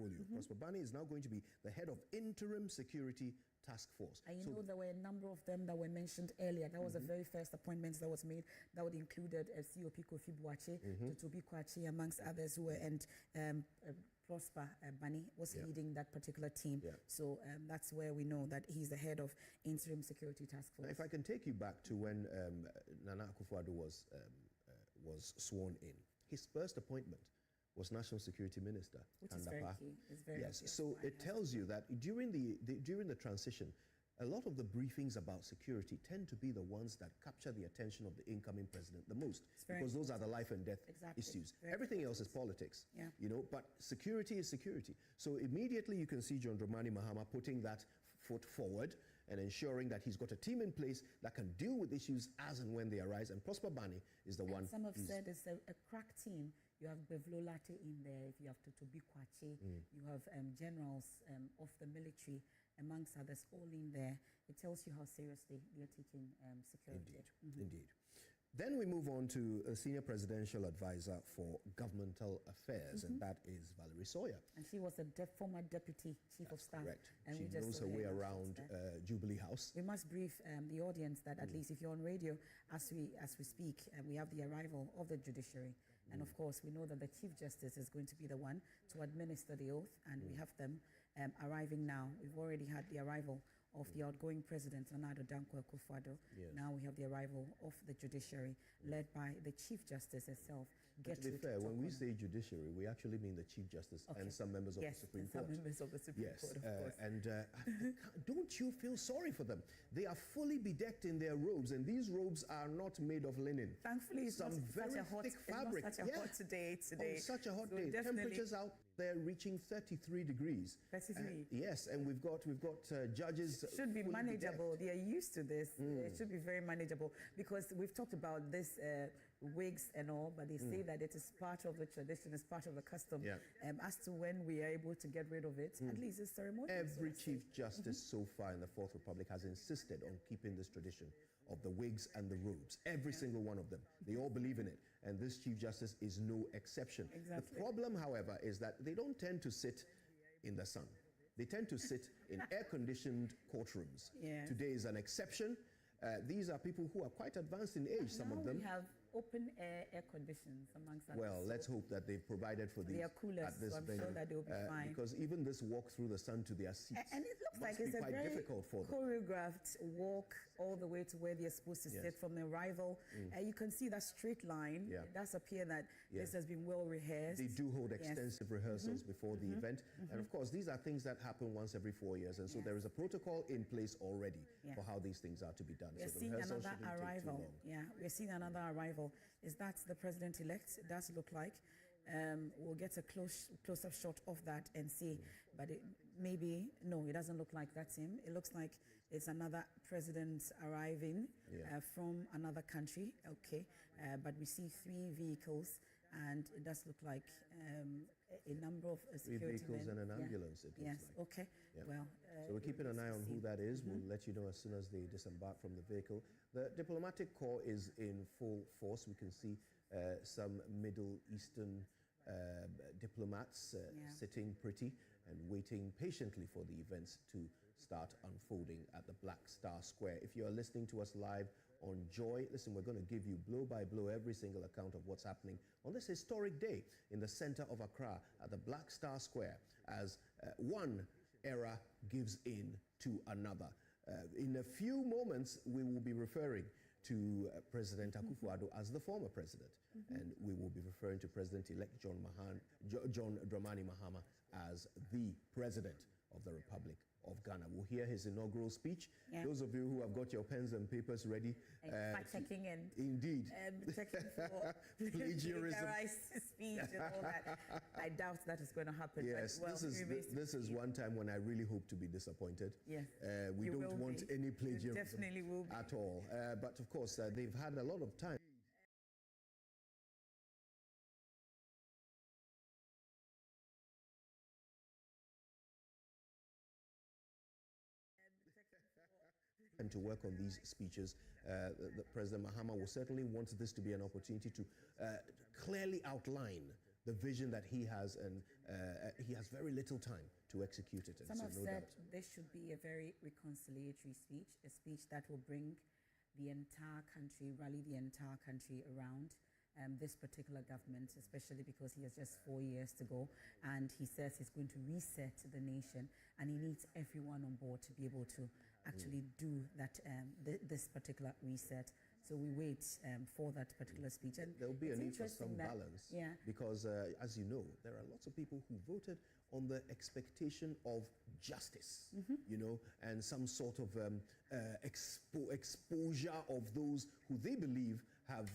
portfolio. Prosper Bani is now going to be the head of Interim Security Task Force. And you know there were a number of them that were mentioned earlier. That was the very first appointments that was made. That would included COP Kofi Boache, Totobi Kwachi, amongst others who were, and Prosper Bani was leading that particular team. So that's where we know that he's the head of Interim Security Task Force. Now, if I can take you back to when Nana Akufo-Addo was sworn in, his first appointment was National Security Minister. Which is very key. It's very yes, so it tells you that during the transition, a lot of the briefings about security tend to be the ones that capture the attention of the incoming president the most, because those are the life and death issues. Everything else is politics, you know, but security is security. So immediately you can see John Dramani Mahama putting that foot forward and ensuring that he's got a team in place that can deal with issues as and when they arise, and Prosper Bani is the one. Some have said it's a crack team. You have Bevlo Latte in there, if you have Totobi Kwache, you have generals of the military, amongst others, all in there. It tells you how seriously they're taking security. Indeed. Then we move on to a senior presidential advisor for governmental affairs, and that is Valerie Sawyer. And she was a former deputy chief of staff. Correct. And she knows her way around Jubilee House. We must brief the audience that at least if you're on radio, as we speak, we have the arrival of the judiciary. And of course, we know that the Chief Justice is going to be the one to administer the oath, and we have them arriving now. We've already had the arrival of the outgoing president, Nana Addo Akufo-Addo. Now we have the arrival of the judiciary, led by the Chief Justice herself. To be fair, when we say judiciary, we actually mean the Chief Justice and some members of the Supreme Court. Some members of the Supreme Court, of course. And don't you feel sorry for them? They are fully bedecked in their robes, and these robes are not made of linen. Thankfully, it's some very thick fabric. It's not such a hot day today. Oh, such a hot day. Temperatures out there reaching 33 degrees. 33. Yes, and we've got judges. It should be manageable. They are used to this. It should be very manageable, because we've talked about this wigs and all, but they say that it is part of the tradition, it's part of the custom. As to when we are able to get rid of it, at least it's ceremonial. Every Chief Justice so far in the Fourth Republic has insisted on keeping this tradition of the wigs and the robes. Every single one of them. They all believe in it. And this Chief Justice is no exception. The problem, however, is that they don't tend to sit in the sun. They tend to sit in air-conditioned courtrooms. Today is an exception. These are people who are quite advanced in age, some of them. We have open air conditions amongst others. Well, let's hope that they've provided for these. They are coolers, so I'm sure that they'll be fine. Because even this walk through the sun to their seats, and it looks like it's a very difficult for them. Choreographed walk all the way to where they're supposed to sit from the arrival. You can see that straight line. It does appear that this has been well rehearsed. They do hold extensive rehearsals before the event. And of course, these are things that happen once every 4 years. And so there is a protocol in place already for how these things are to be done. We're seeing another arrival. We're seeing another arrival. Is that the president-elect? It does look like. We'll get a close-up shot of that and see. But no, it doesn't look like that's him. It looks like it's another president arriving from another country. But we see 3 vehicles, and it does look like a number of security 3 vehicles men. and an ambulance, it looks like. Well, so we're keeping an eye on who that is. We'll let you know as soon as they disembark from the vehicle. The diplomatic corps is in full force. We can see some Middle Eastern diplomats sitting pretty and waiting patiently for the events to start unfolding at the Black Star Square. If you are listening to us live on Joy, listen, we're going to give you blow by blow every single account of what's happening on this historic day in the center of Accra at the Black Star Square as one era gives in to another. In a few moments, we will be referring to President Akufo-Addo as the former president, and we will be referring to President-elect John Dramani Mahama as the president of the Republic of Ghana. We'll hear his inaugural speech. Those of you who have got your pens and papers ready. Checking in. Indeed. Checking for plagiarism. Speech and all that. I doubt that is going to happen. Yes, but, well, this is one time when I really hope to be disappointed. Yes, we don't want any plagiarism definitely will be. at all. But of course, they've had a lot of time. And to work on these speeches, President Mahama will certainly want this to be an opportunity to clearly outline the vision that he has, and he has very little time to execute it. Some have said this should be a very reconciliatory speech, a speech that will bring the entire country, rally the entire country around this particular government, especially because he has just 4 years to go, and he says he's going to reset the nation, and he needs everyone on board to be able to actually do that, this particular reset. So we wait for that particular speech. And there will be a need for some balance, because as you know, there are lots of people who voted on the expectation of justice, you know, and some sort of exposure of those who they believe have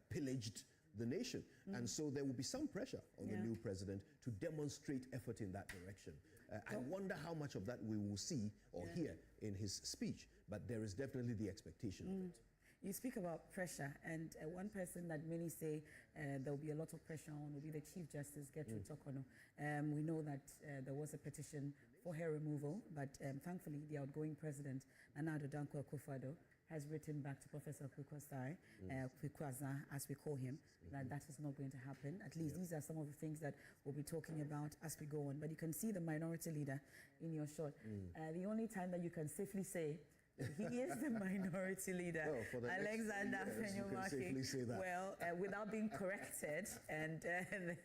pillaged the nation. And so there will be some pressure on the new president to demonstrate effort in that direction. I wonder how much of that we will see or hear in his speech, but there is definitely the expectation of it. You speak about pressure, and one person that many say there will be a lot of pressure on will be the Chief Justice, Gertrude Tokono. We know that there was a petition for her removal, but thankfully the outgoing president, Nana Addo Dankwa Akufo-Addo, has written back to Professor Kwikwaza, as we call him, that that is not going to happen. At least these are some of the things that we'll be talking about as we go on. But you can see the minority leader in your shot. The only time that you can safely say he is the minority leader, Alexander Fenyomaki. Well, without being corrected, and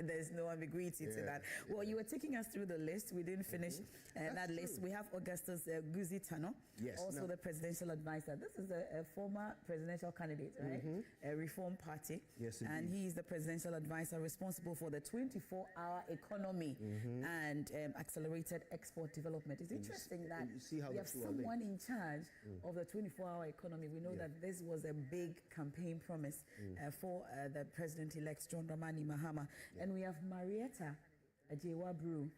there's no ambiguity to that. Well, you were taking us through the list. We didn't finish that list. We have Augustus Guzi Tano, also the presidential advisor. This is a former presidential candidate, right? A Reform Party. Yes, indeed. And he is the presidential advisor responsible for the 24-hour economy and accelerated export development. It's interesting that we have someone in charge of the 24-hour economy. We know that this was a big campaign promise for the president-elect John Dramani Mahama. And we have Marietta Ajewa-Brew.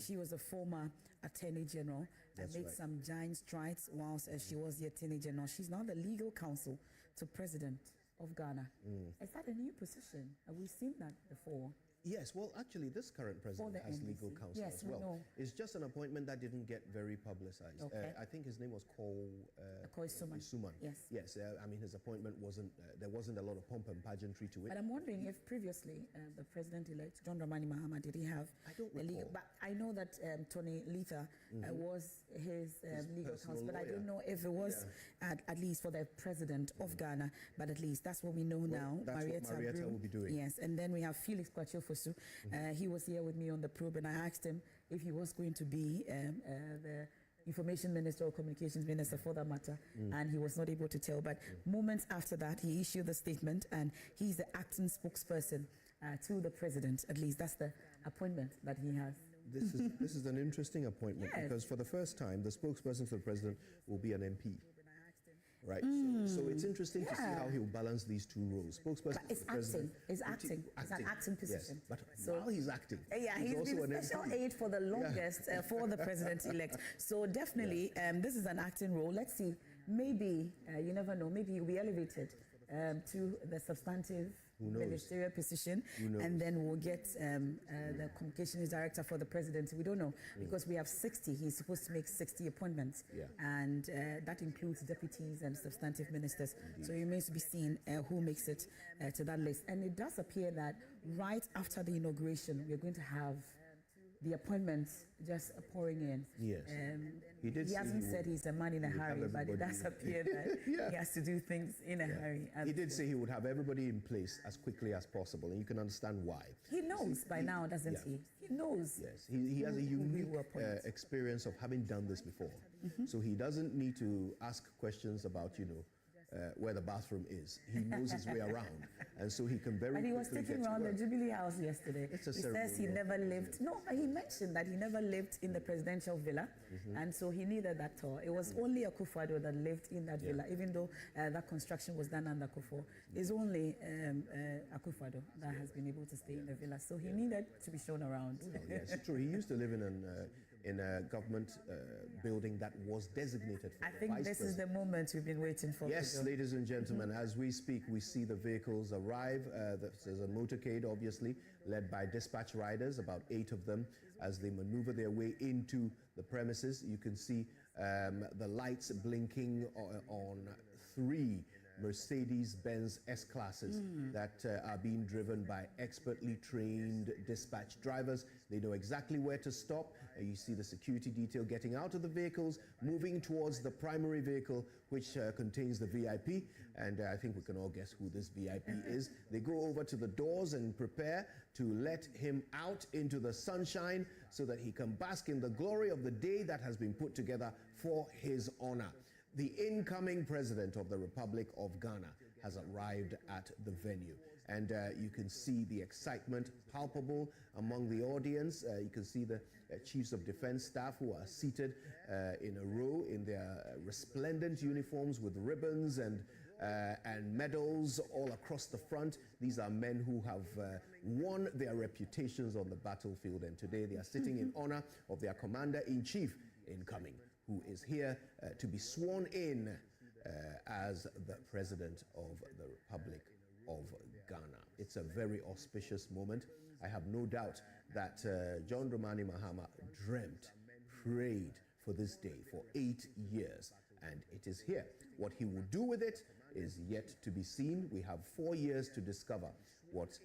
She was a former Attorney General and made some giant strides whilst she was the Attorney General. She's now the legal counsel to President of Ghana. Is that a new position? Have we seen that before? Yes, well, actually, this current president has legal counsel as well. Know. It's just an appointment that didn't get very publicized. I think his name was Koi Suman. Yes, I mean, his appointment wasn't, there wasn't a lot of pomp and pageantry to it. But I'm wondering if previously the president-elect, John Dramani Mahama, did he have a legal... But I know that Tony Letha was his legal counsel, but I don't know if it was at least for the president of Ghana, but at least that's what we know now. That's what Marietta will be doing. Yes, and then we have Felix Kwachofosu. He was here with me on the probe, and I asked him if he was going to be the information minister or communications minister for that matter, and he was not able to tell. But moments after that, he issued the statement, and he's the acting spokesperson to the president. At least that's the appointment that he has. This is an interesting appointment because for the first time, the spokesperson for the president will be an MP. Right, so it's interesting to see how he'll balance these two roles. Spokesperson but it's acting. It's acting. It's an acting position. But while he's acting, he's been special aide for the longest for the president-elect. So definitely, this is an acting role. Let's see. Maybe you never know. Maybe he'll be elevated to the substantive ministerial position, and then we'll get the communications director for the presidency. We don't know because we have 60. He's supposed to make 60 appointments, and that includes deputies and substantive ministers. So it remains to be seen who makes it to that list. And it does appear that right after the inauguration, we're going to have the appointments just pouring in. Yes. He hasn't said he's a man in a hurry, but it does appear that he has to do things in a hurry. He did say he would have everybody in place as quickly as possible, and you can understand why. He knows by now, doesn't he? He knows. Yes, he has a unique experience of having done this before. So he doesn't need to ask questions about, where the bathroom is. He knows his way around, and so he can very. And he was taking around the Jubilee House yesterday. He says he never lived. No, but he mentioned that he never lived in the presidential villa, and so he needed that tour. It was only Akufo-Addo that lived in that villa, even though that construction was done under Akufo. It's only Akufo-Addo that has been able to stay in the villa, so he needed to be shown around. Well, yes, it's true. He used to live in a government building that was designated for I think this is the moment we've been waiting for. Yes, ladies and gentlemen, as we speak, we see the vehicles arrive. There's a motorcade, obviously, led by dispatch riders, about 8 of them, as they maneuver their way into the premises. You can see the lights blinking on 3 Mercedes-Benz S-Classes that are being driven by expertly trained dispatch drivers. They know exactly where to stop. You see the security detail getting out of the vehicles, moving towards the primary vehicle, which contains the VIP. And I think we can all guess who this VIP is. They go over to the doors and prepare to let him out into the sunshine so that he can bask in the glory of the day that has been put together for his honor. The incoming president of the Republic of Ghana has arrived at the venue. And you can see the excitement palpable among the audience. You can see the chiefs of defense staff who are seated in a row in their resplendent uniforms with ribbons and medals all across the front. These are men who have won their reputations on the battlefield, and today they are sitting in honor of their commander-in-chief incoming, who is here to be sworn in as the president of the Republic of Ghana. It's a very auspicious moment. I have no doubt that John Dramani Mahama dreamt, prayed for this day for 8 years, and it is here. What he will do with it is yet to be seen. We have 4 years to discover what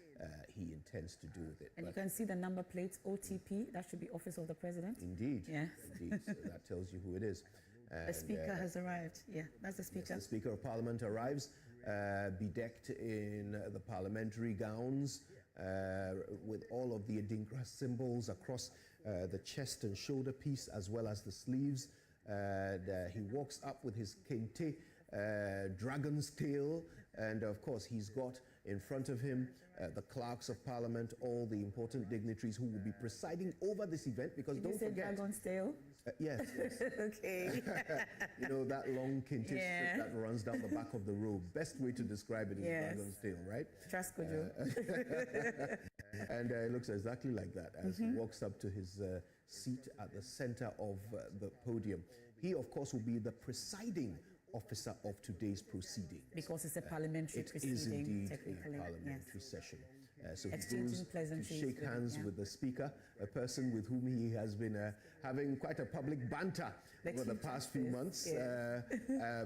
he intends to do with it. And you can see the number plates, OTP, that should be Office of the President. Indeed. Yes. Indeed. So that tells you who it is. The Speaker has arrived. Yeah, that's the Speaker. Yes, the Speaker of Parliament arrives, bedecked in the parliamentary gowns, with all of the Adinkra symbols across the chest and shoulder piece, as well as the sleeves. He walks up with his kente dragon's tail, and of course he's got in front of him the clerks of parliament, all the important dignitaries who will be presiding over this event, because Did don't you say forget, dragon's tail? Yes. Okay. You know, that long kente strip that runs down the back of the robe. Best way to describe it is dragon's tail, right? Trust Kojo. And it looks exactly like that as he walks up to his seat at the center of the podium. He, of course, will be the presiding officer of today's proceeding. Because it's a parliamentary proceeding. It is indeed a technically, parliamentary session. So he Exchanging goes to pleasantries shake hands with the Speaker, a person with whom he has been having quite a public banter over the past few months.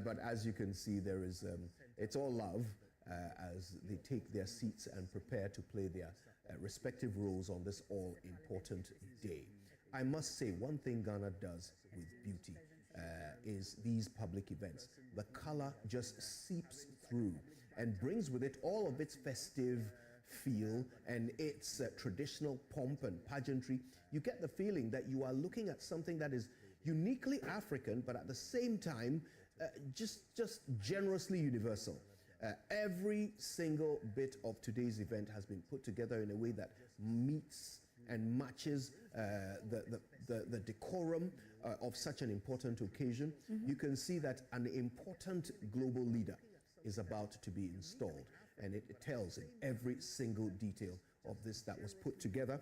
But as you can see, there is it's all love as they take their seats and prepare to play their respective roles on this all-important day. I must say, one thing Ghana does with beauty is these public events. The color just seeps through and brings with it all of its festive feel and its traditional pomp and pageantry. You get the feeling that you are looking at something that is uniquely African, but at the same time, just generously universal. Every single bit of today's event has been put together in a way that meets and matches the decorum of such an important occasion. You can see that an important global leader is about to be installed, and it tells in every single detail of this that was put together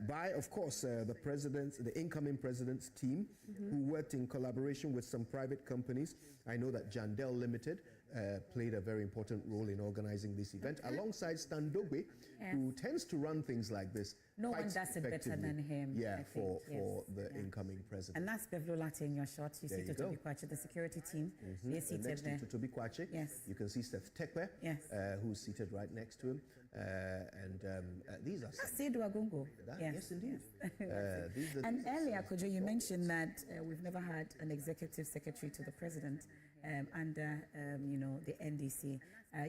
by, of course, the incoming president's team, who worked in collaboration with some private companies. I know that Jandel Limited played a very important role in organizing this event, alongside Stan Dogbe, who tends to run things like this. No one does it better than him. Yeah, for the incoming president. And that's Bevlo Latte in your shot. You see Totobi Kwache, the security team. They're seated next there. to Totobi Kwache, you can see Steph Tekwe, who's seated right next to him. These are That's Seydou Agongo. Yes, indeed. And earlier, Kojo, you mentioned that we've never had an executive secretary to the president under, the NDC.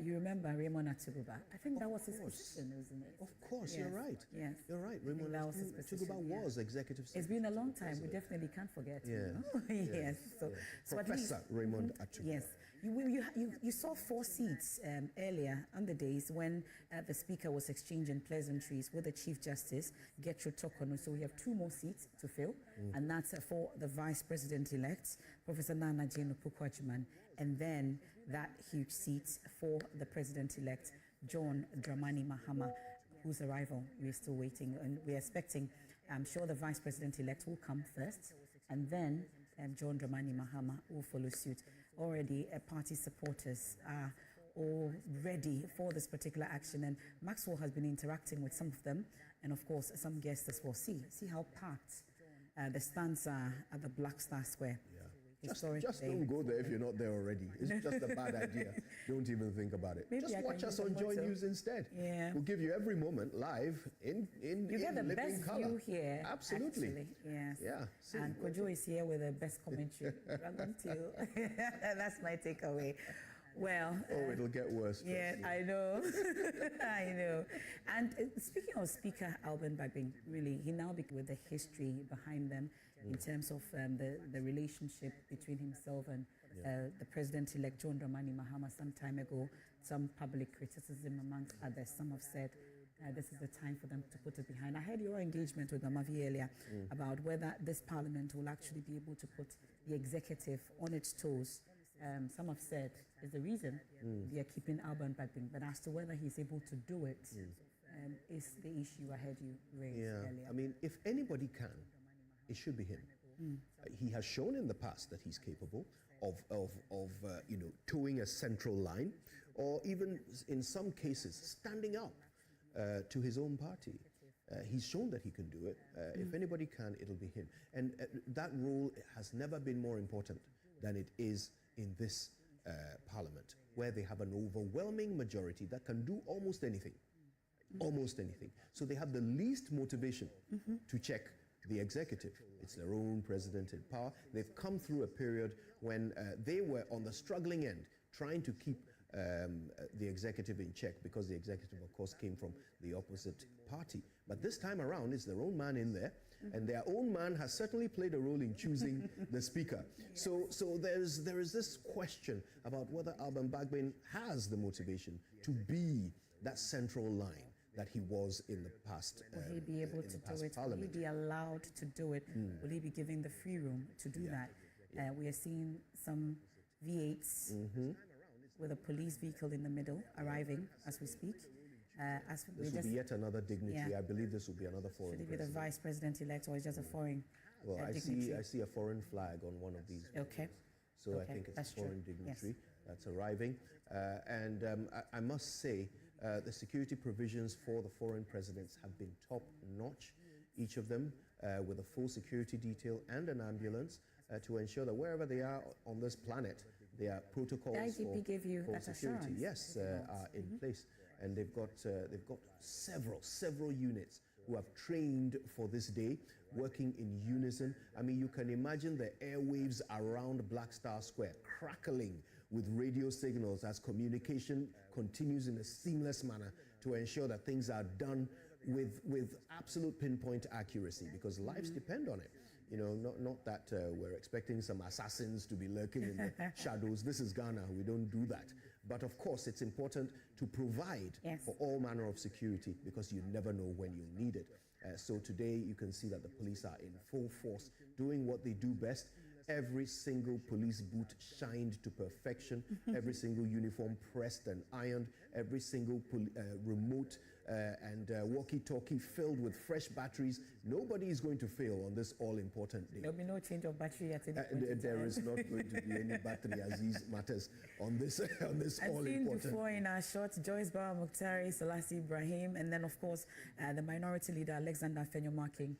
You remember Raymond Atuguba? I think that was his position, wasn't it? Of course, you're right. Yes. You're right. Raymond Atuguba was executive secretary. It's been a long time. We definitely can't forget. Yes. So Professor Raymond Atuguba. Yes. You saw 4 seats earlier on the days when the Speaker was exchanging pleasantries with the Chief Justice, Getro Tokono. So we have 2 more seats to fill, and that's for the Vice President-elect, Professor Nana Jane Opoku-Agyeman, and then that huge seat for the President-elect, John Dramani Mahama, whose arrival we're still waiting, and we're expecting. I'm sure the Vice President-elect will come first, and then John Dramani Mahama will follow suit. Already party supporters are all ready for this particular action, and Maxwell has been interacting with some of them, and of course some guests as well. See how packed the stands are at the Black Star Square. historic Just day. don't go there if you're not there already. It's just a bad idea. Don't even think about it. Maybe Just I watch can us use on the Joy motto. News instead. Yeah. We'll give you every moment live in You get the living best color. view here. Absolutely. Actually. Yes. Yeah. See, And Kojo is here with the best commentary. Dragon Tail. That's my takeaway. Well. it'll get worse. Yeah, trust me. I know. I know. And speaking of Speaker Alban Bagbin, really, he now with the history behind them in terms of the relationship between himself and the president-elect John Dramani Mahama some time ago. Some public criticism amongst others. Some have said this is the time for them to put it behind. I heard your engagement with Amavi earlier about whether this parliament will actually be able to put the executive on its toes. Some have said is the reason they are keeping Alban Bagbin, but as to whether he's able to do it is the issue I heard you raise earlier. I mean, if anybody can, it should be him. He has shown in the past that he's capable of towing a central line, or even in some cases standing up to his own party. He's shown that he can do it. If anybody can, it'll be him. And that role has never been more important than it is in this parliament, where they have an overwhelming majority that can do almost anything. Almost anything. So they have the least motivation to check the executive. It's their own president in power. They've come through a period when they were on the struggling end, trying to keep the executive in check, because the executive, of course, came from the opposite party. But this time around, it's their own man in there, and their own man has certainly played a role in choosing the speaker. So there is this question about whether Alban Bagbin has the motivation to be that central line that he was in the past. Will he be able to do it? Parliament. Will he be allowed to do it? Will he be given the free room to do that? We are seeing some V8s with a police vehicle in the middle arriving as we speak. This will be yet another dignitary. I believe this will be another foreign Should it be the president. vice president-elect, or is just a foreign Well, dignitary? I see a foreign flag on one of these. Okay. So I Okay, think it's that's a foreign true. dignitary that's arriving. I must say, the security provisions for the foreign presidents have been top-notch, each of them with a full security detail and an ambulance to ensure that wherever they are on this planet, their protocols The IGP gave you for that security, assurance? yes, are in place. And they've got several units who have trained for this day, working in unison. I mean, you can imagine the airwaves around Black Star Square crackling with radio signals as communication continues in a seamless manner to ensure that things are done with absolute pinpoint accuracy, because lives depend on it. You know, not that we're expecting some assassins to be lurking in the shadows. This is Ghana. We don't do that. But of course, it's important to provide for all manner of security, because you never know when you'll need it. So today, you can see that the police are in full force, doing what they do best. Every single police boot shined to perfection, every single uniform pressed and ironed, every single remote and walkie-talkie filled with fresh batteries. Nobody is going to fail on this all-important day. There'll be no change of battery at any point. There is not going to be any battery Aziz matters on this all-important. I've seen before in our short, Joyce Bawa Mukhtari, Selassie Ibrahim, and then of course the minority leader Alexander Fenyomaking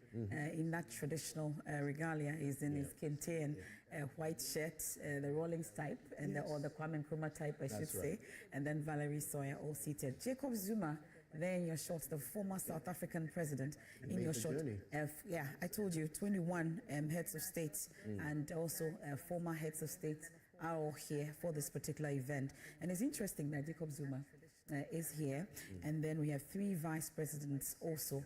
in that traditional regalia. He's in his kente and white shirt, the Rawlings type, and or the Kwame Nkrumah type, I should say, and then Valerie Sawyer all seated. Jacob Zuma, there in your shorts, the former South African president, in your short. Yeah, I told you, 21 heads of state and also former heads of state are all here for this particular event. And it's interesting that Jacob Zuma is here. And then we have 3 vice presidents also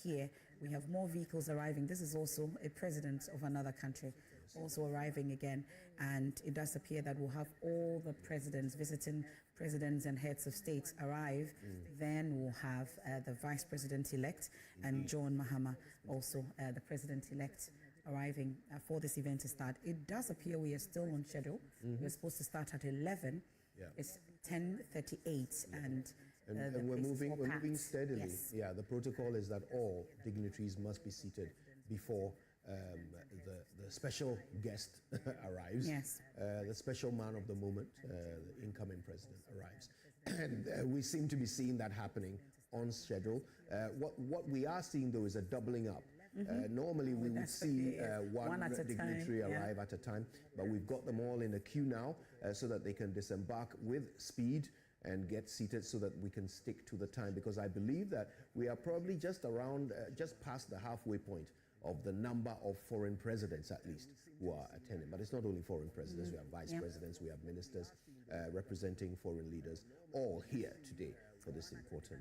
here. We have more vehicles arriving. This is also a president of another country also arriving again. And it does appear that we'll have all the presidents, visiting presidents and heads of states arrive. Then we'll have the vice president-elect and John Mahama, also the president-elect, arriving for this event to start. It does appear we are still on schedule. We're supposed to start at 11. It's 10:38, and we're moving steadily. Yes. Yeah, the protocol is that all dignitaries must be seated before the special guest arrives. Yes. The special man of the moment, the incoming president, arrives. And we seem to be seeing that happening on schedule. What we are seeing, though, is a doubling up Normally, we would see one at a dignitary time, arrive at a time, but we've got them all in a queue now so that they can disembark with speed and get seated so that we can stick to the time, because I believe that we are probably just around, just past the halfway point of the number of foreign presidents, at least, who are attending. But it's not only foreign presidents, we have vice presidents, we have ministers representing foreign leaders, all here today for this important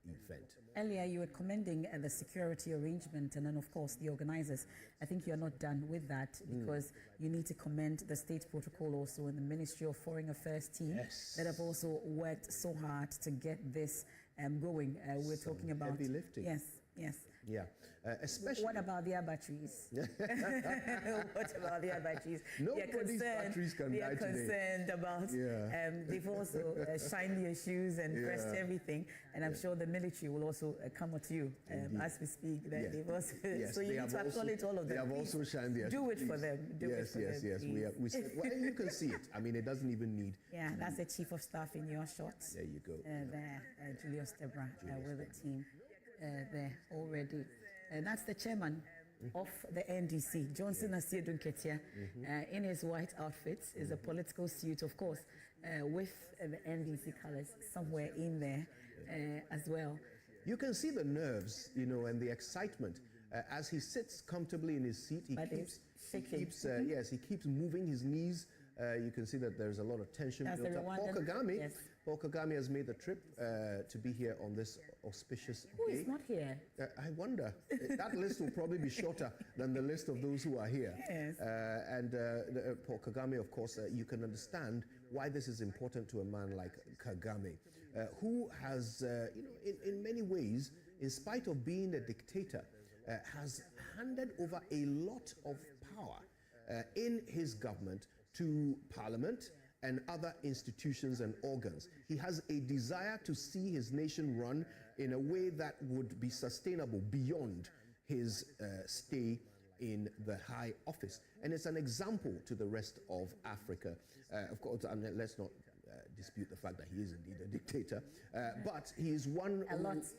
event. Earlier, you were commending the security arrangement and then, of course, the organizers. I think you're not done with that, because you need to commend the state protocol also and the Ministry of Foreign Affairs team that have also worked so hard to get this going. We're talking about heavy lifting. Yes, yes. Yeah, especially. What about their batteries? What about their batteries? Nobody's batteries can die today. They are concerned about. They've also shined your shoes and pressed everything, and I'm sure the military will also come at you as we speak. They've also, so you need to acknowledge all of them. They have also shined their shoes. Do it for them. Yes. We said, well, you can see it. I mean, it doesn't even need. Yeah, that's the chief of staff in your shots. There you go. There, Julius Debra, with the team. There already. That's the chairman of the NDC, Johnson Asiedun Ketia, in his white outfit, is a political suit, of course, with the NDC colors somewhere in there as well. You can see the nerves, and the excitement as he sits comfortably in his seat. He keeps moving his knees. You can see that there's a lot of tension built up. Paul Kagame has made the trip to be here on this auspicious Who day. is not here? I wonder. That list will probably be shorter than the list of those who are here. Yes. Paul Kagame, of course, you can understand why this is important to a man like Kagame, who has, in many ways, in spite of being a dictator, has handed over a lot of power in his government to Parliament and other institutions and organs. He has a desire to see his nation run in a way that would be sustainable beyond his stay in the high office. And it's an example to the rest of Africa. Of course, let's not dispute the fact that he is indeed a dictator, but he is one.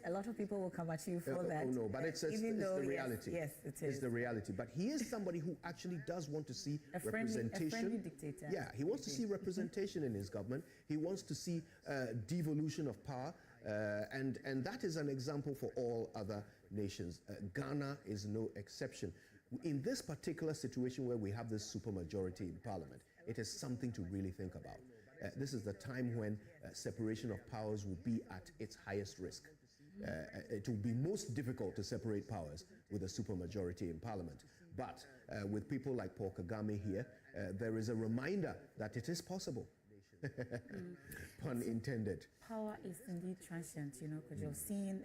A lot of people will come at you for that. Oh no, but it's the reality. Yes, it is. It's the reality. But he is somebody who actually does want to see representation. A friendly dictator. Yeah, he wants to see representation in his government. He wants to see devolution of power, and that is an example for all other nations. Ghana is no exception. In this particular situation where we have this supermajority in Parliament, it is something to really think about. This is the time when separation of powers will be at its highest risk. It will be most difficult to separate powers with a supermajority in Parliament. But with people like Paul Kagame here, there is a reminder that it is possible. Pun intended. Power is indeed transient, because you're seeing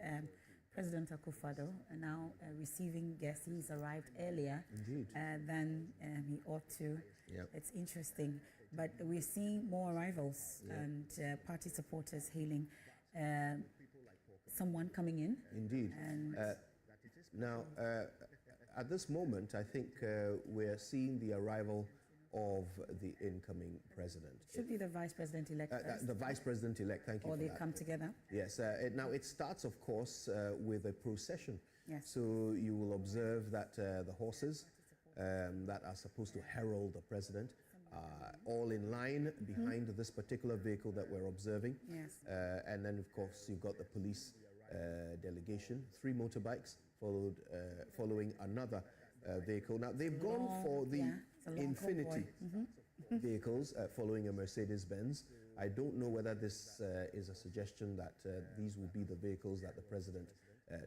President Akufo-Addo now receiving guests. He's arrived earlier than he ought to. Yep. It's interesting. But we're seeing more arrivals and party supporters hailing someone coming in. Indeed. Now, at this moment, I think we're seeing the arrival of the incoming president. Should be the vice president-elect. The vice president-elect, thank you or for they that. Come together. Yes. Now, it starts, of course, with a procession. Yes. So you will observe that the horses that are supposed to herald the president all in line behind this particular vehicle that we're observing. Yes. And then, of course, you've got the police delegation, 3 motorbikes, following another vehicle. Now, they've gone for the Infinity vehicles, following a Mercedes-Benz. I don't know whether this is a suggestion that these will be the vehicles that the president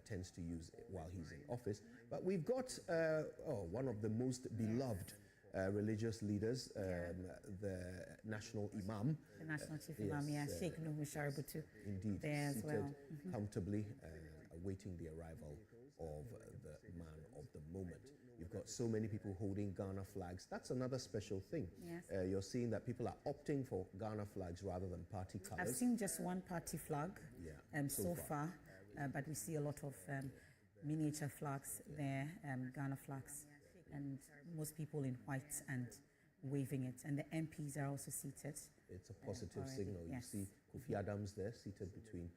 tends to use while he's in office. But we've got one of the most beloved religious leaders, the national imam. The national chief imam, Sheikh Nuhu Shaributu. Indeed, there as seated well. Comfortably, awaiting the arrival of the man of the moment. You've got so many people holding Ghana flags. That's another special thing. Yes. You're seeing that people are opting for Ghana flags rather than party colors. I've seen just one party flag so far, but we see a lot of miniature flags there, Ghana flags, and most people in white and waving it. And the MPs are also seated. It's a positive signal. You see Kofi Adams there, seated between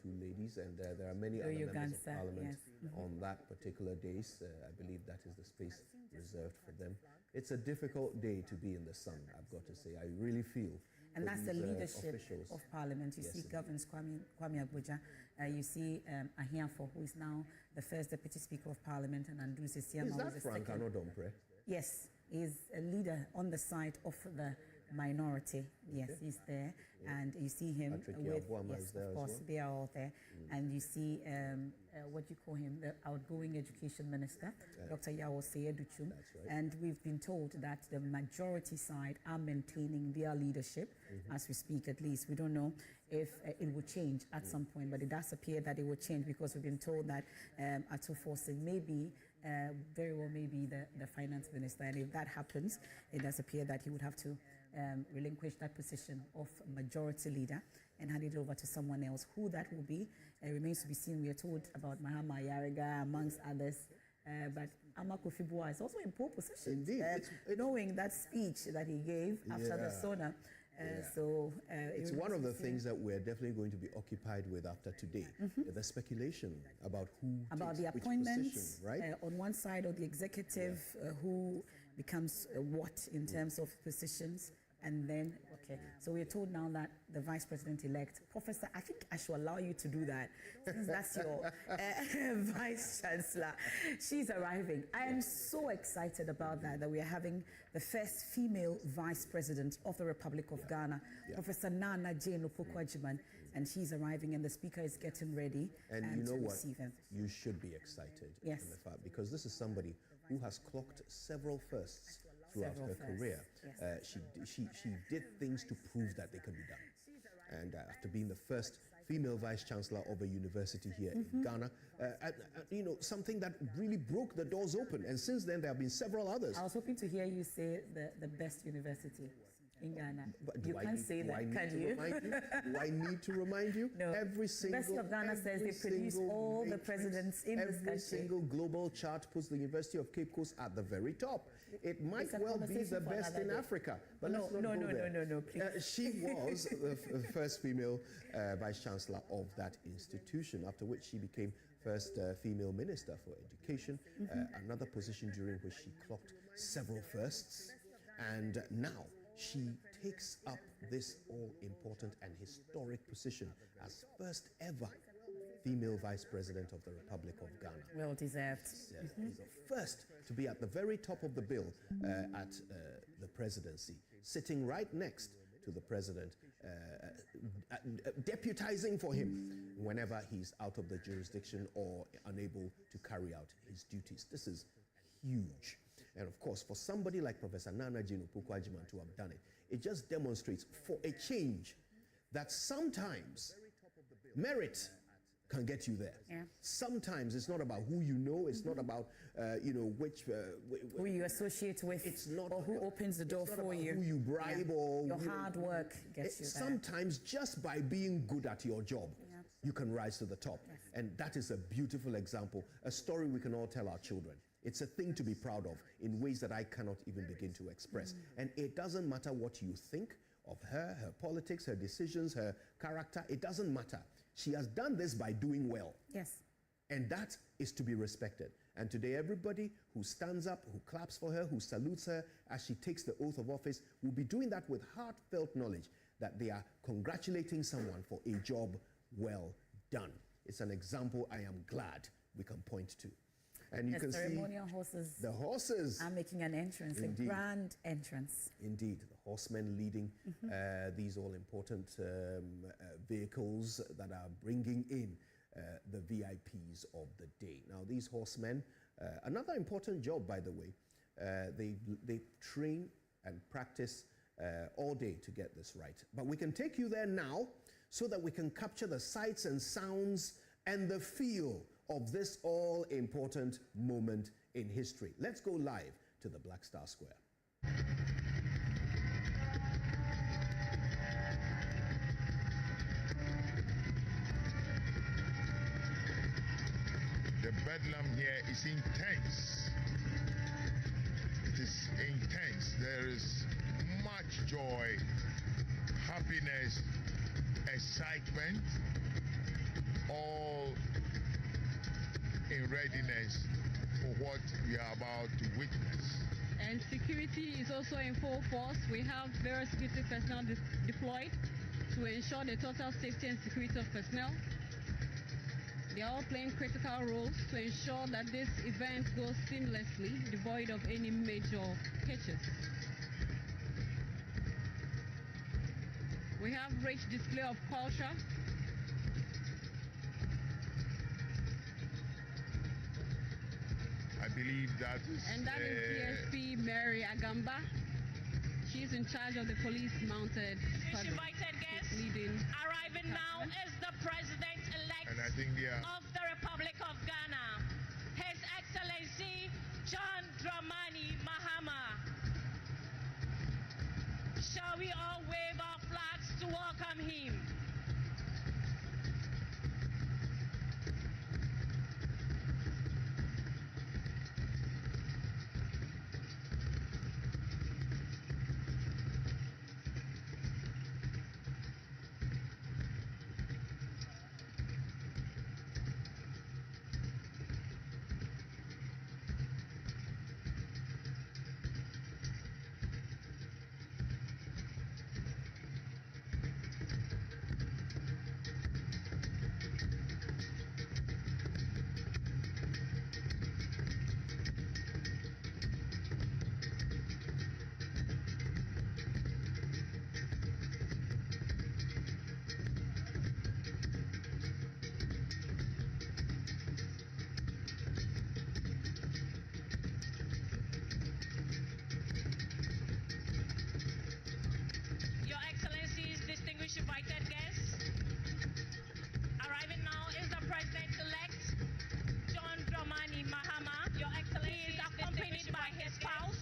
two ladies, and there are many other members of parliament on that particular day. I believe that is the space reserved for them. It's a difficult day to be in the sun, I've got to say. I really feel. And that's the leadership of parliament. You see governs Kwame Agboja. You see Ahiafo, who is now the first deputy speaker of parliament, and Andrew Sesiama. Is that Frank Anodompre? Yes, he's a leader on the side of the minority. Yes, he's there, and you see him with, yes, of course, they are all there. And you see, what you call him, the outgoing education minister, Dr. Yawo Seyeduchum. And we've been told that the majority side are maintaining their leadership as we speak, at least. We don't know if it will change at some point, but it does appear that it will change, because we've been told that Ato Forson may be very well maybe the finance minister, and if that happens, it does appear that he would have to relinquish that position of majority leader and hand it over to someone else. Who that will be remains to be seen. We are told about Mahama Yariga, amongst others, but Ama Kofi Boa is also in pole position. Indeed. Knowing that speech that he gave after the SONA. It's one of the things that we're definitely going to be occupied with after today. The speculation about who about takes the appointments, which position, right? On one side of the executive, who becomes what in terms of positions, and then so we're told now that the vice president-elect, Professor, I think I should allow you to do that, since that's your vice chancellor. She's arriving. I am so excited about that we are having the first female vice president of the Republic of Ghana, Professor Nana Jane Opoku-Agyeman, and she's arriving, and the speaker is getting ready and you know to what? receive him. You should be excited. Yes. In the fact, because this is somebody who has clocked several firsts throughout her career. Yes. She did things to prove that they could be done. And after being the first female vice chancellor of a university here in Ghana, something that really broke the doors open. And since then, there have been several others. I was hoping to hear you say the best university in Ghana. But you can't say that, can you? Do I need to remind you? No. Every single Best of Ghana says they produce all the presidents in this country. Every single global chart puts the University of Cape Coast at the very top. It might well be the best in Africa, but let's not go there. No, please. She was the first female vice chancellor of that institution, after which she became first female minister for education, another position during which she clocked several firsts, and now she takes up this all-important and historic position as first ever female vice president of the Republic of Ghana. Well deserved. Is the first to be at the very top of the bill at the presidency, sitting right next to the president, deputizing for him whenever he's out of the jurisdiction or unable to carry out his duties. This is huge. And of course, for somebody like Professor Nana Jane Opoku-Agyeman to have done it, it just demonstrates for a change that sometimes merit can get you there. Yeah. Sometimes it's not about who you know, it's not about who you associate with, it's not, or who opens the door for you. Who you bribe or your hard work gets you there. Sometimes just by being good at your job, you can rise to the top. Yes. And that is a beautiful example, a story we can all tell our children. It's a thing to be proud of in ways that I cannot even begin to express. And it doesn't matter what you think of her, her politics, her decisions, her character. It doesn't matter. She has done this by doing well. Yes. And that is to be respected. And today, everybody who stands up, who claps for her, who salutes her as she takes the oath of office, will be doing that with heartfelt knowledge that they are congratulating someone for a job well done. It's an example I am glad we can point to. And you can see the horses are making an entrance, indeed. A grand entrance. Indeed, the horsemen leading these all-important vehicles that are bringing in the VIPs of the day. Now, these horsemen, another important job, by the way, they train and practice all day to get this right. But we can take you there now so that we can capture the sights and sounds and the feel of this all-important moment in history. Let's go live to the Black Star Square. The bedlam here is intense. It is intense. There is much joy, happiness, excitement, all in readiness for what we are about to witness. And security is also in full force. We have various security personnel deployed to ensure the total safety and security of personnel. They are all playing critical roles to ensure that this event goes seamlessly, devoid of any major hitches. We have rich display of culture. I believe that is... And that is DSP Mary Agamba. She's in charge of the police mounted squadron. Invited guests arriving now is the president-elect and I think of the Republic of Ghana, His Excellency John Dramani Mahama. Shall we all wave our flags to welcome him? Invited guests. Arriving now is the president-elect, John Dramani Mahama. Your Excellency, he is accompanied by his spouse,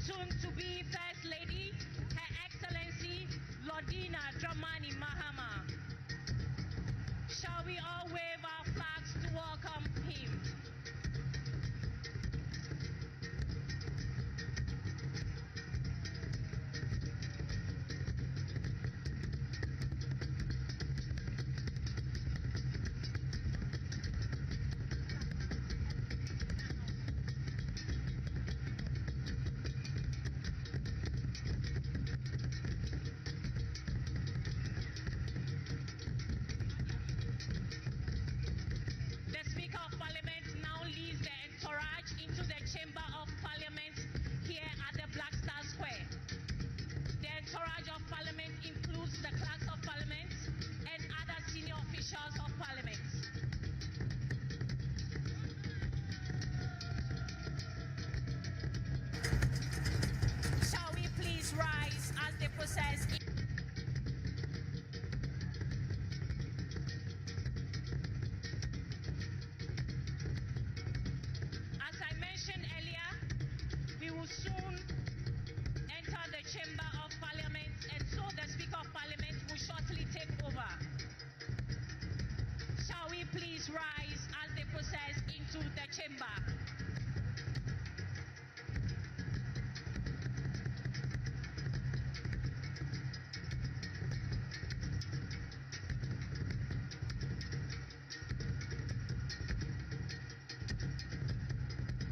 soon-to-be First Lady, Her Excellency Lordina Dramani Mahama. Shall we all wave our flags to welcome him? Soon enter the Chamber of Parliament, and so the Speaker of Parliament will shortly take over. Shall we please rise as they process into the chamber?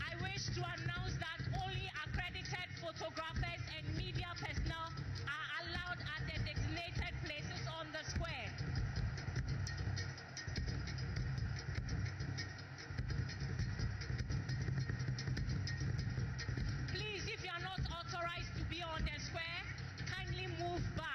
I wish to announce that only accredited photographers and media personnel are allowed at the designated places on the square. Please, if you are not authorized to be on the square, kindly move back.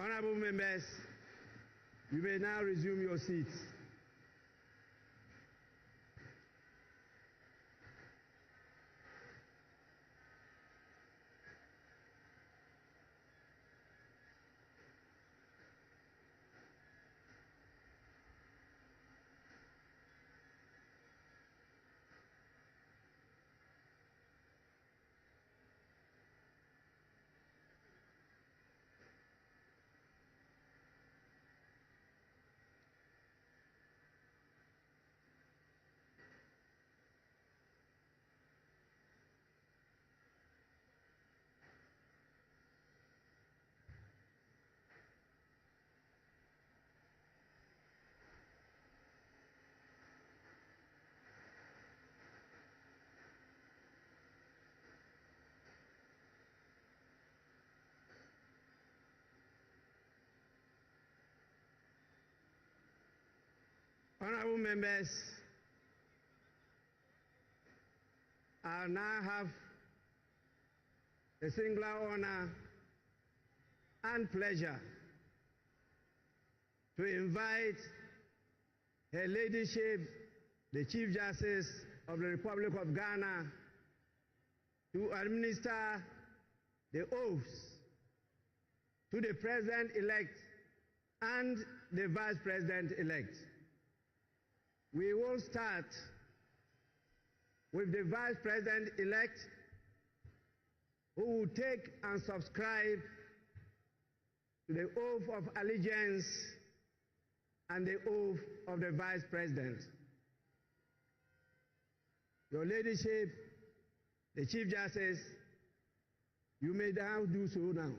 Honorable members, you may now resume your seats. Honorable members, I now have the singular honor and pleasure to invite Her Ladyship, the Chief Justice of the Republic of Ghana, to administer the oaths to the President-elect and the Vice President-elect. We will start with the Vice President-elect, who will take and subscribe to the oath of allegiance and the oath of the Vice President. Your Ladyship, the Chief Justice, you may now do so now.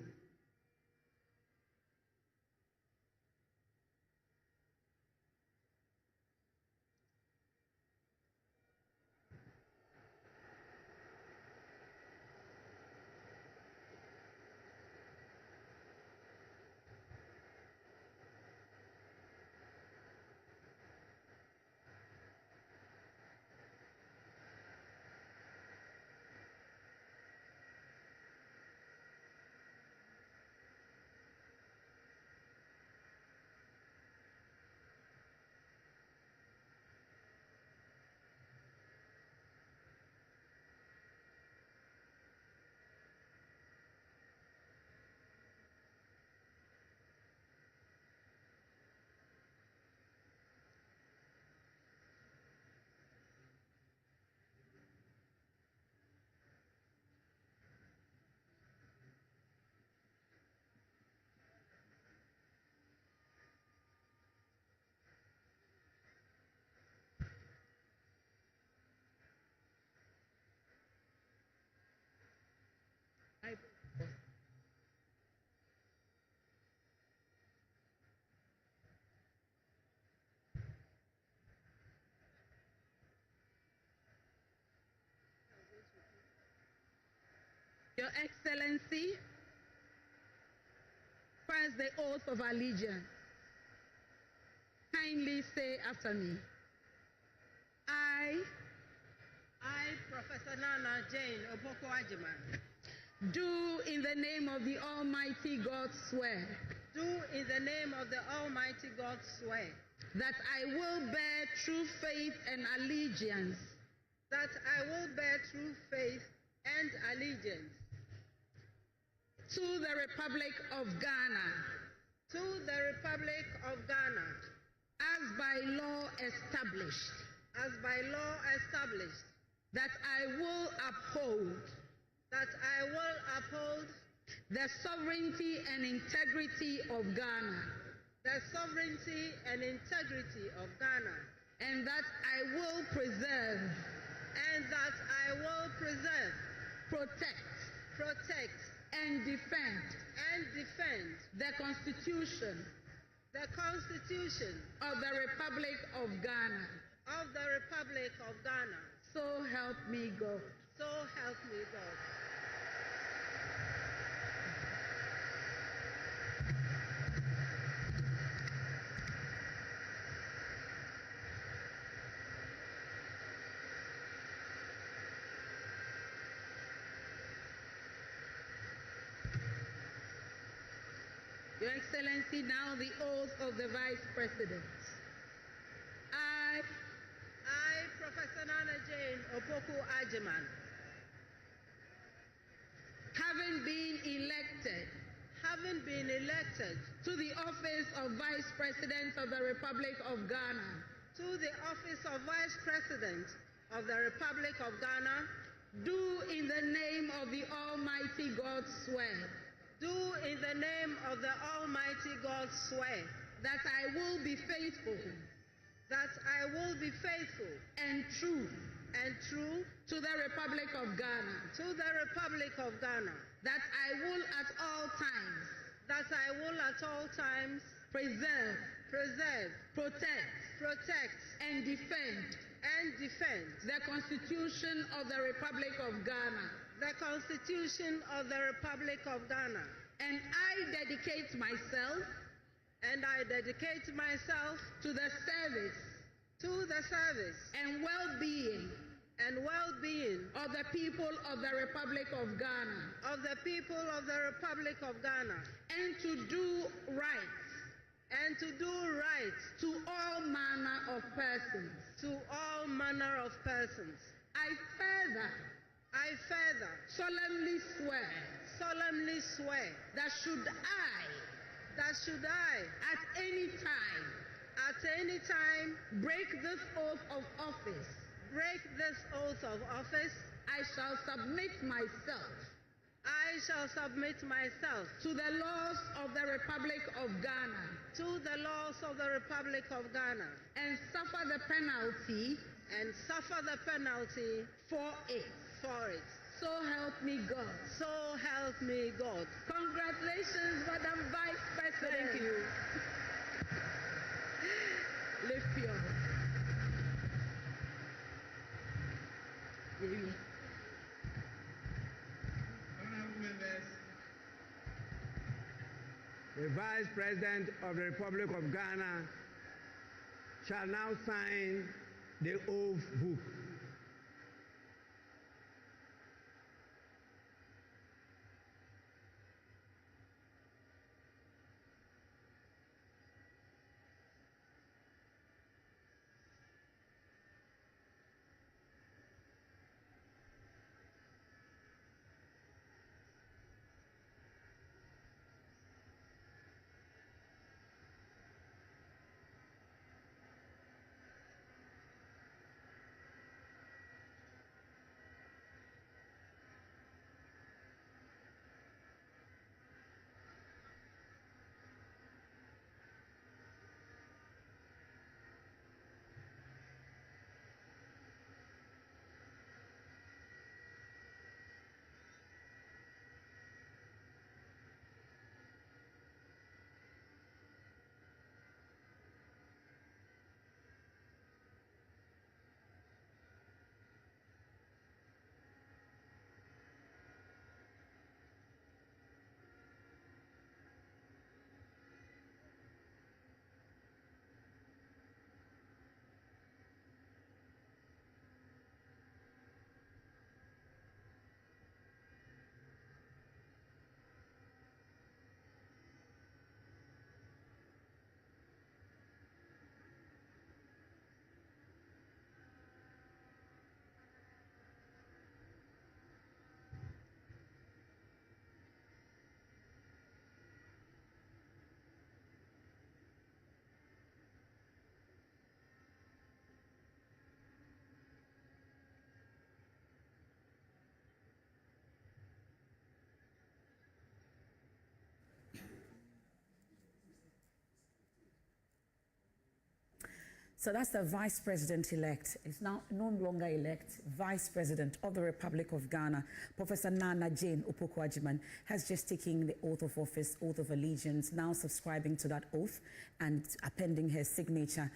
Your Excellency, first the oath of allegiance. Kindly say after me. I, Professor Nana Jane Opoko Ajiman, do in the name of the Almighty God swear do in the name of the Almighty God swear that I will bear true faith and allegiance that I will bear true faith and allegiance to the Republic of Ghana to the Republic of Ghana as by law established, that I will uphold the sovereignty and integrity of Ghana, and that I will preserve, protect, and defend the Constitution of the Republic of Ghana. So help me God. Your Excellency, now the oath of the Vice President. I, Professor Nana Jane Opoku Ajiman, having been elected to the office of Vice President of the Republic of Ghana, to the office of Vice President of the Republic of Ghana, do in the name of the Almighty God swear do in the name of the Almighty God swear that I will be faithful and true to the Republic of Ghana, that I will at all times preserve, protect and defend the Constitution of the Republic of Ghana, and I dedicate myself to the service and well-being of the people of the Republic of Ghana, and to do right to all manner of persons. I further Solemnly swear that should I at any time break this oath of office, I shall submit myself to the laws of the Republic of Ghana, and suffer the penalty for it. So help me God. Congratulations, Madam Vice President. Thank you. Lift your The Vice President of the Republic of Ghana shall now sign the oath book. So that's the Vice President-elect. It's now no longer elect. Vice President of the Republic of Ghana, Professor Nana Jane Opoku Ajiman, has just taken the oath of office, oath of allegiance, now subscribing to that oath and appending her signature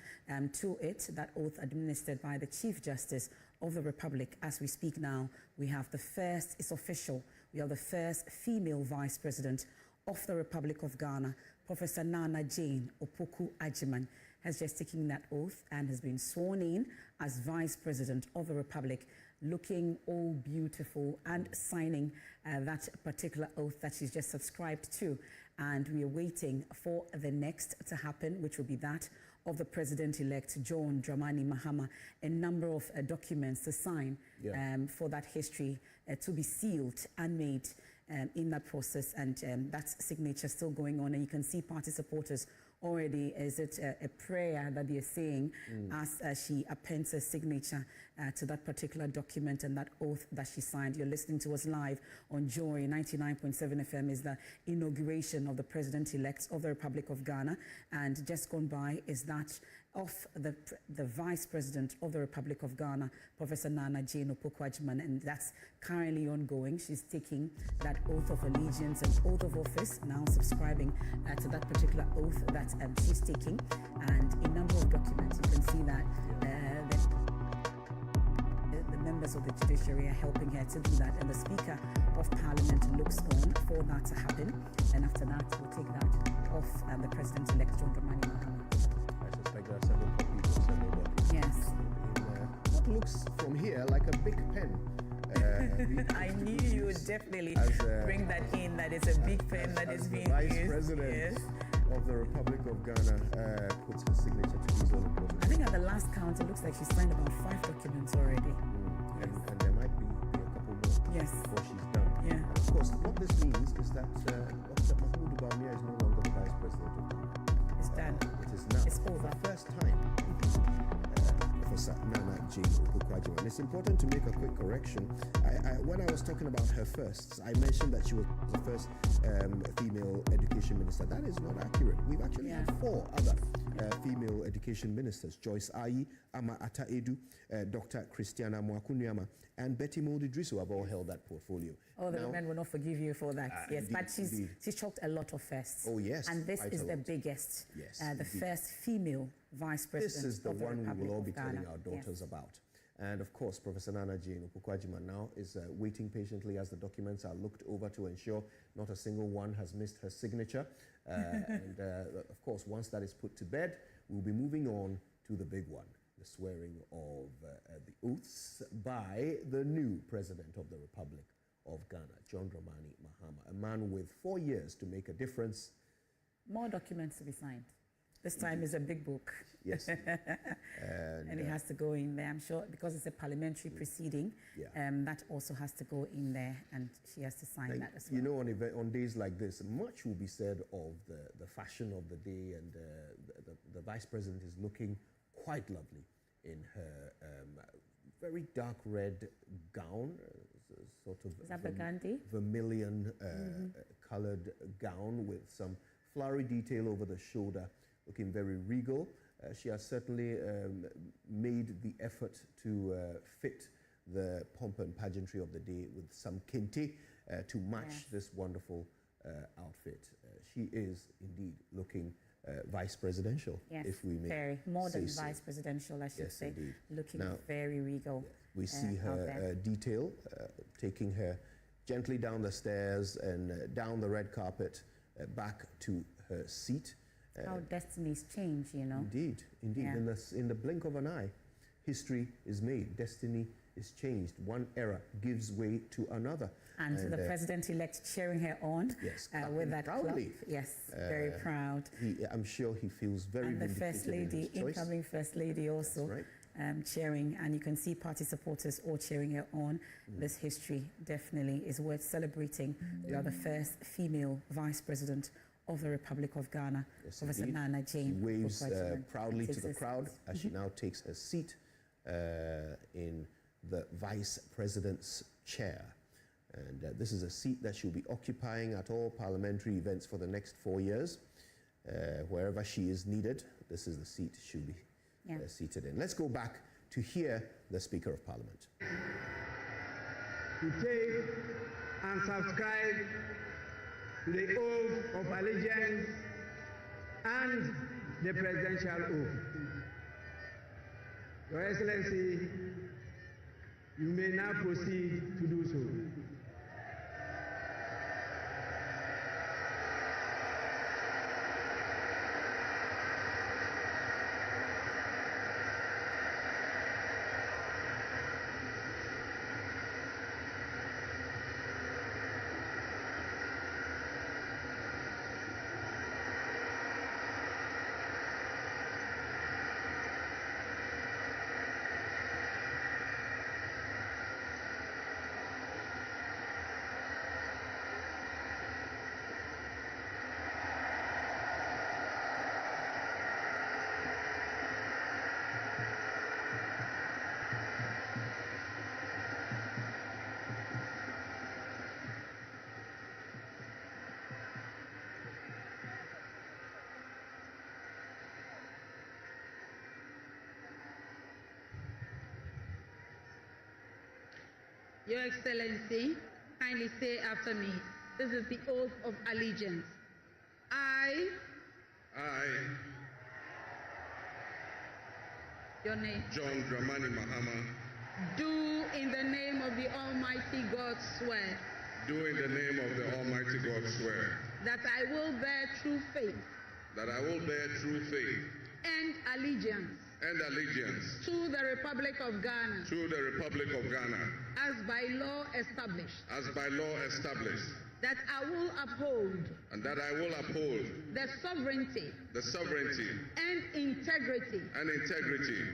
to it, that oath administered by the Chief Justice of the Republic. As we speak now, we have the first, it's official, we have the first female Vice President of the Republic of Ghana, Professor Nana Jane Opoku Ajiman, has just taken that oath and has been sworn in as Vice President of the Republic, looking all beautiful and signing that particular oath that she's just subscribed to. and we are waiting for the next to happen, which will be that of the President-elect John Dramani Mahama, a number of documents to sign for that history to be sealed and made in that process, and that signature still going on. And you can see party supporters already. Is it a prayer that they're saying as she appends her signature to that particular document and that oath that she signed? You're listening to us live on Joy 99.7 FM. Is the inauguration of the President-elect of the Republic of Ghana, and just gone by is that of the Vice President of the Republic of Ghana, Professor Nana Jane Opoku-Agyeman, and that's currently ongoing. She's taking that oath of allegiance and oath of office, now subscribing to that particular oath that she's taking, and a number of documents. You can see that the members of the judiciary are helping her to do that, and the Speaker of Parliament looks on for that to happen, and after that we'll take that off the President-elect John Dramani Mahama. Like there are several copies of several documents. Yes. What looks from here like a big pen. I knew you would definitely bring that in. That is a big pen that is being used. The Vice President of the Republic of Ghana puts her signature to these all important. I think at the last count, it looks like she's signed about 5 documents already. And there might be a couple more before she's done. Yeah. And of course, what this means is that Dr. Mahmoud Bawumia is no longer the Vice President of Ghana. It's done. It is now. It's over. For the first time, Professor Nana Jane Opoku-Agyeman. It's important to make a quick correction. When I was talking about her firsts, I mentioned that she was the first female education minister. That is not accurate. We've actually had 4 other female education ministers: Joyce Ayi, Ama Ata Edu, Dr. Christiana Mwakunyama, and Betty Mold-Idrisu have all held that portfolio. Oh, the women will not forgive you for that. Yes, indeed, but she's chalked a lot of firsts. Oh, yes. And this is the biggest. Yes, the first female vice president. This is the one we Republic will all of be Ghana. telling our daughters about. And of course, Professor Nana Jane Opoku-Agyeman now is waiting patiently as the documents are looked over to ensure not a single one has missed her signature. And of course, once that is put to bed, we'll be moving on to the big one, the swearing of the oaths by the new President of the Republic of Ghana, John Dramani Mahama, a man with 4 years to make a difference. More documents to be signed. This time is a big book. Yes. And it has to go in there, I'm sure, because it's a parliamentary proceeding. That also has to go in there, and she has to sign that as well. You know, on days like this, much will be said of the fashion of the day, and the Vice President is looking quite lovely in her very dark red gown, sort of vermilion colored gown with some flowery detail over the shoulder, looking very regal. She has certainly made the effort to fit the pomp and pageantry of the day with some kente to match this wonderful outfit. She is indeed looking vice presidential, if we may very modern say vice presidential, I should say. Indeed. Looking now, very regal. We see her detail, taking her gently down the stairs and down the red carpet, back to her seat. How destinies change, you know. Indeed, indeed. Yeah. In the blink of an eye, history is made. Destiny is changed. One era gives way to another. And the president-elect cheering her on with that proudly. Clap. Yes, very proud. I'm sure he feels very And the First Lady, incoming First Lady also. Right. Cheering, and you can see party supporters all cheering her on. This history definitely is worth celebrating. You are the first female vice president of the Republic of Ghana, Professor Nana Jane. She waves proudly to the crowd as she now takes her seat in the vice president's chair. And this is a seat that she'll be occupying at all parliamentary events for the next 4 years. Wherever she is needed, this is the seat she'll be seated in. Let's go back to hear the Speaker of Parliament. To take and subscribe to the oath of allegiance and the presidential oath. Your Excellency, you may now proceed to do so. Your Excellency, kindly say after me. This is the oath of allegiance. I, your name, John Dramani Mahama, do in the name of the Almighty God swear do in the name of the Almighty God swear that I will bear true faith that I will bear true faith and allegiance and allegiance to the Republic of Ghana to the Republic of Ghana as by law established, that I will uphold the sovereignty and integrity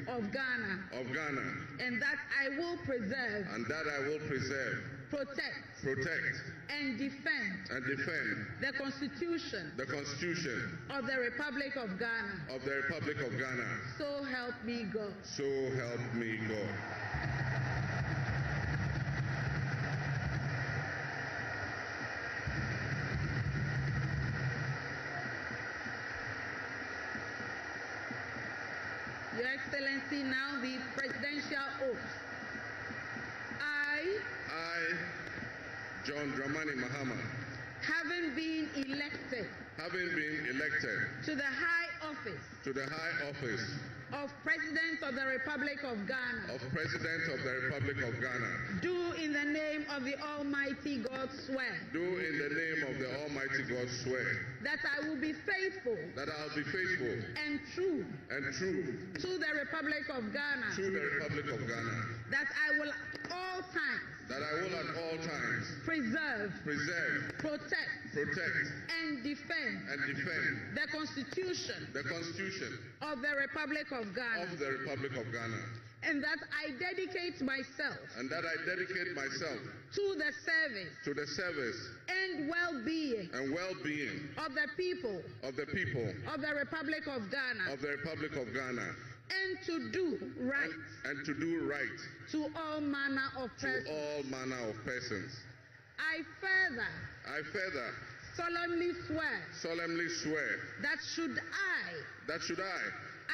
of Ghana, and that I will preserve, protect and defend the Constitution of the Republic of Ghana. So help me God. So help me God. Your Excellency, now the presidential oath. I, John Dramani Mahama, having been elected to the high office of President of the Republic of Ghana, do in the name of the Almighty God swear that I will be faithful and true to the Republic of Ghana, that I will at all times preserve, protect and defend the Constitution of the Republic of Ghana, and that I dedicate myself to the service and well-being of the people of the Republic of Ghana, and to do right to all manner of persons. I further solemnly swear that should I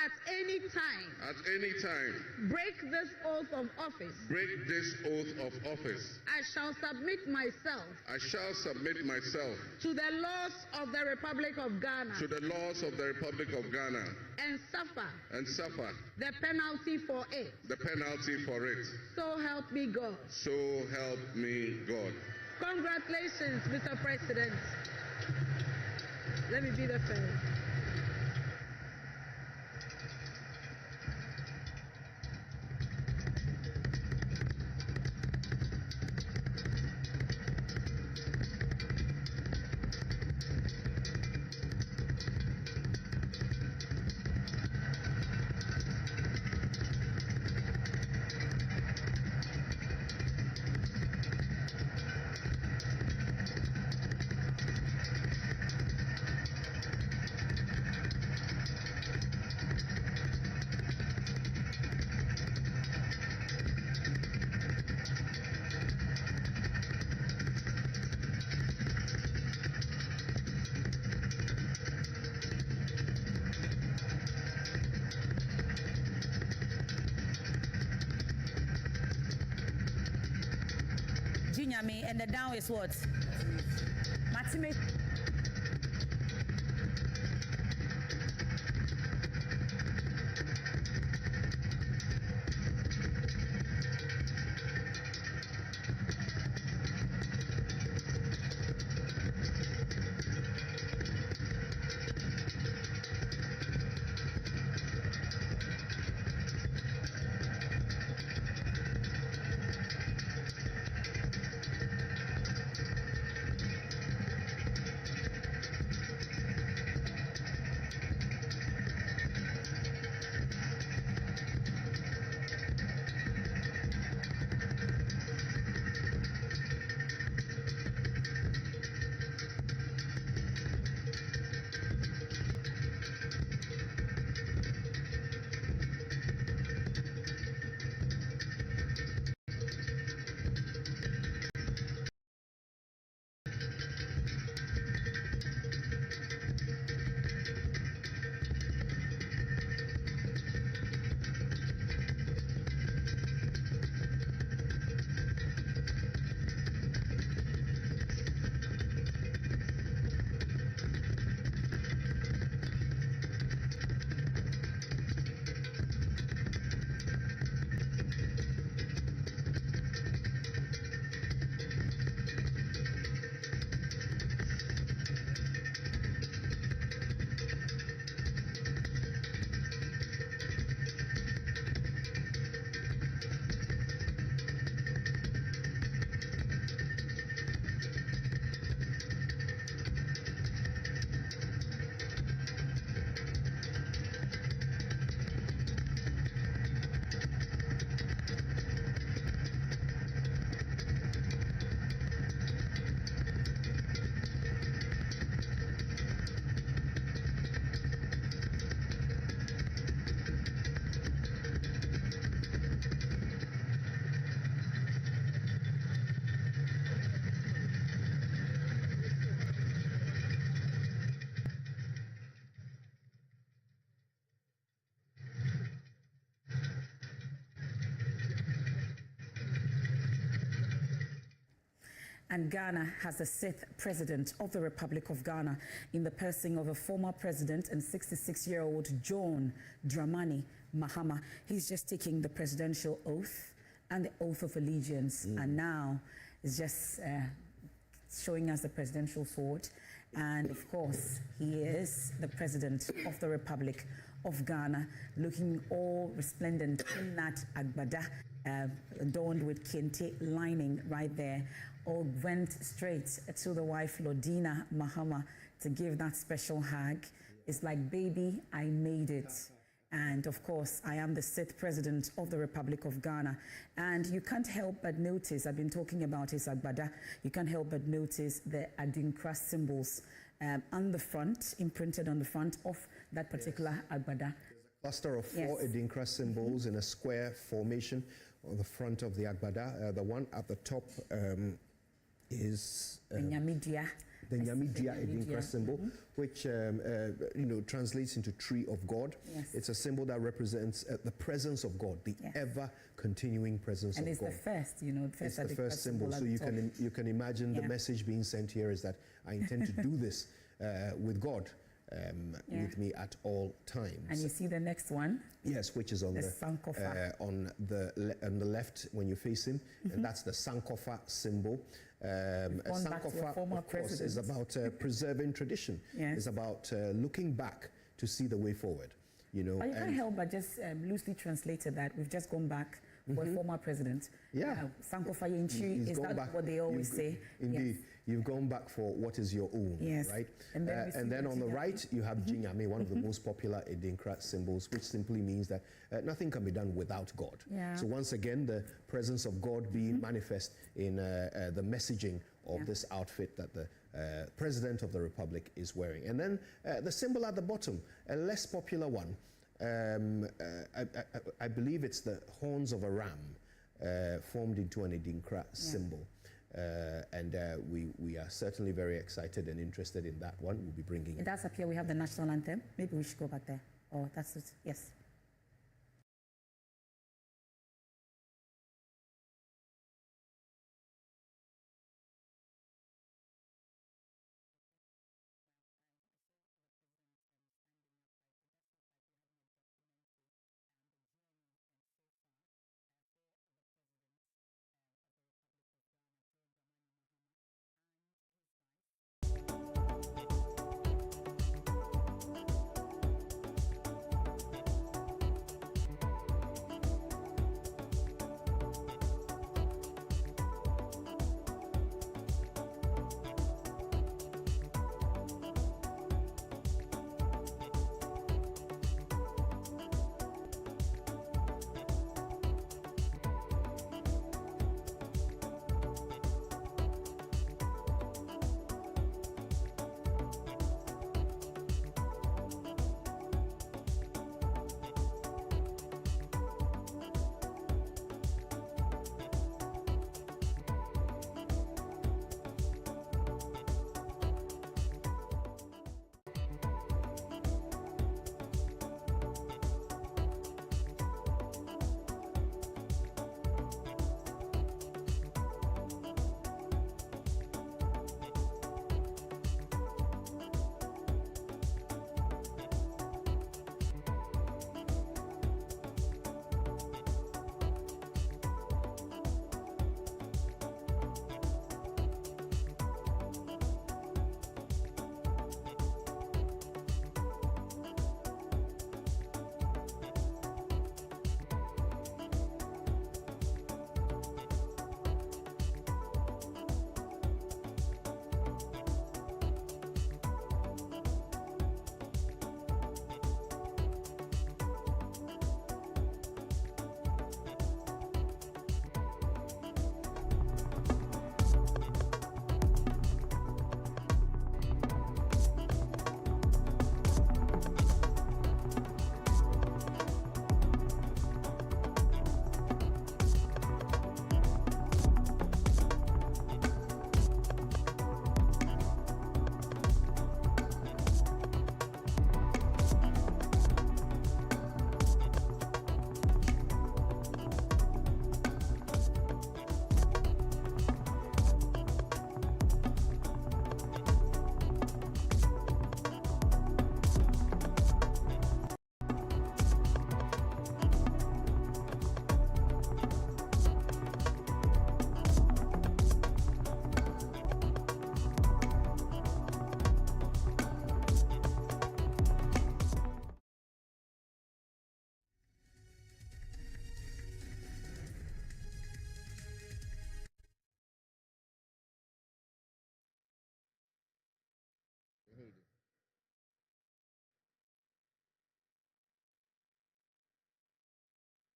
at any time break this oath of office, I shall submit myself to the laws of the Republic of Ghana, and suffer the penalty for it. So help me God. Congratulations, Mr. President. Let me be the first. And the down is what? Matime. And Ghana has the 6th president of the Republic of Ghana in the person of a former president and 66-year-old John Dramani Mahama. He's just taking the presidential oath and the oath of allegiance, and now is just showing us the presidential sword. And of course, he is the president of the Republic of Ghana, looking all resplendent in that agbada, adorned with kente lining right there. All went straight to the wife, Lordina Mahama, to give that special hug. It's like, baby, I made it. And of course, I am the 6th president of the Republic of Ghana. And you can't help but notice, I've been talking about his agbada, you can't help but notice the Adinkra symbols on the front, imprinted on the front of that particular agbada. Cluster of 4 Adinkra symbols in a square formation on the front of the agbada. The one at the top is the Nyamidia Adinkra symbol, which translates into tree of God. Yes. It's a symbol that represents the presence of God, the ever-continuing presence of God. And it's the first, it's the first symbol. So you can imagine the message being sent here is that I intend to do this with God. With me at all times. And you see the next one? Yes, which is on on the left when you face him, and that's the Sankofa symbol. Sankofa, of course, is about preserving tradition. Yes. It's about looking back to see the way forward. But you can't help but just loosely translated that we've just gone back for a former president. Sankofa Yinchi, is that what they always say? Indeed. Yes. You've gone back for what is your own, right? And then on the right, you have Jinyame, one of the most popular Adinkra symbols, which simply means that nothing can be done without God. So once again, the presence of God being manifest in the messaging of this outfit that the President of the Republic is wearing. And then the symbol at the bottom, a less popular one, I believe it's the horns of a ram formed into an Adinkra symbol. And we are certainly very excited and interested in that one. We'll be bringing it. That's up here. We have the national anthem. Maybe we should go back there. Oh, that's it. Yes.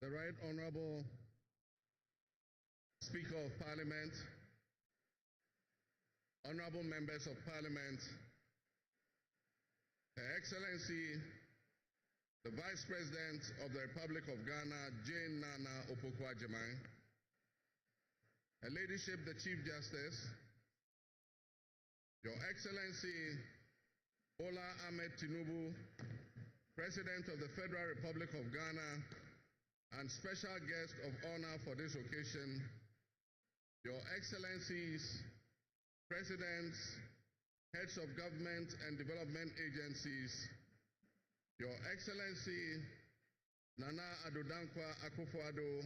the Right Honorable Speaker of Parliament, honorable members of Parliament, Her Excellency, the Vice President of the Republic of Ghana, Jane Nana Opoku-Agyeman, Her Ladyship, the Chief Justice, Your Excellency, Bola Ahmed Tinubu, President of the Federal Republic of Ghana, and special guest of honor for this occasion, Your Excellencies, Presidents, Heads of Government and Development Agencies, Your Excellency, Nana Addo Dankwa Akufo-Addo,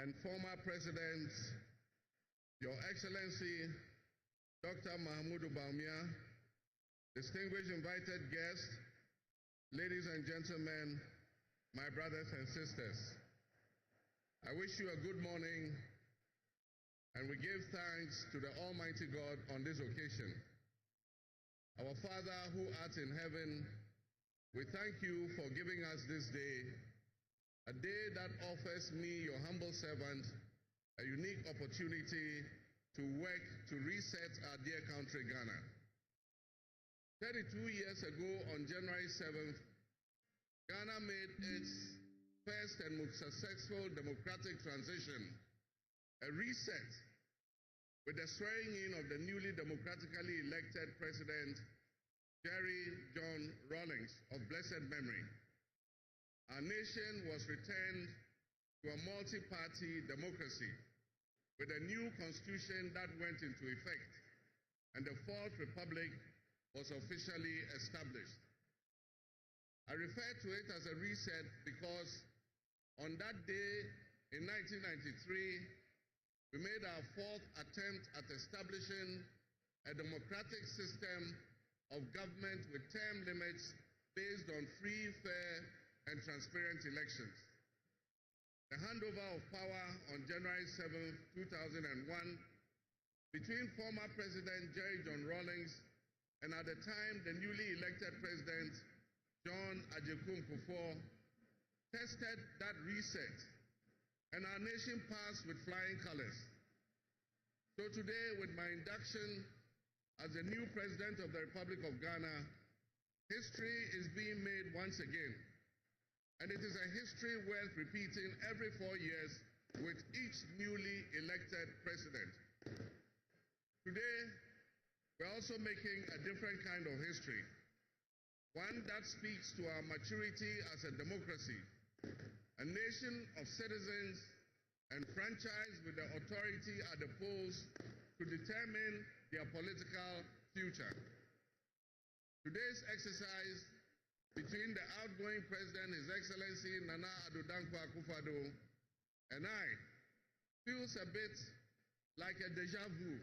and former Presidents, Your Excellency, Dr. Mahamudu Bawumia, distinguished invited guests, ladies and gentlemen, my brothers and sisters, I wish you a good morning, and we give thanks to the Almighty God on this occasion. Our Father who art in heaven, we thank you for giving us this day, a day that offers me, your humble servant, a unique opportunity to work to reset our dear country, Ghana. 32 years ago, on January 7th, Ghana made its first and most successful democratic transition, a reset, with the swearing in of the newly democratically elected President, Jerry John Rawlings of blessed memory. Our nation was returned to a multi-party democracy with a new constitution that went into effect, and the Fourth Republic was officially established. I refer to it as a reset because on that day in 1993, we made our fourth attempt at establishing a democratic system of government with term limits based on free, fair, and transparent elections. The handover of power on January 7, 2001, between former President Jerry John Rawlings and at the time the newly elected President John Agyekum Kufuor, tested that reset, and our nation passed with flying colors. So today, with my induction as the new President of the Republic of Ghana, history is being made once again, and it is a history worth repeating every 4 years with each newly elected President. Today, we're also making a different kind of history, one that speaks to our maturity as a democracy, a nation of citizens enfranchised with the authority at the polls to determine their political future. Today's exercise between the outgoing President, His Excellency Nana Addo Dankwa Akufo-Addo, and I feels a bit like a déjà vu.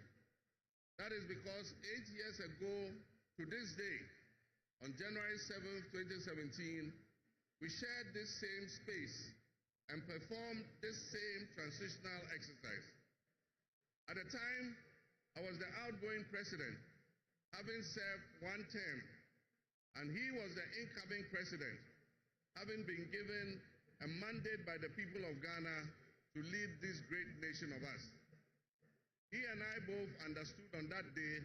That is because 8 years ago to this day, on January 7th, 2017, we shared this same space and performed this same transitional exercise. At the time, I was the outgoing president, having served one term, and he was the incoming president, having been given a mandate by the people of Ghana to lead this great nation of us. He and I both understood on that day,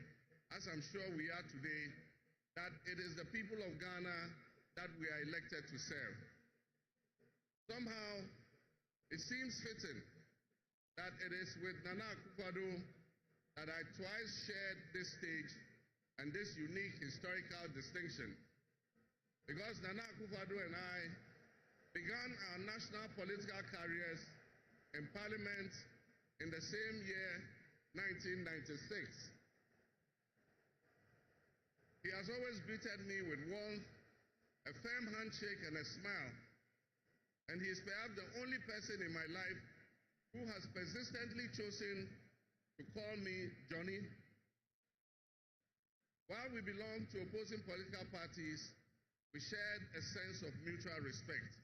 as I'm sure we are today, that it is the people of Ghana that we are elected to serve. Somehow, it seems fitting that it is with Nana Akufo-Addo that I twice shared this stage and this unique historical distinction. Because Nana Akufo-Addo and I began our national political careers in Parliament in the same year, 1996. He has always greeted me with warmth, a firm handshake, and a smile. And he is perhaps the only person in my life who has persistently chosen to call me Johnny. While we belong to opposing political parties, we shared a sense of mutual respect.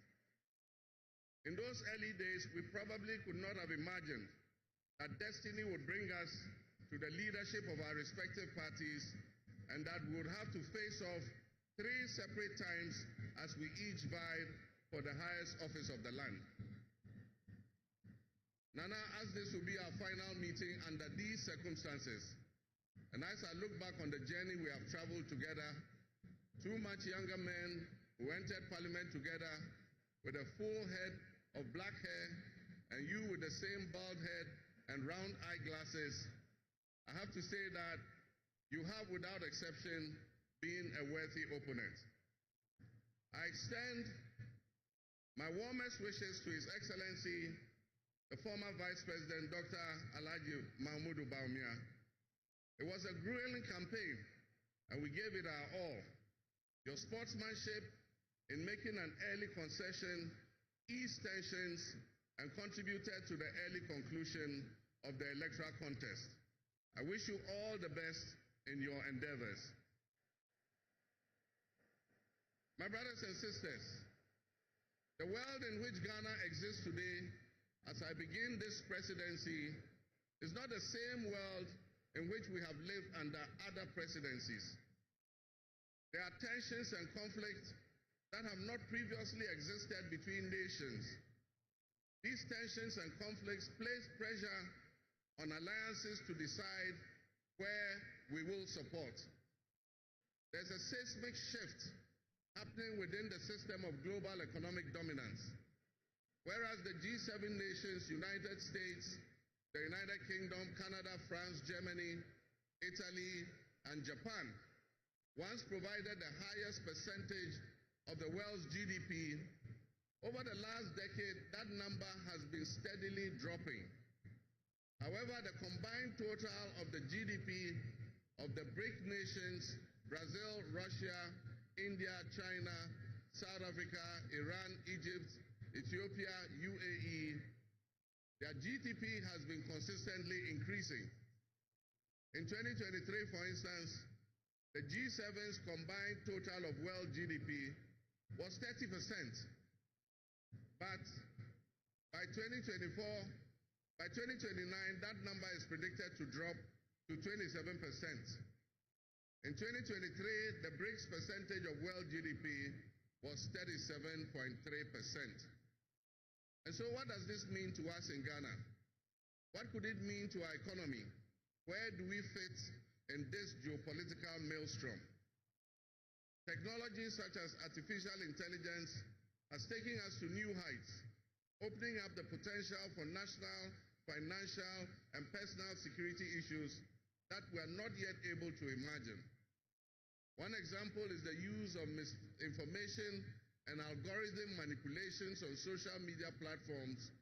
In those early days, we probably could not have imagined that destiny would bring us to the leadership of our respective parties, and that we would have to face off 3 separate times as we each vied for the highest office of the land. Nana, as this will be our final meeting under these circumstances, and as I look back on the journey we have traveled together, two much younger men who entered Parliament together with a full head of black hair, and you with the same bald head and round eyeglasses, I have to say that you have, without exception, been a worthy opponent. I extend my warmest wishes to His Excellency, the former Vice President, Dr. Alhaji Mahmoud Bawumia. It was a grueling campaign, and we gave it our all. Your sportsmanship in making an early concession eased tensions and contributed to the early conclusion of the electoral contest. I wish you all the best in your endeavors. My brothers and sisters, the world in which Ghana exists today, as I begin this presidency, is not the same world in which we have lived under other presidencies. There are tensions and conflicts that have not previously existed between nations. These tensions and conflicts place pressure on alliances to decide where we will support. There's a seismic shift happening within the system of global economic dominance. Whereas the G7 nations, United States, the United Kingdom, Canada, France, Germany, Italy, and Japan once provided the highest percentage of the world's GDP, over the last decade, that number has been steadily dropping. However, the combined total of the GDP of the BRIC nations, Brazil, Russia, India, China, South Africa, Iran, Egypt, Ethiopia, UAE, their GDP has been consistently increasing. In 2023, for instance, the G7's combined total of world GDP was 30%. But by 2029, that number is predicted to drop to 27%. In 2023, the BRICS percentage of world GDP was 37.3%. And so what does this mean to us in Ghana? What could it mean to our economy? Where do we fit in this geopolitical maelstrom? Technology such as artificial intelligence has taken us to new heights, opening up the potential for national, financial, and personal security issues that we are not yet able to imagine. One example is the use of misinformation and algorithm manipulations on social media platforms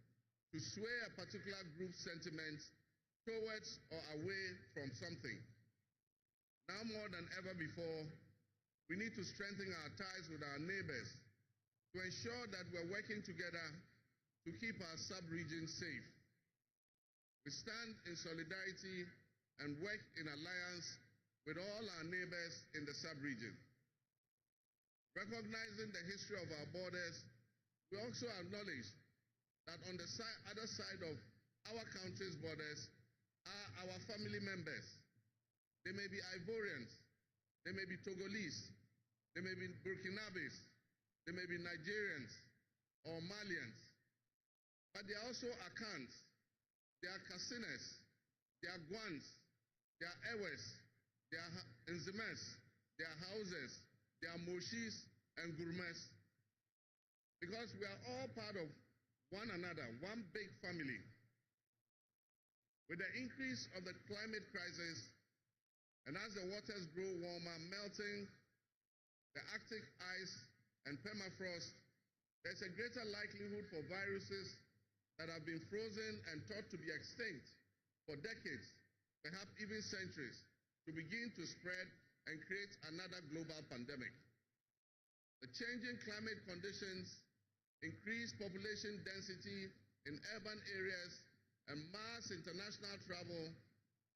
to sway a particular group's sentiments towards or away from something. Now more than ever before, we need to strengthen our ties with our neighbors to ensure that we're working together to keep our sub-region safe. We stand in solidarity and work in alliance with all our neighbors in the sub-region. Recognizing the history of our borders, we also acknowledge that on the other side of our country's borders are our family members. They may be Ivorians, they may be Togolese, they may be Burkinabes, they may be Nigerians or Malians, but they are also Akans, they are Kasinas, they are Gwans, they are Ewes, they are Nzemes, they are Hausas, they are Moshis and Gurmes. Because we are all part of one another, one big family. With the increase of the climate crisis, and as the waters grow warmer, melting, the Arctic ice and permafrost, there's a greater likelihood for viruses that have been frozen and thought to be extinct for decades, perhaps even centuries, to begin to spread and create another global pandemic. The changing climate conditions, increased population density in urban areas, and mass international travel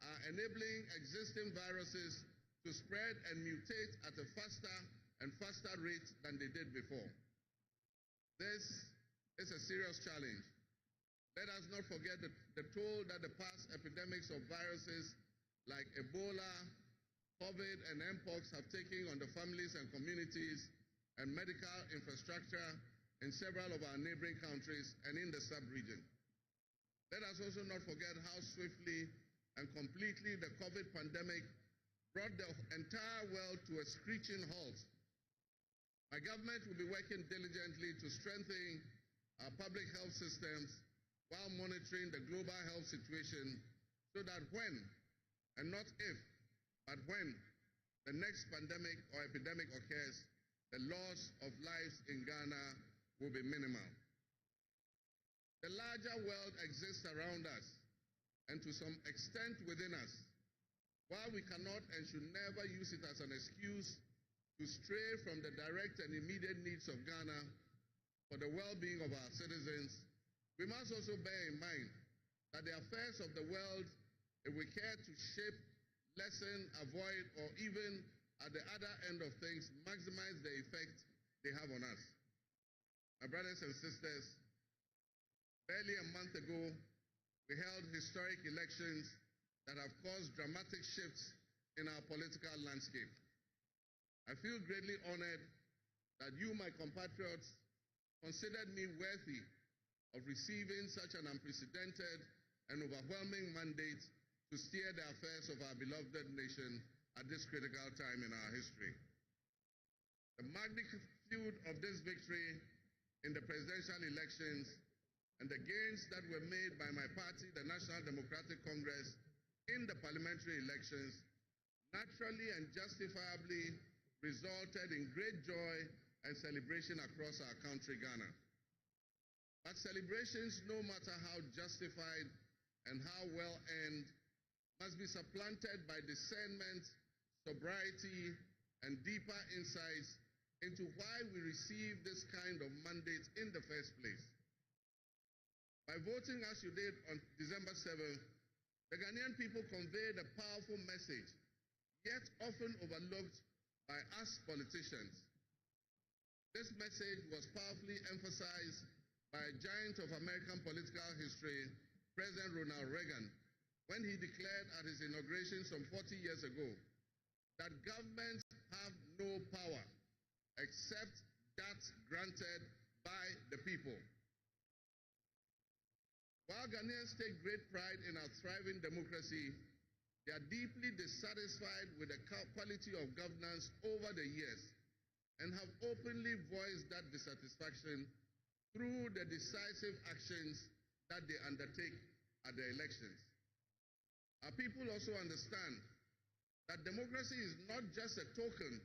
are enabling existing viruses to spread and mutate at a faster and faster rate than they did before. This is a serious challenge. Let us not forget the toll that the past epidemics of viruses like Ebola, COVID, and Mpox have taken on the families and communities and medical infrastructure in several of our neighboring countries and in the sub-region. Let us also not forget how swiftly and completely the COVID pandemic brought the entire world to a screeching halt. My government will be working diligently to strengthen our public health systems while monitoring the global health situation so that when, and not if, but when the next pandemic or epidemic occurs, the loss of lives in Ghana will be minimal. The larger world exists around us and to some extent within us. While we cannot and should never use it as an excuse to stray from the direct and immediate needs of Ghana for the well-being of our citizens, we must also bear in mind that the affairs of the world, if we care to shape, lessen, avoid, or even at the other end of things, maximize the effect they have on us. My brothers and sisters, barely a month ago, we held historic elections that have caused dramatic shifts in our political landscape. I feel greatly honored that you, my compatriots, considered me worthy of receiving such an unprecedented and overwhelming mandate to steer the affairs of our beloved nation at this critical time in our history. The magnitude of this victory in the presidential elections and the gains that were made by my party, the National Democratic Congress, in the parliamentary elections naturally and justifiably resulted in great joy and celebration across our country, Ghana. But celebrations, no matter how justified and how well earned, must be supplanted by discernment, sobriety, and deeper insights into why we received this kind of mandate in the first place. By voting as you did on December 7th, the Ghanaian people conveyed a powerful message, yet often overlooked by us politicians. This message was powerfully emphasized by a giant of American political history, President Ronald Reagan, when he declared at his inauguration some 40 years ago that governments have no power except that granted by the people. While Ghanaians take great pride in our thriving democracy, they are deeply dissatisfied with the quality of governance over the years and have openly voiced that dissatisfaction through the decisive actions that they undertake at the elections. Our people also understand that democracy is not just a token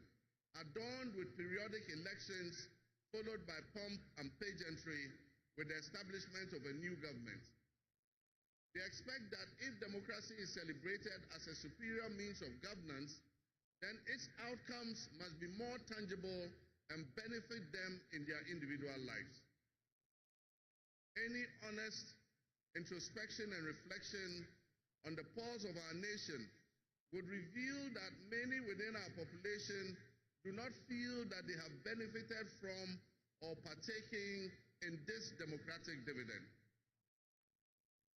adorned with periodic elections followed by pomp and pageantry with the establishment of a new government. They expect that if democracy is celebrated as a superior means of governance, then its outcomes must be more tangible and benefit them in their individual lives. Any honest introspection and reflection on the pulse of our nation would reveal that many within our population do not feel that they have benefited from or partaking in this democratic dividend.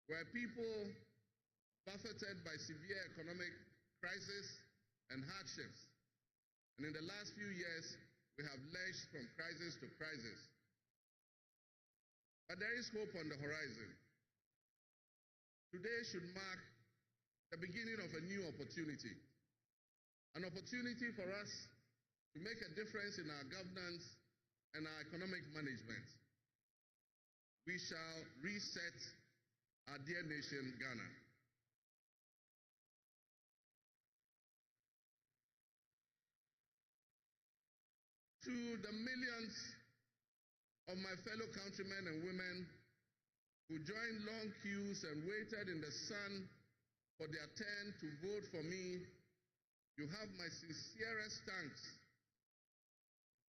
Where people buffeted by severe economic crisis and hardships, and in the last few years, we have lurched from crisis to crisis. But there is hope on the horizon. Today should mark the beginning of a new opportunity, an opportunity for us to make a difference in our governance and our economic management. We shall reset our dear nation, Ghana. To the millions of my fellow countrymen and women who joined long queues and waited in the sun for their turn to vote for me, you have my sincerest thanks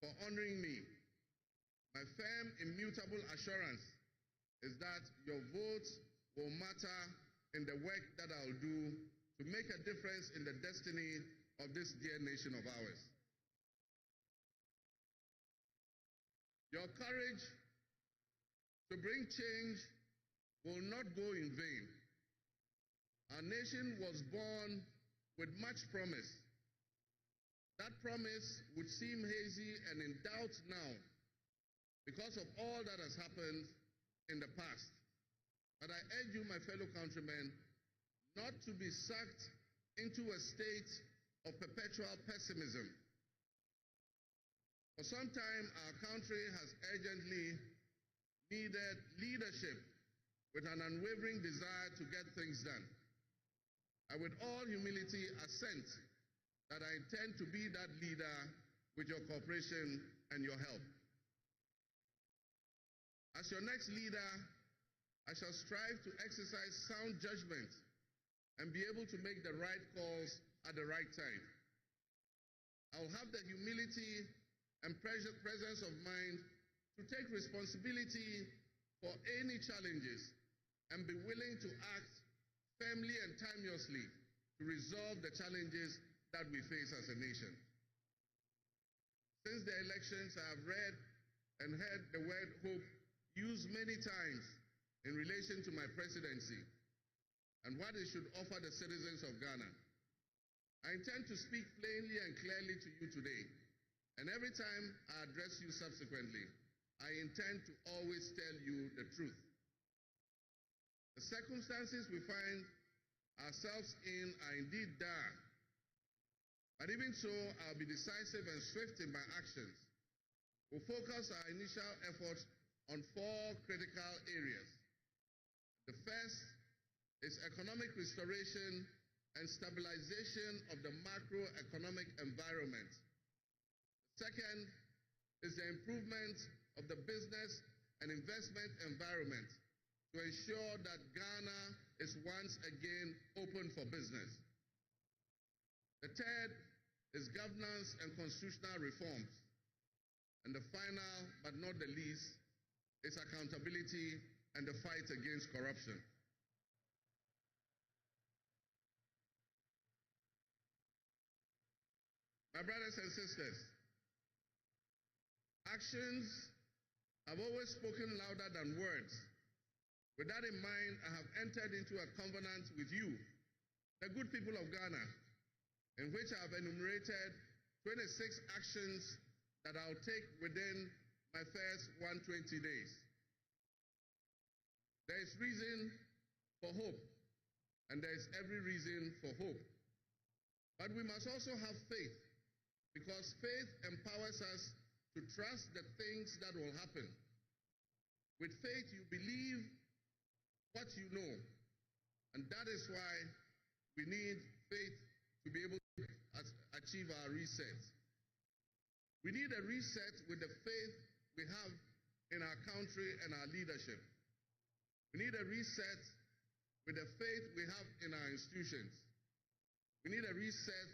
for honoring me. My firm, immutable assurance is that your votes will matter in the work that I'll do to make a difference in the destiny of this dear nation of ours. Your courage to bring change will not go in vain. Our nation was born with much promise. That promise would seem hazy and in doubt now, because of all that has happened in the past. But I urge you, my fellow countrymen, not to be sucked into a state of perpetual pessimism. For some time, our country has urgently needed leadership with an unwavering desire to get things done. I, with all humility, assent that I intend to be that leader with your cooperation and your help. As your next leader, I shall strive to exercise sound judgment and be able to make the right calls at the right time. I'll have the humility and presence of mind to take responsibility for any challenges and be willing to act firmly and timeously to resolve the challenges that we face as a nation. Since the elections, I have read and heard the word hope used many times in relation to my presidency and what it should offer the citizens of Ghana. I intend to speak plainly and clearly to you today, and every time I address you subsequently, I intend to always tell you the truth. The circumstances we find ourselves in are indeed dire, but even so, I'll be decisive and swift in my actions. We'll focus our initial efforts on 4 critical areas. The first is economic restoration and stabilization of the macroeconomic environment. The second is the improvement of the business and investment environment to ensure that Ghana is once again open for business. The third is governance and constitutional reforms. And the final, but not the least, is accountability and the fight against corruption. My brothers and sisters, actions have always spoken louder than words. With that in mind, I have entered into a covenant with you, the good people of Ghana, in which I have enumerated 26 actions that I'll take within my first 120 days. There is reason for hope, and there is every reason for hope. But we must also have faith, because faith empowers us to trust the things that will happen. With faith, you believe what you know, and that is why we need faith to be able to achieve our reset. We need a reset with the faith we have in our country and our leadership. We need a reset with the faith we have in our institutions. We need a reset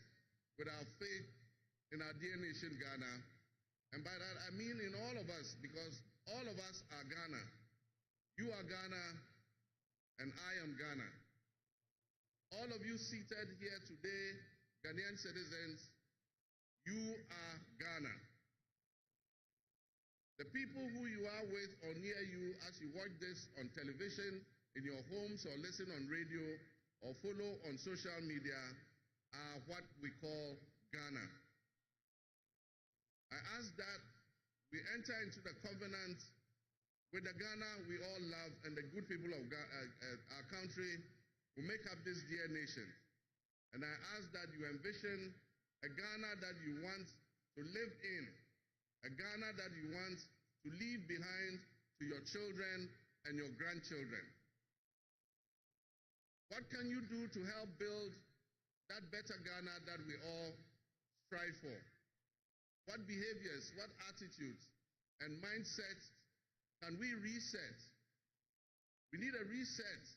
with our faith in our dear nation, Ghana. And by that, I mean in all of us, because all of us are Ghana. You are Ghana, and I am Ghana. All of you seated here today, Ghanaian citizens, you are Ghana. The people who you are with or near you as you watch this on television, in your homes, or listen on radio, or follow on social media are what we call Ghana. I ask that we enter into the covenant with the Ghana we all love and the good people of our country who make up this dear nation. And I ask that you envision a Ghana that you want to live in, a Ghana that you want to leave behind to your children and your grandchildren. What can you do to help build that better Ghana that we all strive for? What behaviors, what attitudes, and mindsets can we reset? We need a reset,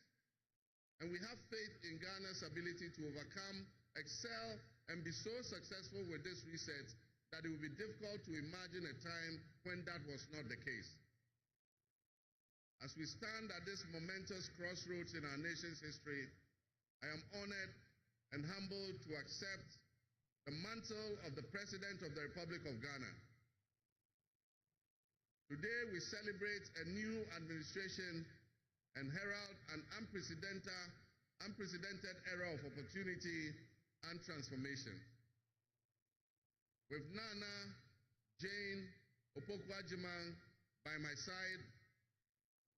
and we have faith in Ghana's ability to overcome, excel, and be so successful with this reset that it will be difficult to imagine a time when that was not the case. As we stand at this momentous crossroads in our nation's history, I am honored and humbled to accept the mantle of the President of the Republic of Ghana. Today we celebrate a new administration and herald an unprecedented era of opportunity and transformation. With Nana, Jane, Opoku-Agyeman, by my side,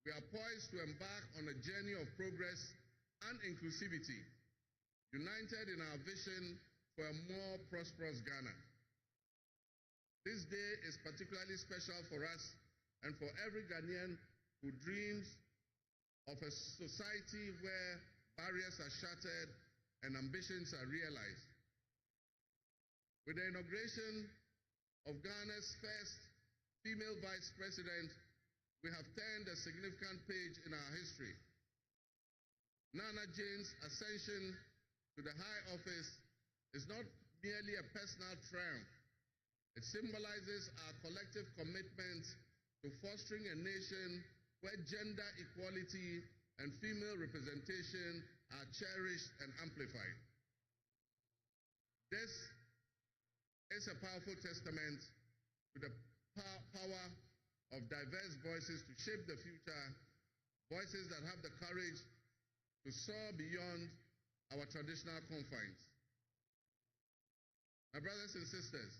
we are poised to embark on a journey of progress and inclusivity, united in our vision for a more prosperous Ghana. This day is particularly special for us and for every Ghanaian who dreams of a society where barriers are shattered and ambitions are realized. With the inauguration of Ghana's first female vice president, we have turned a significant page in our history. Nana Jane's ascension to the high office is not merely a personal triumph. It symbolizes our collective commitment to fostering a nation where gender equality and female representation are cherished and amplified. This is a powerful testament to the power of diverse voices to shape the future, voices that have the courage to soar beyond our traditional confines. My brothers and sisters,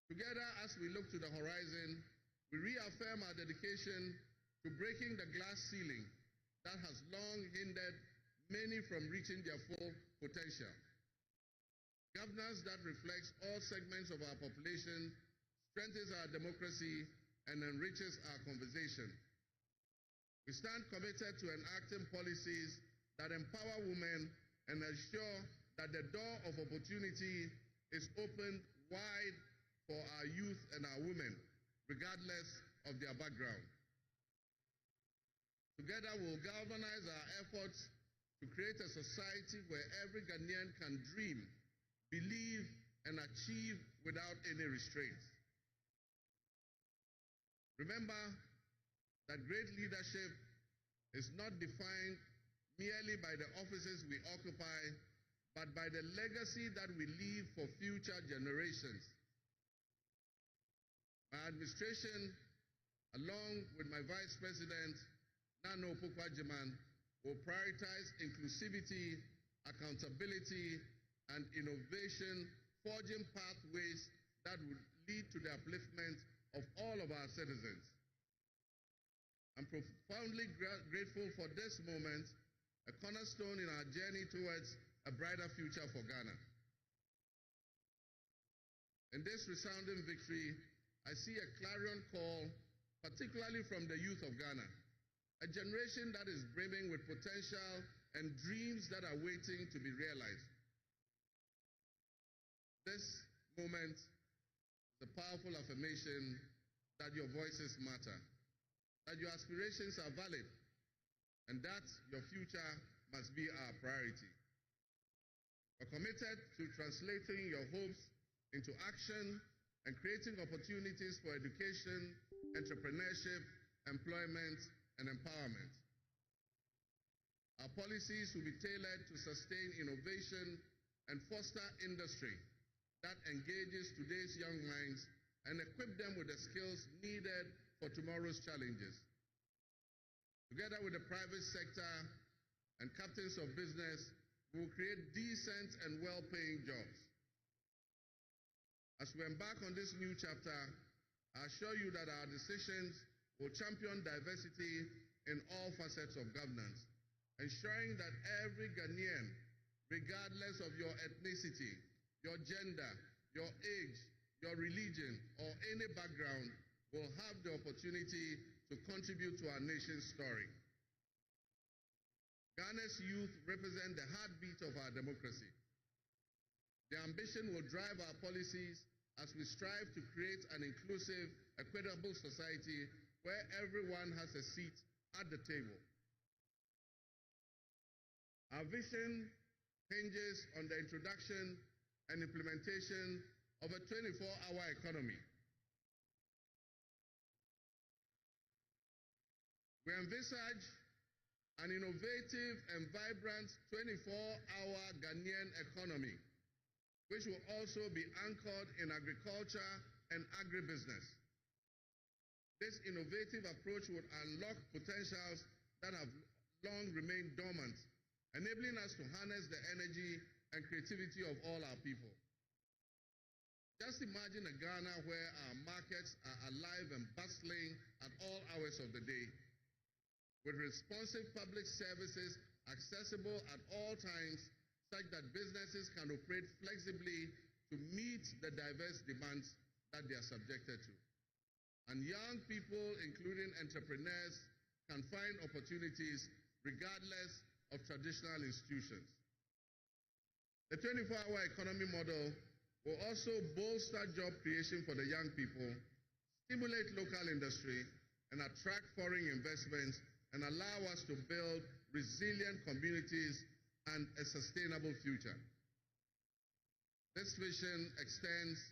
together as we look to the horizon, we reaffirm our dedication to breaking the glass ceiling that has long hindered many from reaching their full potential. Governance that reflects all segments of our population strengthens our democracy and enriches our conversation. We stand committed to enacting policies that empower women and ensure that the door of opportunity is opened wide for our youth and our women, regardless of their background. Together, we'll galvanize our efforts to create a society where every Ghanaian can dream, believe, and achieve without any restraints. Remember that great leadership is not defined merely by the offices we occupy, but by the legacy that we leave for future generations. My administration, along with my Vice President, Nana Opokwajiman, will prioritize inclusivity, accountability, and innovation, forging pathways that would lead to the upliftment of all of our citizens. I'm profoundly grateful for this moment, a cornerstone in our journey towards a brighter future for Ghana. In this resounding victory, I see a clarion call, particularly from the youth of Ghana, a generation that is brimming with potential and dreams that are waiting to be realized. This moment is a powerful affirmation that your voices matter, that your aspirations are valid, and that your future must be our priority. We're committed to translating your hopes into action and creating opportunities for education, entrepreneurship, employment, and empowerment. Our policies will be tailored to sustain innovation and foster industry that engages today's young minds and equip them with the skills needed for tomorrow's challenges. Together with the private sector and captains of business, we will create decent and well-paying jobs. As we embark on this new chapter, I assure you that our decisions will champion diversity in all facets of governance, ensuring that every Ghanaian, regardless of your ethnicity, your gender, your age, your religion, or any background, will have the opportunity to contribute to our nation's story. Ghana's youth represent the heartbeat of our democracy. Their ambition will drive our policies as we strive to create an inclusive, equitable society where everyone has a seat at the table. Our vision hinges on the introduction and implementation of a 24-hour economy. We envisage an innovative and vibrant 24-hour Ghanaian economy, which will also be anchored in agriculture and agribusiness. This innovative approach would unlock potentials that have long remained dormant, enabling us to harness the energy and creativity of all our people. Just imagine a Ghana where our markets are alive and bustling at all hours of the day, with responsive public services accessible at all times, such that businesses can operate flexibly to meet the diverse demands that they are subjected to. And young people, including entrepreneurs, can find opportunities regardless of traditional institutions. The 24-hour economy model will also bolster job creation for the young people, stimulate local industry, and attract foreign investments, and allow us to build resilient communities and a sustainable future. This vision extends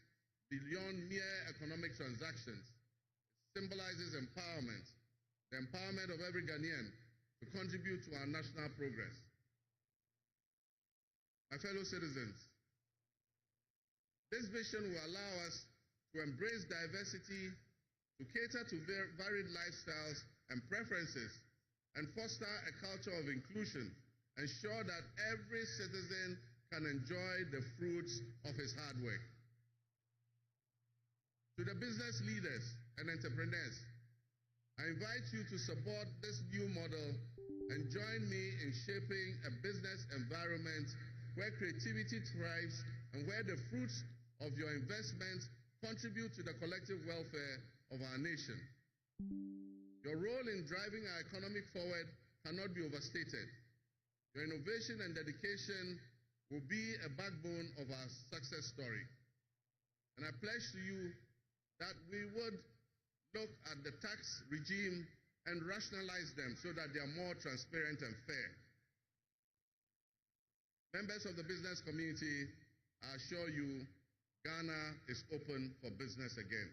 beyond mere economic transactions. It symbolizes empowerment, the empowerment of every Ghanaian to contribute to our national progress. My fellow citizens, this vision will allow us to embrace diversity, to cater to varied lifestyles and preferences, and foster a culture of inclusion, ensure that every citizen can enjoy the fruits of his hard work. To the business leaders and entrepreneurs, I invite you to support this new model and join me in shaping a business environment where creativity thrives and where the fruits of your investments contribute to the collective welfare of our nation. Your role in driving our economy forward cannot be overstated. Your innovation and dedication will be a backbone of our success story. And I pledge to you that we would look at the tax regime and rationalize them so that they are more transparent and fair. Members of the business community, I assure you, Ghana is open for business again.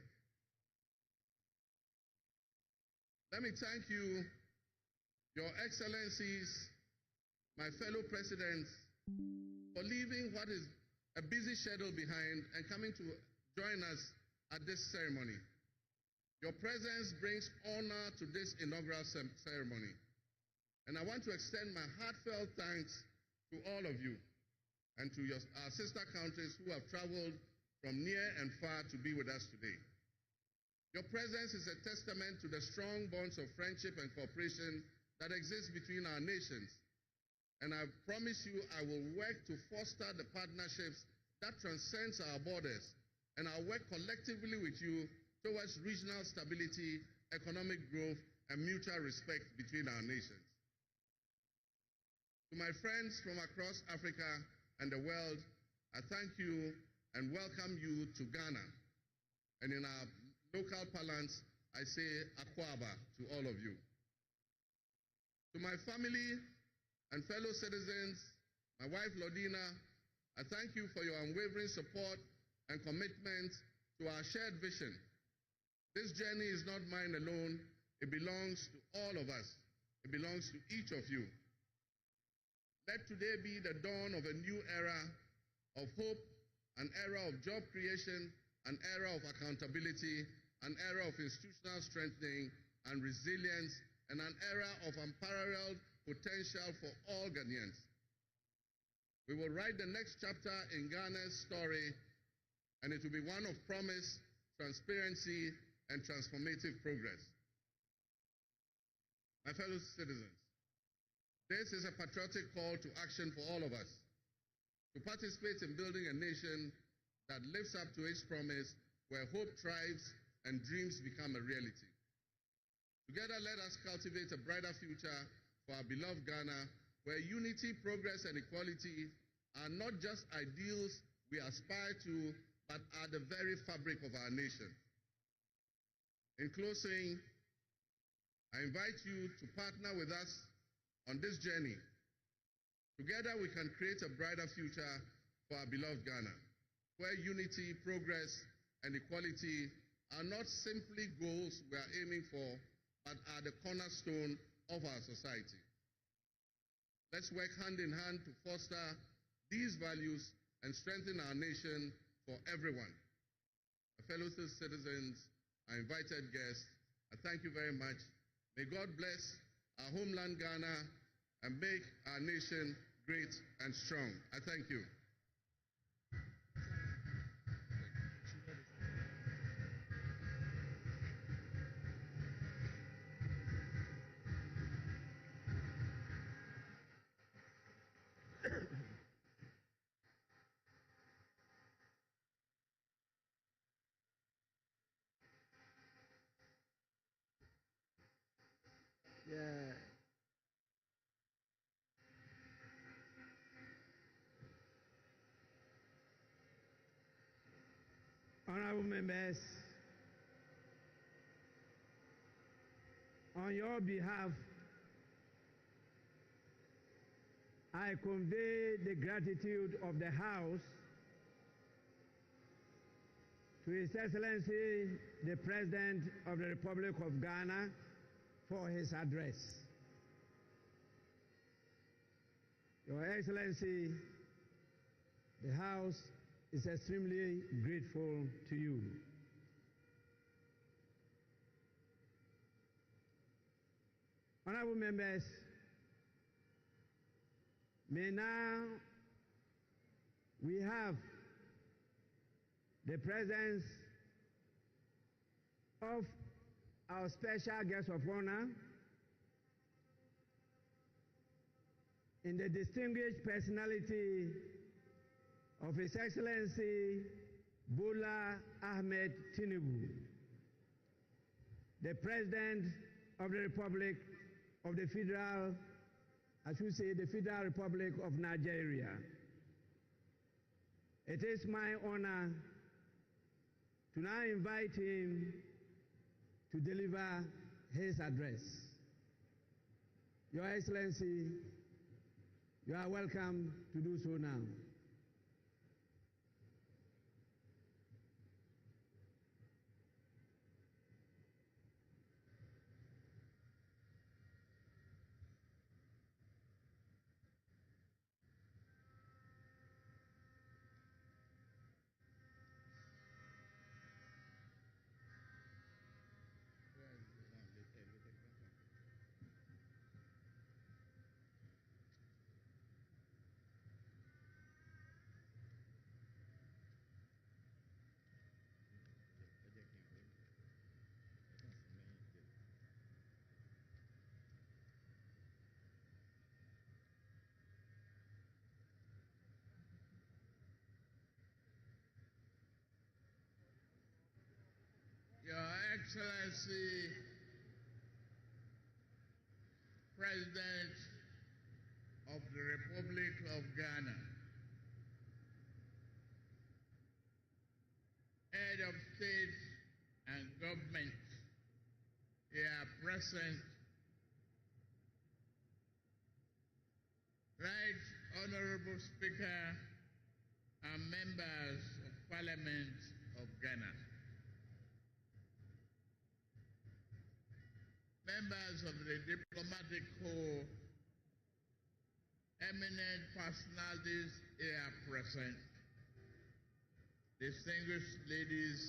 Let me thank you, Your Excellencies, my fellow presidents, for leaving what is a busy schedule behind and coming to join us at this ceremony. Your presence brings honor to this inaugural ceremony. And I want to extend my heartfelt thanks to all of you and to our sister countries who have traveled from near and far to be with us today. Your presence is a testament to the strong bonds of friendship and cooperation that exist between our nations. And I promise you I will work to foster the partnerships that transcends our borders, and I'll work collectively with you towards regional stability, economic growth, and mutual respect between our nations. To my friends from across Africa and the world, I thank you and welcome you to Ghana. And in our local parlance, I say Akwaba to all of you. To my family and fellow citizens, my wife Lodina, I thank you for your unwavering support and commitment to our shared vision. This journey is not mine alone. It belongs to all of us. It belongs to each of you. Let today be the dawn of a new era of hope, an era of job creation, an era of accountability, an era of institutional strengthening and resilience, and an era of unparalleled potential for all Ghanaians. We will write the next chapter in Ghana's story, and it will be one of promise, transparency, and transformative progress. My fellow citizens, this is a patriotic call to action for all of us to participate in building a nation that lives up to its promise, where hope thrives and dreams become a reality. Together, let us cultivate a brighter future for our beloved Ghana, where unity, progress, and equality are not just ideals we aspire to, but are the very fabric of our nation. In closing, I invite you to partner with us on this journey. Together, we can create a brighter future for our beloved Ghana, where unity, progress, and equality are not simply goals we are aiming for, but are the cornerstone of our society. Let's work hand in hand to foster these values and strengthen our nation for everyone. My fellow citizens, our invited guests, I thank you very much. May God bless our homeland Ghana and make our nation great and strong. I thank you. Honorable members, on your behalf, I convey the gratitude of the House to His Excellency, the President of the Republic of Ghana, for his address. Your Excellency, the House is extremely grateful to you. Honorable members, may now we have the presence of our special guest of honor in the distinguished personality of His Excellency Bola Ahmed Tinubu, the President of the Republic of the Federal, I should say the Federal Republic of Nigeria. It is my honor to now invite him to deliver his address. Your Excellency, you are welcome to do so now. Your Excellency, President of the Republic of Ghana, Head of State and Government here present, Right Honorable Speaker and members of Parliament of Ghana, members of the diplomatic corps, eminent personalities here present, distinguished ladies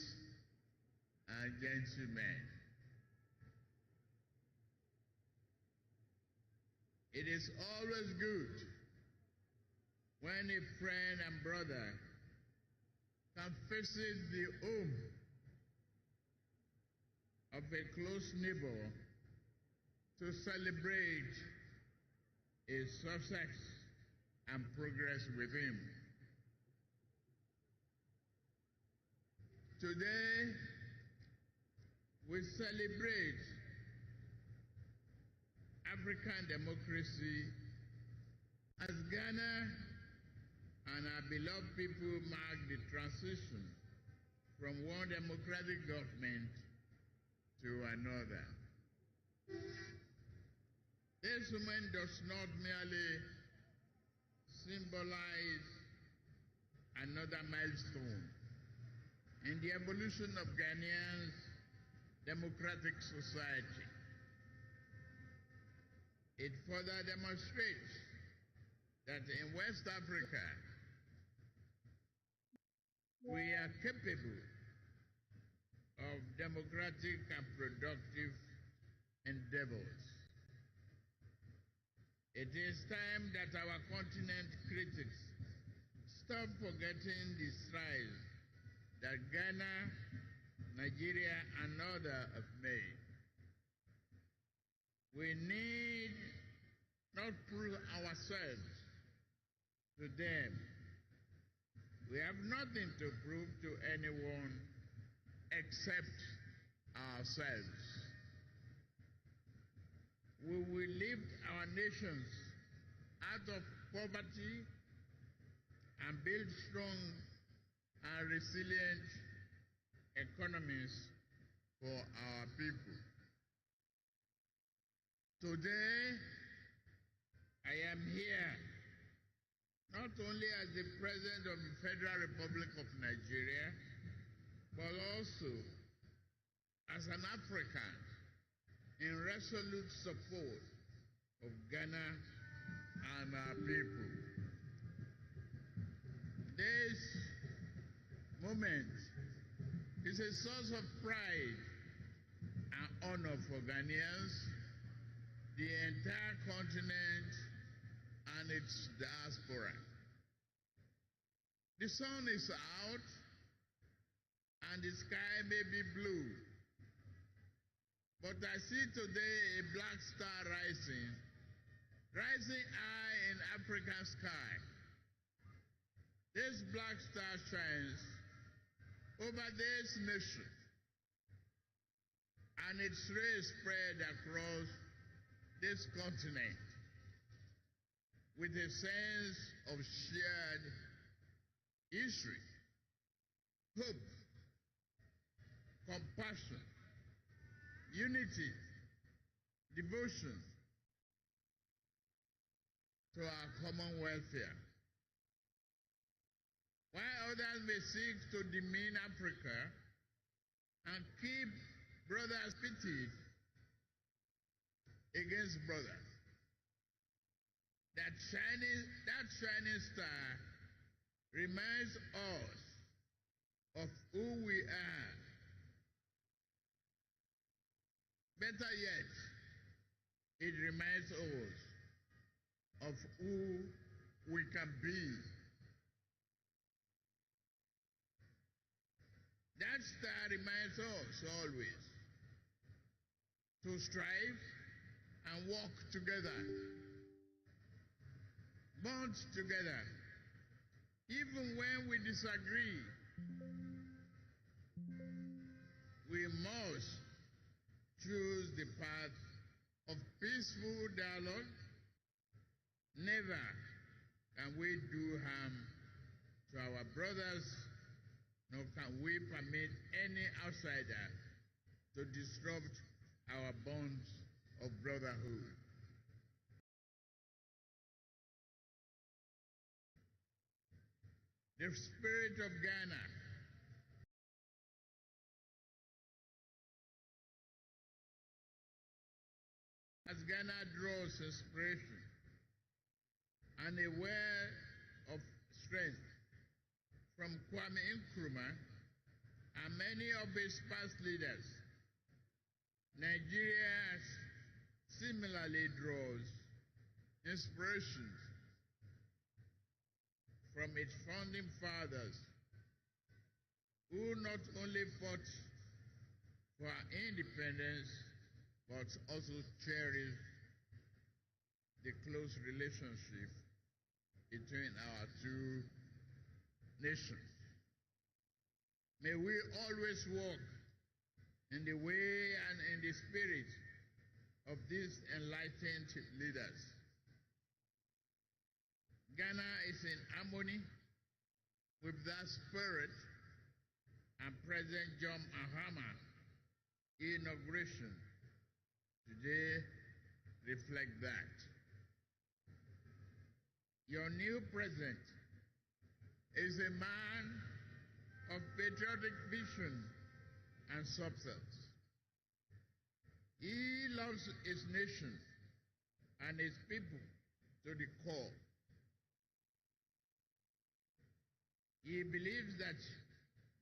and gentlemen. It is always good when a friend and brother can visit the home of a close neighbor to celebrate his success and progress with him. Today, we celebrate African democracy as Ghana and our beloved people mark the transition from one democratic government to another. This moment does not merely symbolize another milestone in the evolution of Ghanaians' democratic society. It further demonstrates that in West Africa, we are capable of democratic and productive endeavors. It is time that our continent critics stop forgetting the strides that Ghana, Nigeria, and others have made. We need not prove ourselves to them. We have nothing to prove to anyone except ourselves. we will lift our nations out of poverty and build strong and resilient economies for our people. Today, I am here not only as the President of the Federal Republic of Nigeria, but also as an African in resolute support of Ghana and our people. This moment is a source of pride and honor for Ghanaians, the entire continent, and its diaspora. The sun is out and the sky may be blue, but I see today a black star rising high in African sky. This black star shines over this nation, and its rays spread across this continent with a sense of shared history, hope, compassion, unity, devotion to our common welfare. While others may seek to demean Africa and keep brothers pitted against brothers, that shining star reminds us of who we are. Better yet, it reminds us of who we can be. That star reminds us always to strive and walk together, bond together, even when we disagree. We must choose the path of peaceful dialogue. Never can we do harm to our brothers, nor can we permit any outsider to disrupt our bonds of brotherhood. The spirit of Ghana as Ghana draws inspiration and a well of strength from Kwame Nkrumah and many of his past leaders, Nigeria similarly draws inspiration from its founding fathers, who not only fought for our independence, but also cherished the close relationship between our two nations. May we always walk in the way and in the spirit of these enlightened leaders. Ghana is in harmony with that spirit, and President John Mahama inauguration today reflects that. Your new president is a man of patriotic vision and substance. He loves his nation and his people to the core. He believes that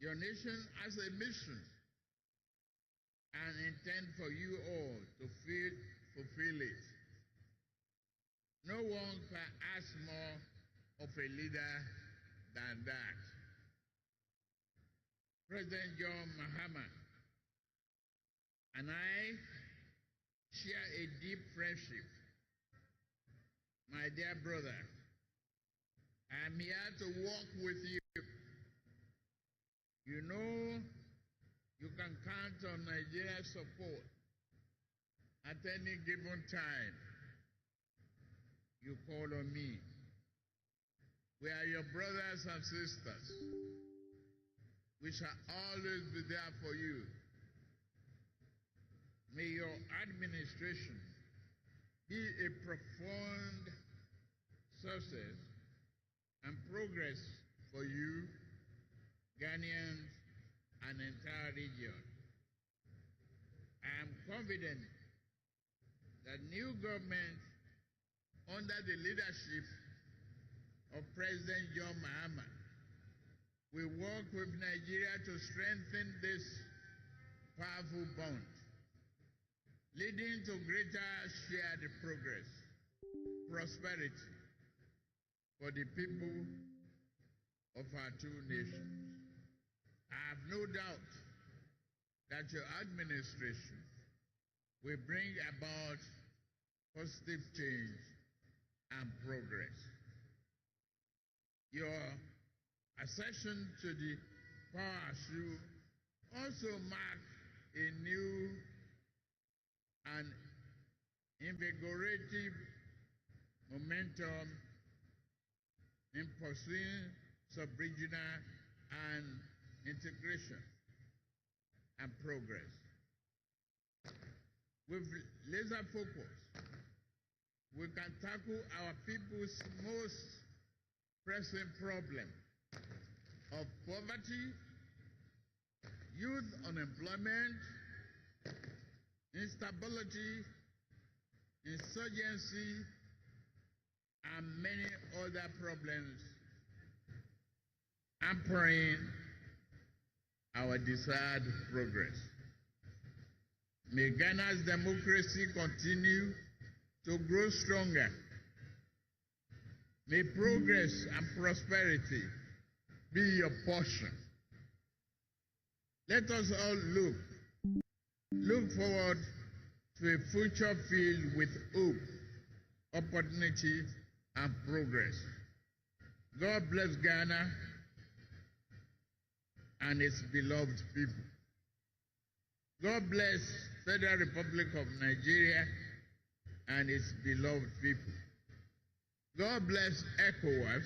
your nation has a mission and intend for you all to fulfill it. No one can ask more of a leader than that. President John Mahama and I share a deep friendship. My dear brother, I am here to walk with you. You know you can count on Nigeria's support At any given time, you call on me. We are your brothers and sisters. We shall always be there for you. May your administration be a profound success and progress for you, Ghanaians, and the entire region. I am confident that new government under the leadership of President John Mahama will work with Nigeria to strengthen this powerful bond, leading to greater shared progress, prosperity for the people of our two nations. I have no doubt that your administration will bring about positive change and progress. Your accession to the power should also mark a new and invigorating momentum in pursuing sub-regional and integration and progress. With laser focus, we can tackle our people's most pressing problem of poverty, youth unemployment, instability, insurgency, and many other problems hampering our desired progress. May Ghana's democracy continue to grow stronger. May progress and prosperity be your portion. Let us all look forward to a future filled with hope, opportunity, and progress. God bless Ghana and its beloved people. God bless Federal Republic of Nigeria and its beloved people. God bless ECOWAS.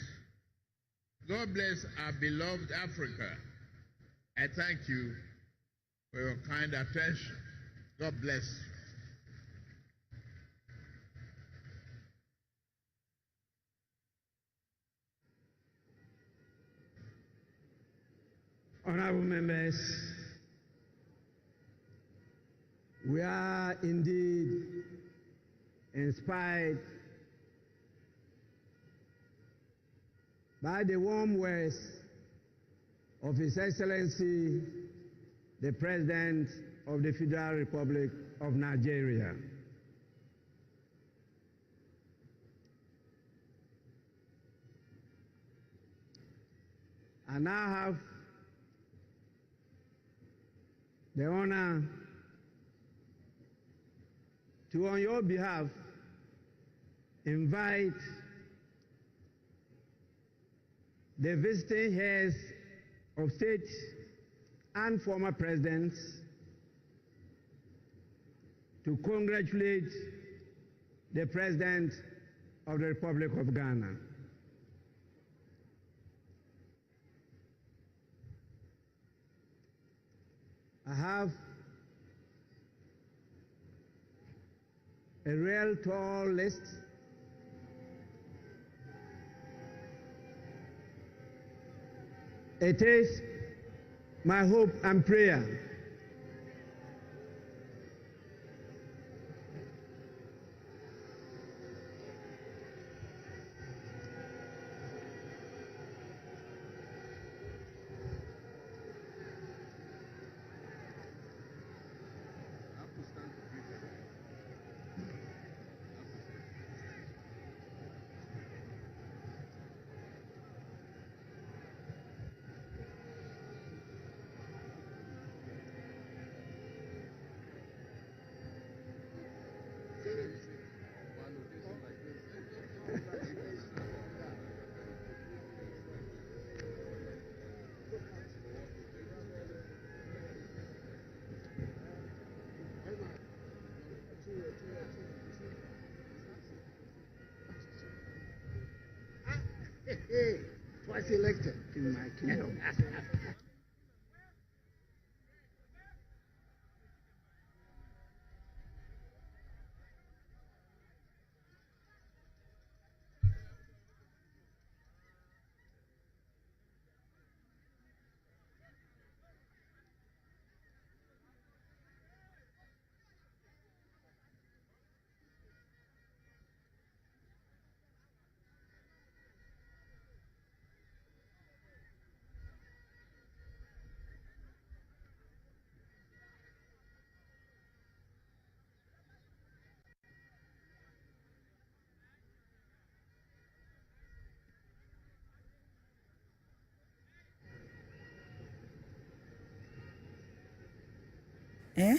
God bless our beloved Africa. I thank you for your kind attention. God bless you. Honorable members, we are indeed inspired by the warm words of His Excellency, the President of the Federal Republic of Nigeria. I now have the honor to, on your behalf, invite the visiting heads of state and former presidents to congratulate the President of the Republic of Ghana. I have a real tall list It is my hope and prayer Twice elected in my kingdom. Eh?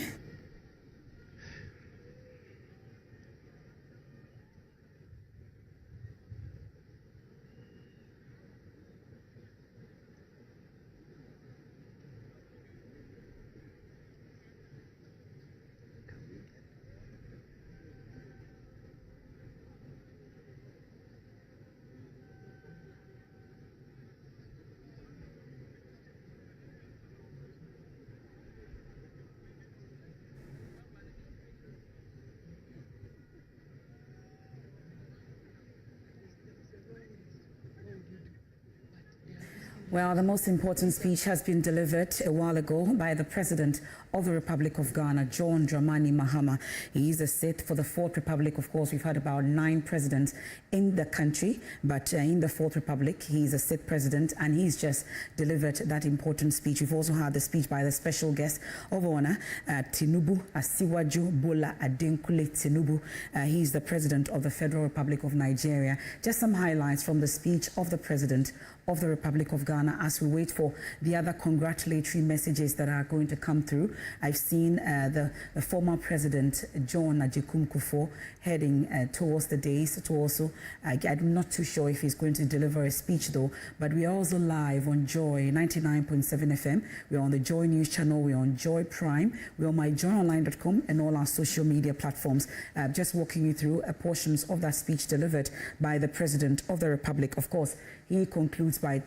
Well, the most important speech has been delivered a while ago by the President of the Republic of Ghana, John Dramani Mahama. He is the sixth for the Fourth Republic. Of course, we've had about 9 presidents in the country, but in the Fourth Republic, he is the sixth president, and he's just delivered that important speech. We've also had the speech by the special guest of honor, Tinubu Asiwaju Bola Adenkule Tinubu. He's the President of the Federal Republic of Nigeria. Just some highlights from the speech of the President of the Republic of Ghana as we wait for the other congratulatory messages that are going to come through. I've seen the former President John Ajekum Kufuor heading towards the dais to also, I'm not too sure if he's going to deliver a speech though, but we are also live on Joy 99.7 FM. We're on the Joy News channel, we're on Joy Prime, we're on myjoyonline.com and all our social media platforms. Just walking you through portions of that speech delivered by the President of the Republic. Of course, he concludes by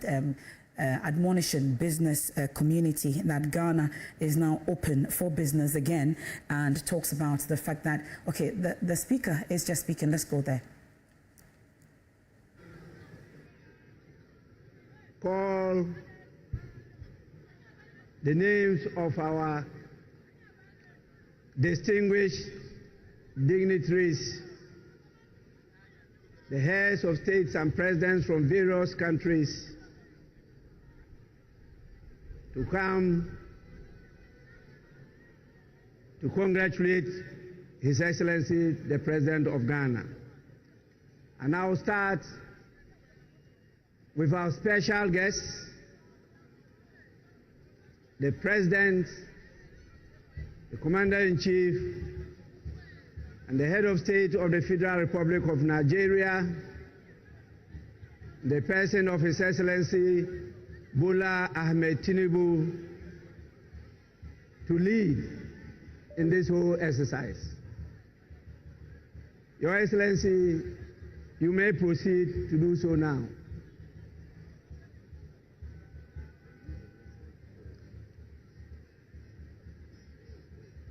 admonishing business community that Ghana is now open for business again, and talks about the fact that, okay, the speaker is just speaking. Let's go there. Call the names of our distinguished dignitaries, the heads of states and presidents from various countries, to come to congratulate His Excellency, the President of Ghana. And I will start with our special guest, the President, the Commander-in-Chief, and the Head of State of the Federal Republic of Nigeria, the person of His Excellency Bola Ahmed Tinubu, to lead in this whole exercise. Your Excellency, you may proceed to do so now.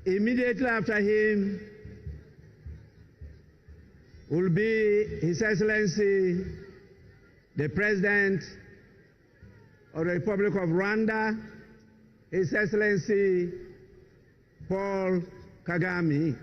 Immediately after him will be His Excellency, the President of the Republic of Rwanda, His Excellency Paul Kagame.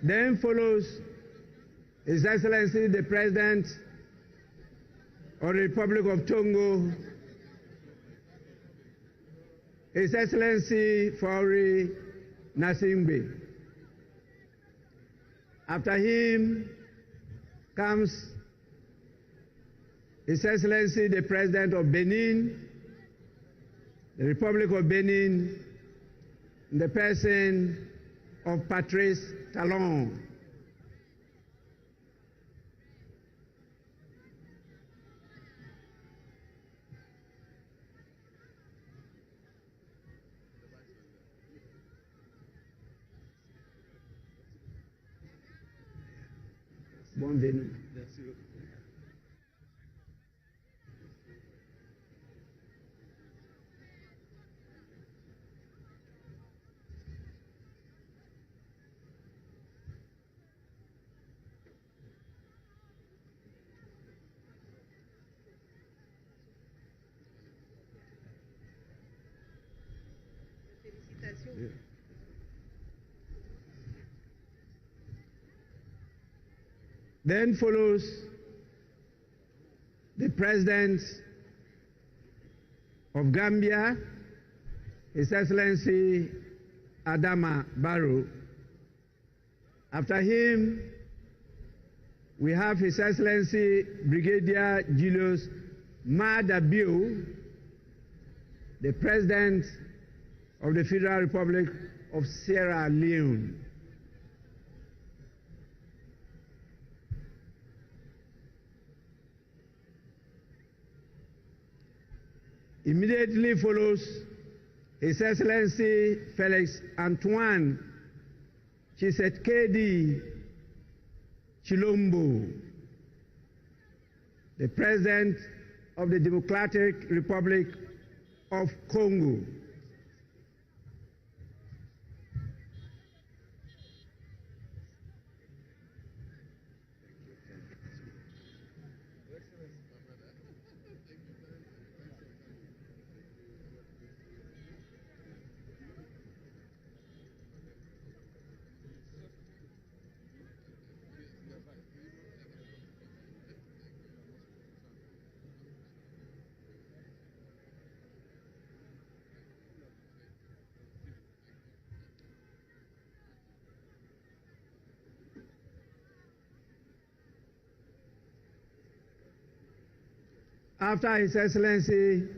Then follows His Excellency the President of the Republic of Togo, His Excellency Faure Gnassingbé. After him comes His Excellency the President of Benin, the Republic of Benin, in the person of Patrice Talon. Bienvenue. Félicitations. Then follows the President of Gambia, His Excellency Adama Barrow. After him, we have His Excellency Brigadier Julius Maada Bio, the President of the Federal Republic of Sierra Leone. Immediately follows His Excellency Felix Antoine Tshisekedi Chilombo, the President of the Democratic Republic of Congo. After His Excellency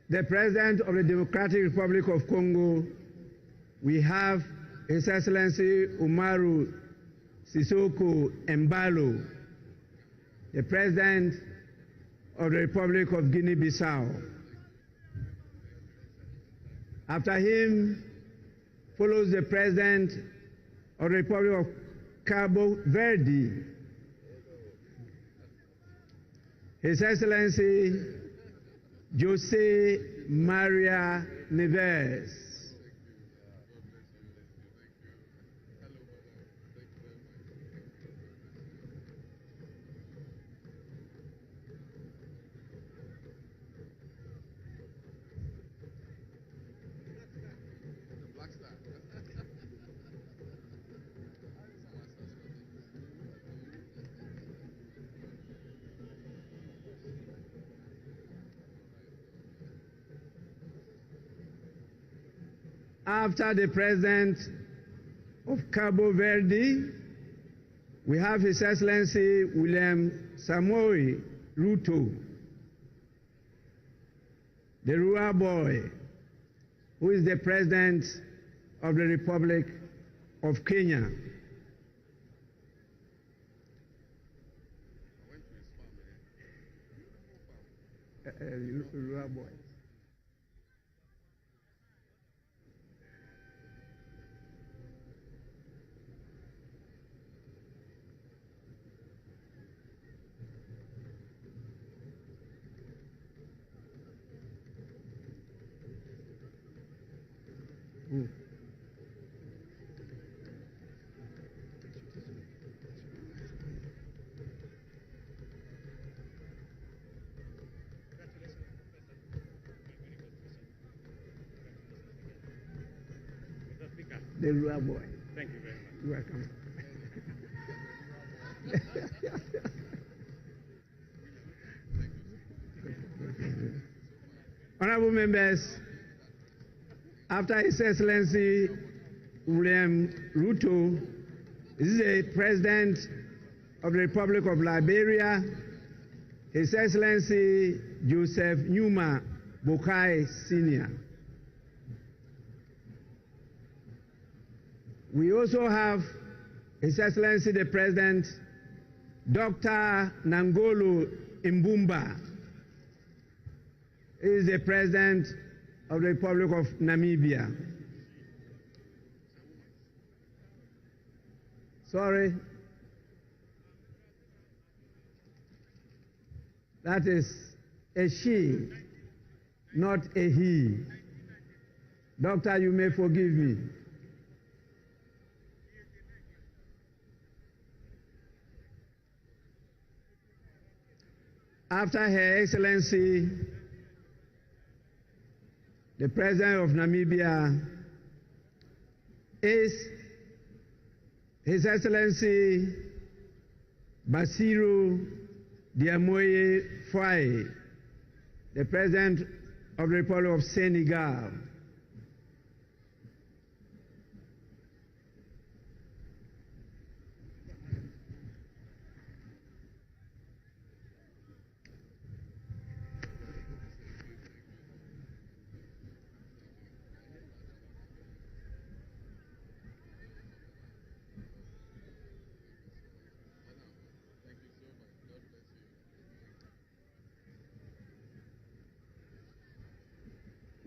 the President of the Democratic Republic of Congo, we have His Excellency Umaru Sissoco Embalo, the President of the Republic of Guinea-Bissau. After him follows the President of the Republic of Cabo Verde, His Excellency Jose Maria Neves. After the President of Cabo Verde, we have His Excellency William Samoei Ruto, the rural boy, who is the President of the Republic of Kenya. Rural boy. The rural boy. Thank you very much. You're welcome. Honorable members, After His Excellency William Ruto, this is the President of the Republic of Liberia, His Excellency Joseph Numa Boakai Sr. We also have His Excellency the President, Dr. Nangolo Mbumba. He is the President of the Republic of Namibia. Sorry. That is a she, not a he. Doctor, you may forgive me. After Her Excellency, the President of Namibia, is His Excellency Bassirou Diomaye Faye, the President of the Republic of Senegal.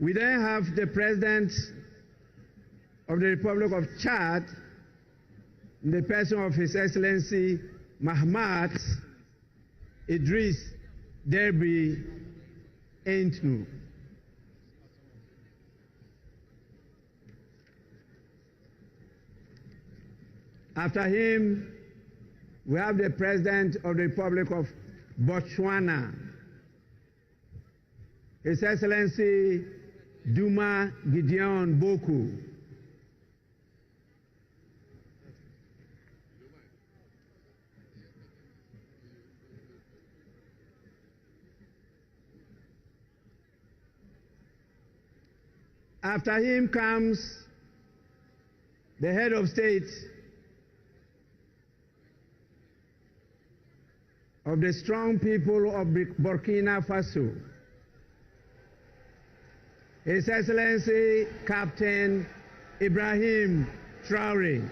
We then have the President of the Republic of Chad, in the person of His Excellency Mahamat Idris Deby Itno. After him, we have the President of the Republic of Botswana, His Excellency Duma Gideon Boku. After him comes the head of state of the strong people of Burkina Faso, His Excellency Captain Ibrahim Traoré.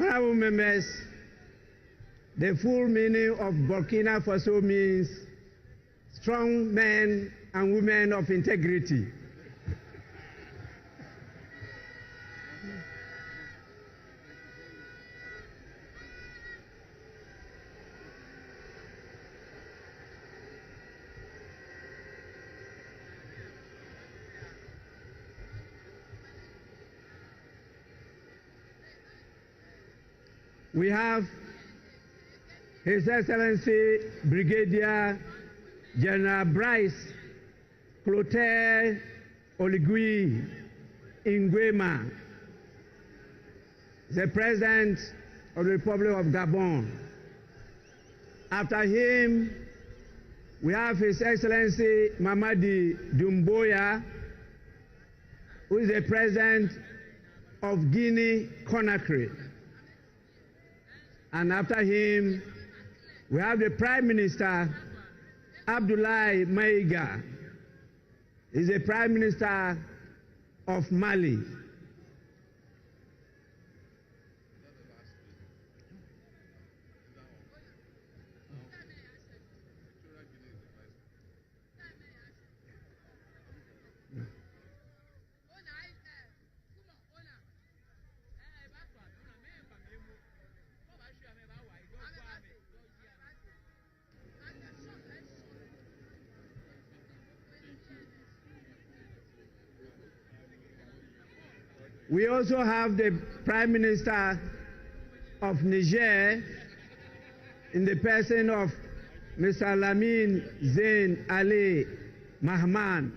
Honorable members, the full meaning of Burkina Faso means strong men and women of integrity. We have His Excellency Brigadier General Brice Clotaire Oligui Nguema, the President of the Republic of Gabon. After him, we have His Excellency Mamadi Doumbouya, who is the President of Guinea-Conakry. And after him, we have the Prime Minister, Abdoulaye Maïga. He's the Prime Minister of Mali. We also have the Prime Minister of Niger in the person of Mr. Lamine Zain Ali Mahman,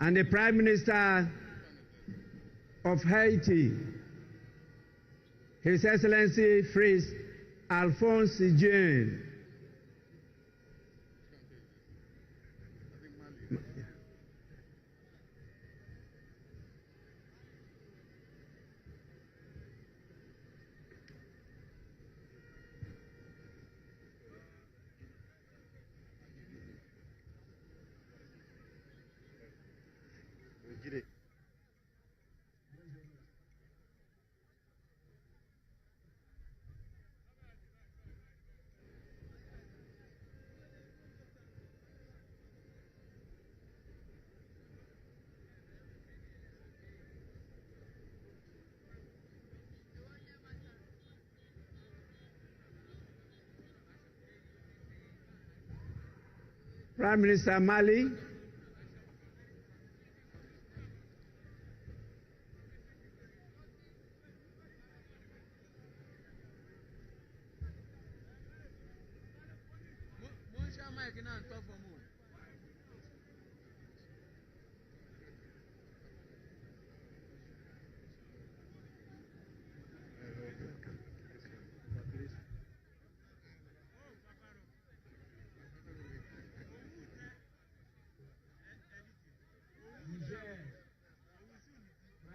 and the Prime Minister of Haiti, His Excellency Fritz Alphonse Jean. Prime Minister Mali,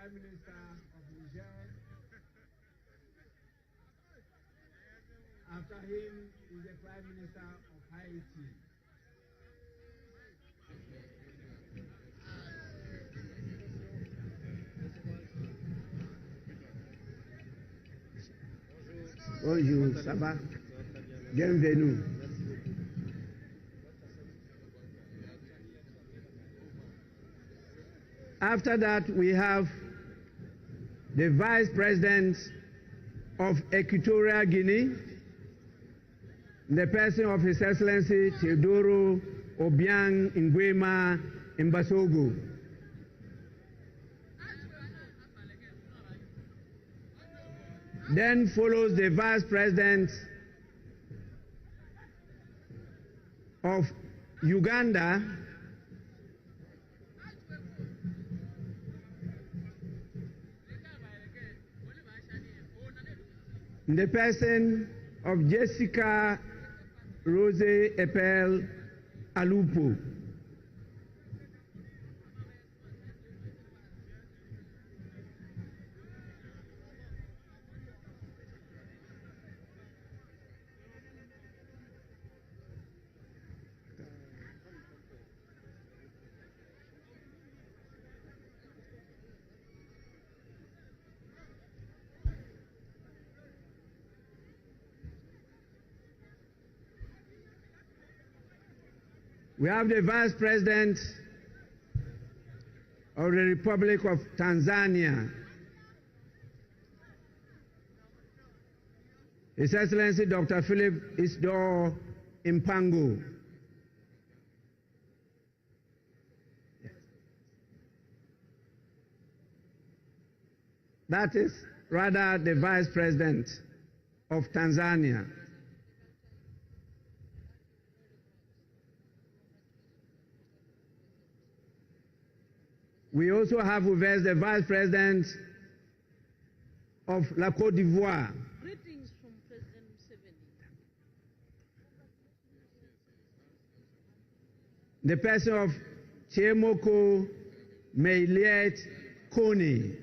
Prime Minister of Niger. After him is the Prime Minister of Haiti. Bonjour, ça va? Bienvenue. After that, we have the Vice President of Equatorial Guinea, the person of His Excellency Teodoro Obiang Nguema Mbasogo. Then follows the Vice President of Uganda, the person of Jessica Rose Epel Alupo. We have the Vice President of the Republic of Tanzania, His Excellency Dr. Philip Isdor Mpango. That is rather the Vice President of Tanzania. We also have with us the Vice President of La Côte d'Ivoire. Greetings from President Museveni. The person of Chiemoko Meiliet Kony.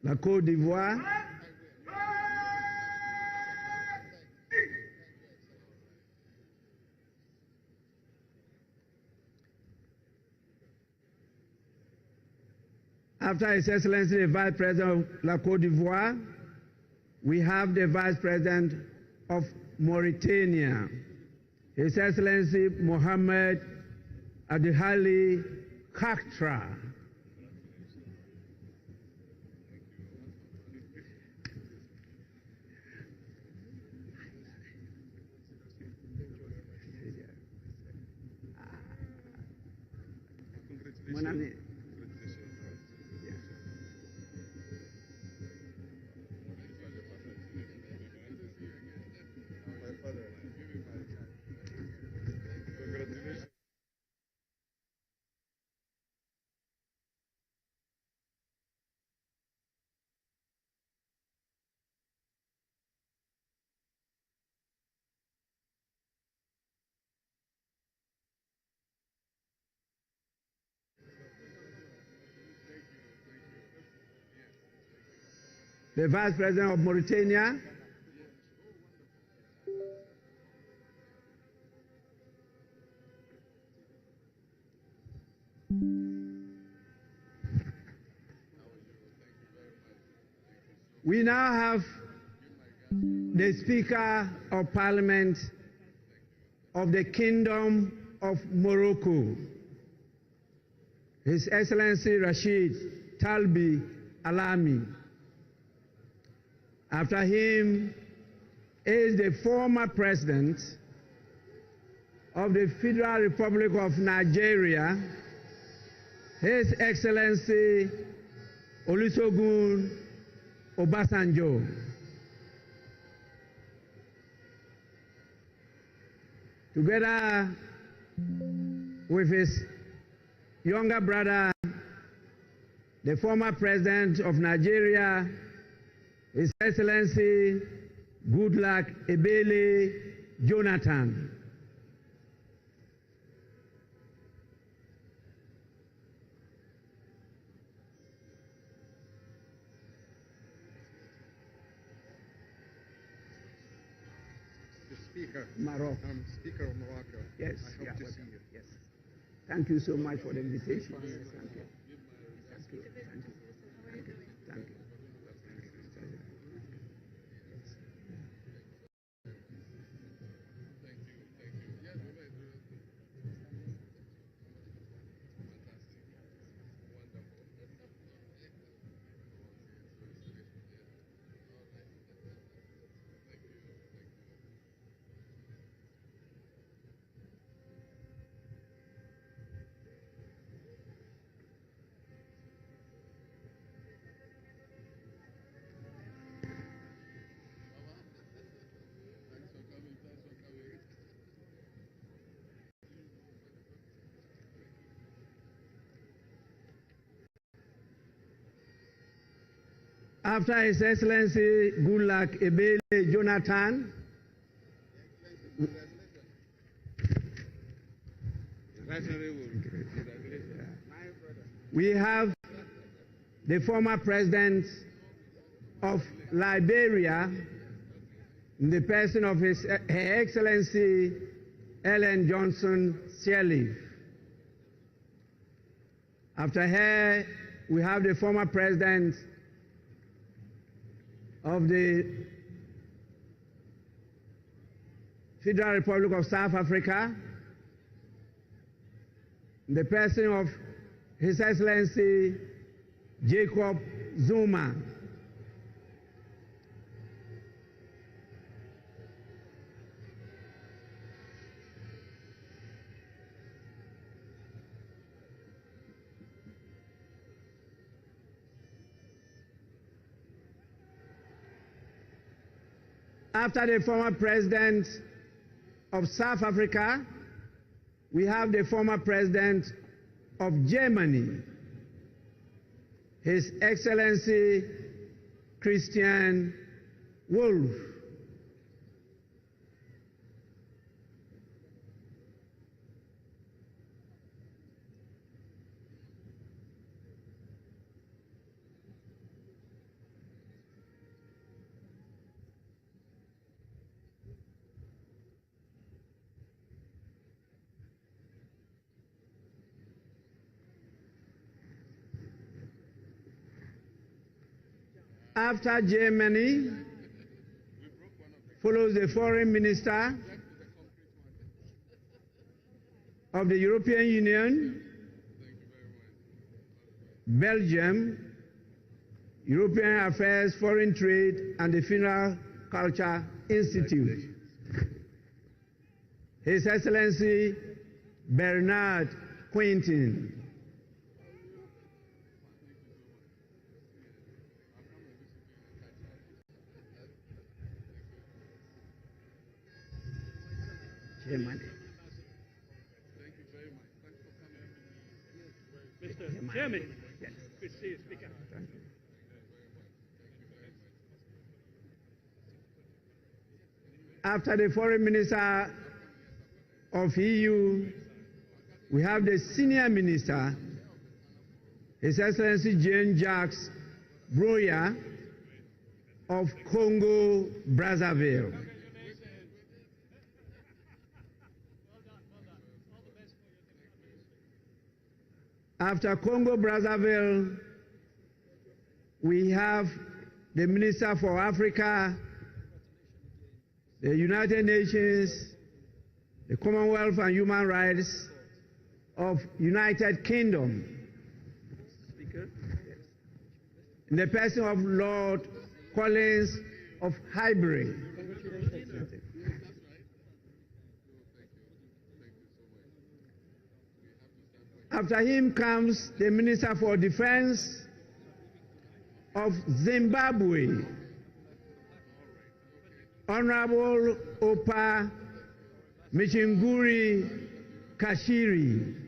la Côte d'Ivoire, after His Excellency the Vice President of la Côte d'Ivoire, we have the Vice President of Mauritania, His Excellency Mohamed Adihali Khatra. Mon ami. The Vice President of Mauritania, we now have the Speaker of Parliament of the Kingdom of Morocco, His Excellency Rashid Talbi Alami. After him is the former President of the Federal Republic of Nigeria, His Excellency Olusegun Obasanjo. Together with his younger brother, the former President of Nigeria, His Excellency Goodluck Ebele Jonathan. The Speaker. Morocco. I'm Speaker of Morocco. Yes. I hope to see you. Yes. Thank you so much for the invitation. Yes, thank you. Thank you. Thank you. Thank you. Thank you. After His Excellency Goodluck Ebele Jonathan, we have the former President of Liberia, in the person of Her Excellency Ellen Johnson Sirleaf. After her, we have the former President of the Federal Republic of South Africa, in the person of His Excellency Jacob Zuma. After the former President of South Africa, we have the former President of Germany, His Excellency Christian Wolff. After Germany, follows the foreign minister of the European Union, Belgium, European Affairs, Foreign Trade, and the Funeral Culture Institute. His Excellency Bernard Quentin. Chairman. Mr. Chairman. Yes. Good to see you, Speaker. Thank you. After the foreign minister of EU, we have the senior minister, His Excellency Jean-Jacques Broya of Congo, Brazzaville. After Congo, Brazzaville, we have the Minister for Africa, the United Nations, the Commonwealth and Human Rights of United Kingdom, Speaker, in the person of Lord Collins of Highbury. After him comes the Minister for Defense of Zimbabwe, Honorable Opa Michinguri Kashiri.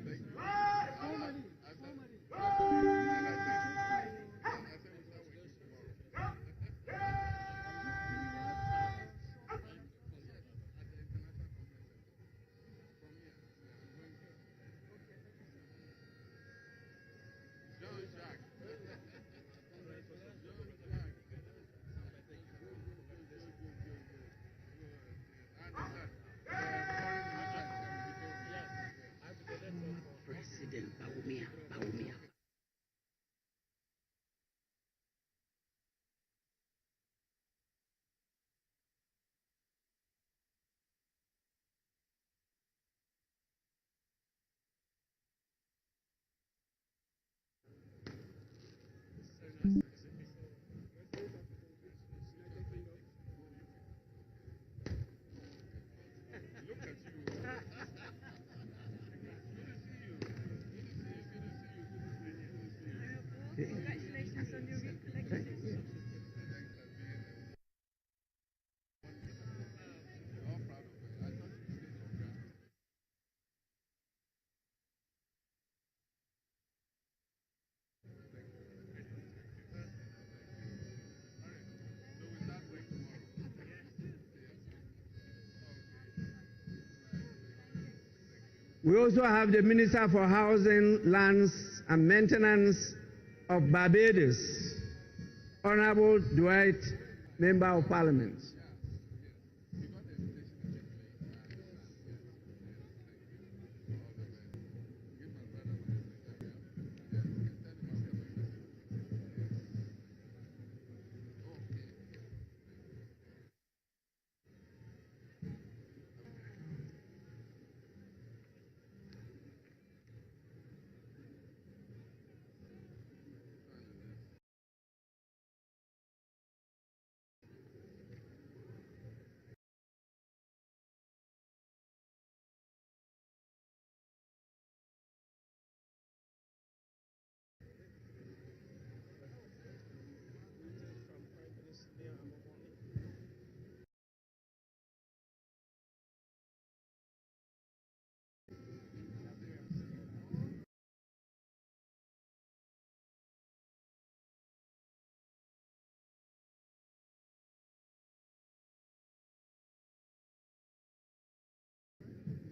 Congratulations on your recollection. We also have the Minister for Housing, Lands and Maintenance of Barbados, Honorable Dwight, Member of Parliament.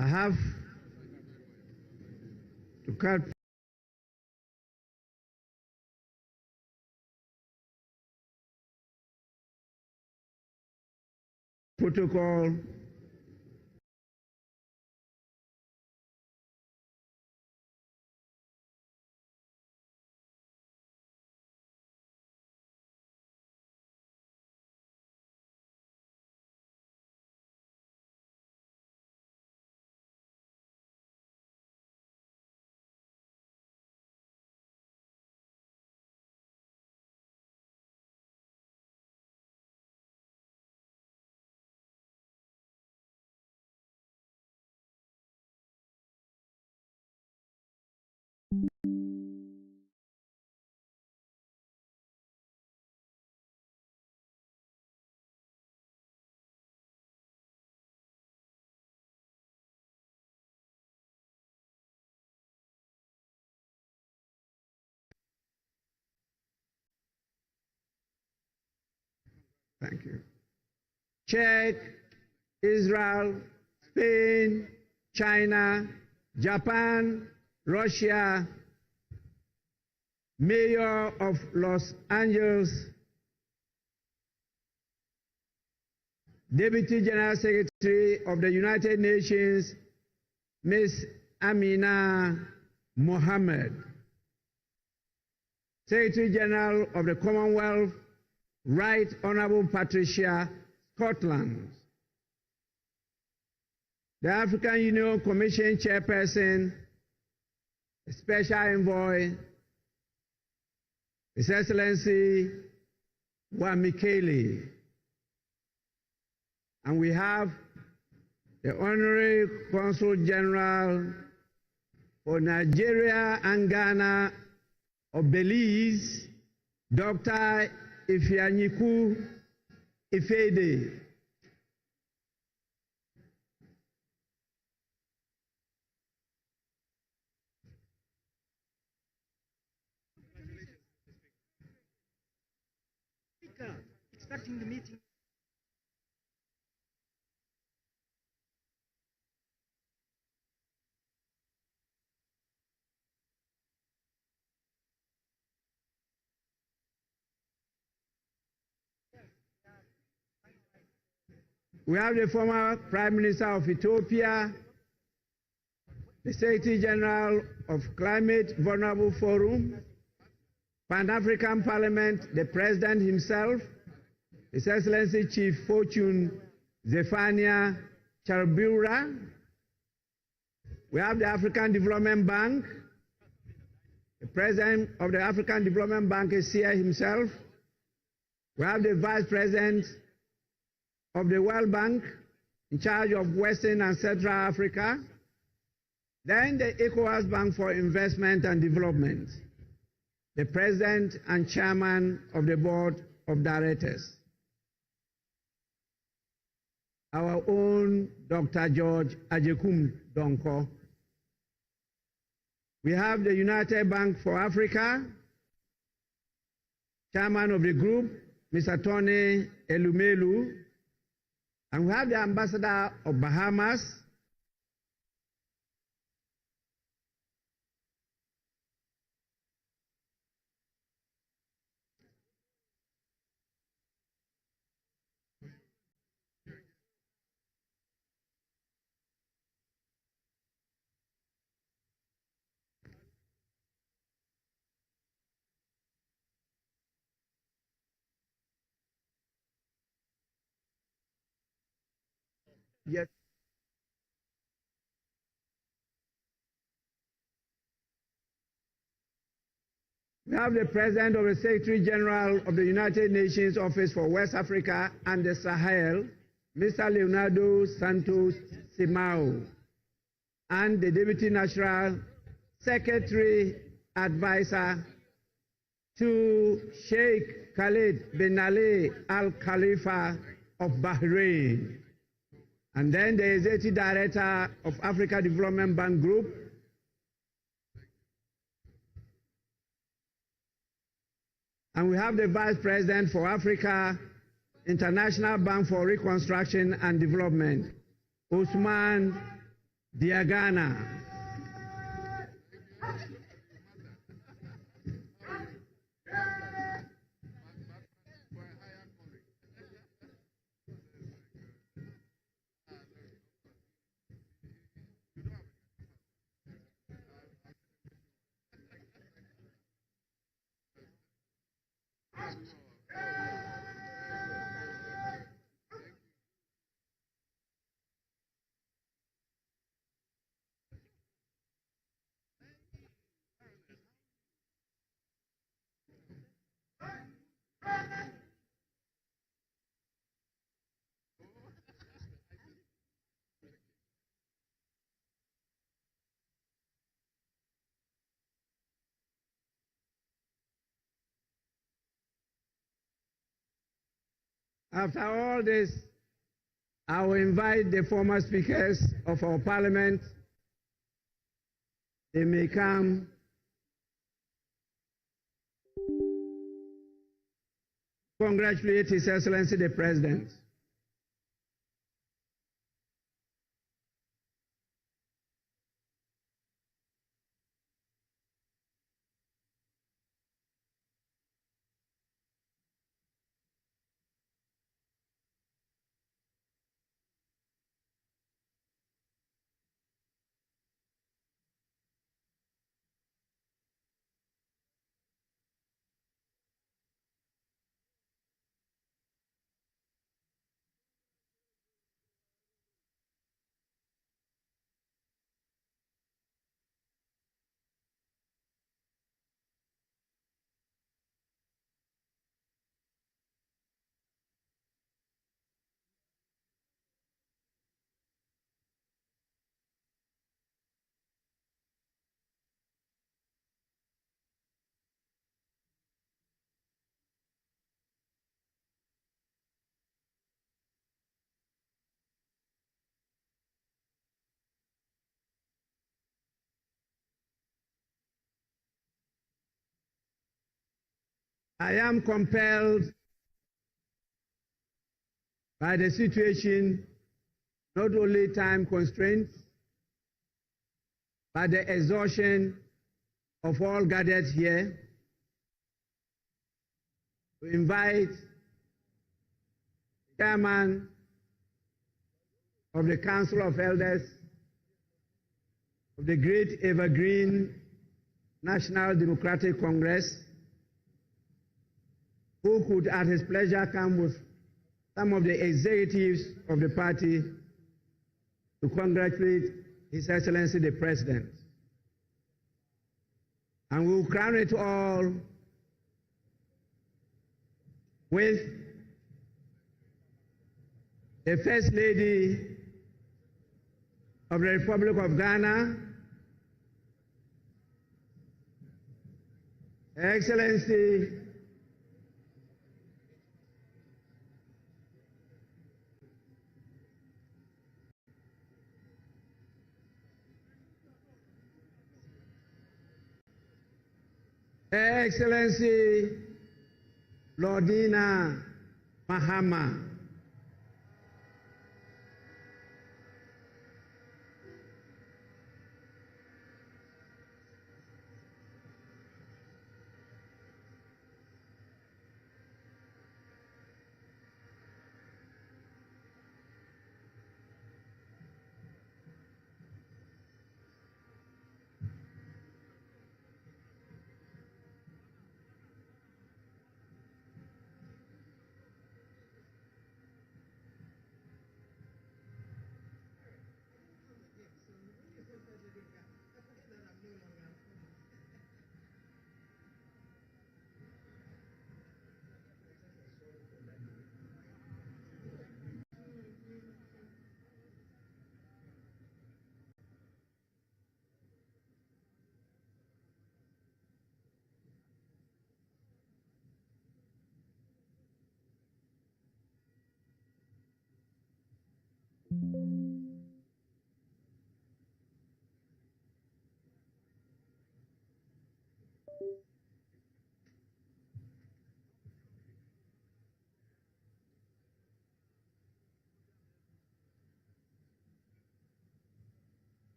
I have to cut protocol Thank you. Czech, Israel, Spain, China, Japan, Russia, Mayor of Los Angeles, Deputy General Secretary of the United Nations, Ms. Amina Mohammed, Secretary General of the Commonwealth, Right Honorable Patricia Scotland, the African Union Commission Chairperson, Special Envoy, His Excellency Wamikele. And we have the Honorary Consul General for Nigeria and Ghana of Belize, Dr. Ifeanyiku Ifede. Starting the meeting. We have the former Prime Minister of Ethiopia, the Secretary General of Climate Vulnerable Forum, Pan-African Parliament, the President himself, His Excellency Chief Fortune Zephania Charbura. We have the African Development Bank. The President of the African Development Bank is here himself. We have the Vice President of the World Bank in charge of Western and Central Africa. Then the ECOWAS Bank for Investment and Development, the President and Chairman of the Board of Directors, our own Dr. George Ajekum Donko. We have the United Bank for Africa, Chairman of the group, Mr. Tony Elumelu, and we have the Ambassador of Bahamas, yes. We have the President of the Secretary General of the United Nations Office for West Africa and the Sahel, Mr. Leonardo Santos Simao, and the Deputy National Secretary Advisor to Sheikh Khalid bin Ali Al Khalifa of Bahrain. And then the Executive Director of Africa Development Bank Group, and we have the Vice President for Africa International Bank for Reconstruction and Development, Usman Diagana. After all this, I will invite the former speakers of our parliament. They may come congratulate His Excellency the President. I am compelled by the situation, not only time constraints, but the exhaustion of all gathered here, to invite the Chairman of the Council of Elders of the Great Evergreen National Democratic Congress, who could at his pleasure come with some of the executives of the party to congratulate His Excellency the President. And we will crown it all with the First Lady of the Republic of Ghana, Her Excellency Her Excellency Dramani Mahama.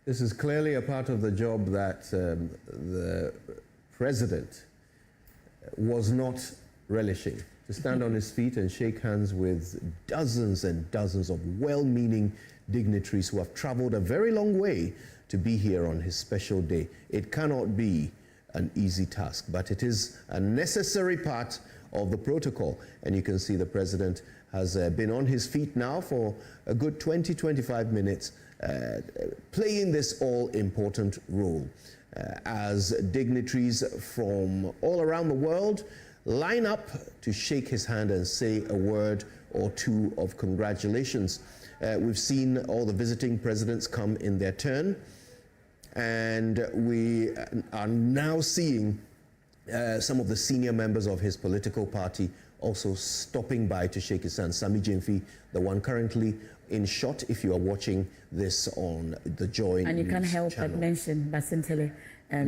This is clearly a part of the job that the president was not relishing. To stand on his feet and shake hands with dozens and dozens of well-meaning dignitaries who have traveled a very long way to be here on his special day. It cannot be an easy task, but it is a necessary part of the protocol. And you can see the president has been on his feet now for a good 20-25 minutes, playing this all-important role as dignitaries from all around the world line up to shake his hand and say a word or two of congratulations. We've seen all the visiting presidents come in their turn, and we are now seeing some of the senior members of his political party also stopping by to shake his hand. Sami Jemfi, the one currently in shot, if you are watching this on the Joy And you News can't help channel. but mention Basintele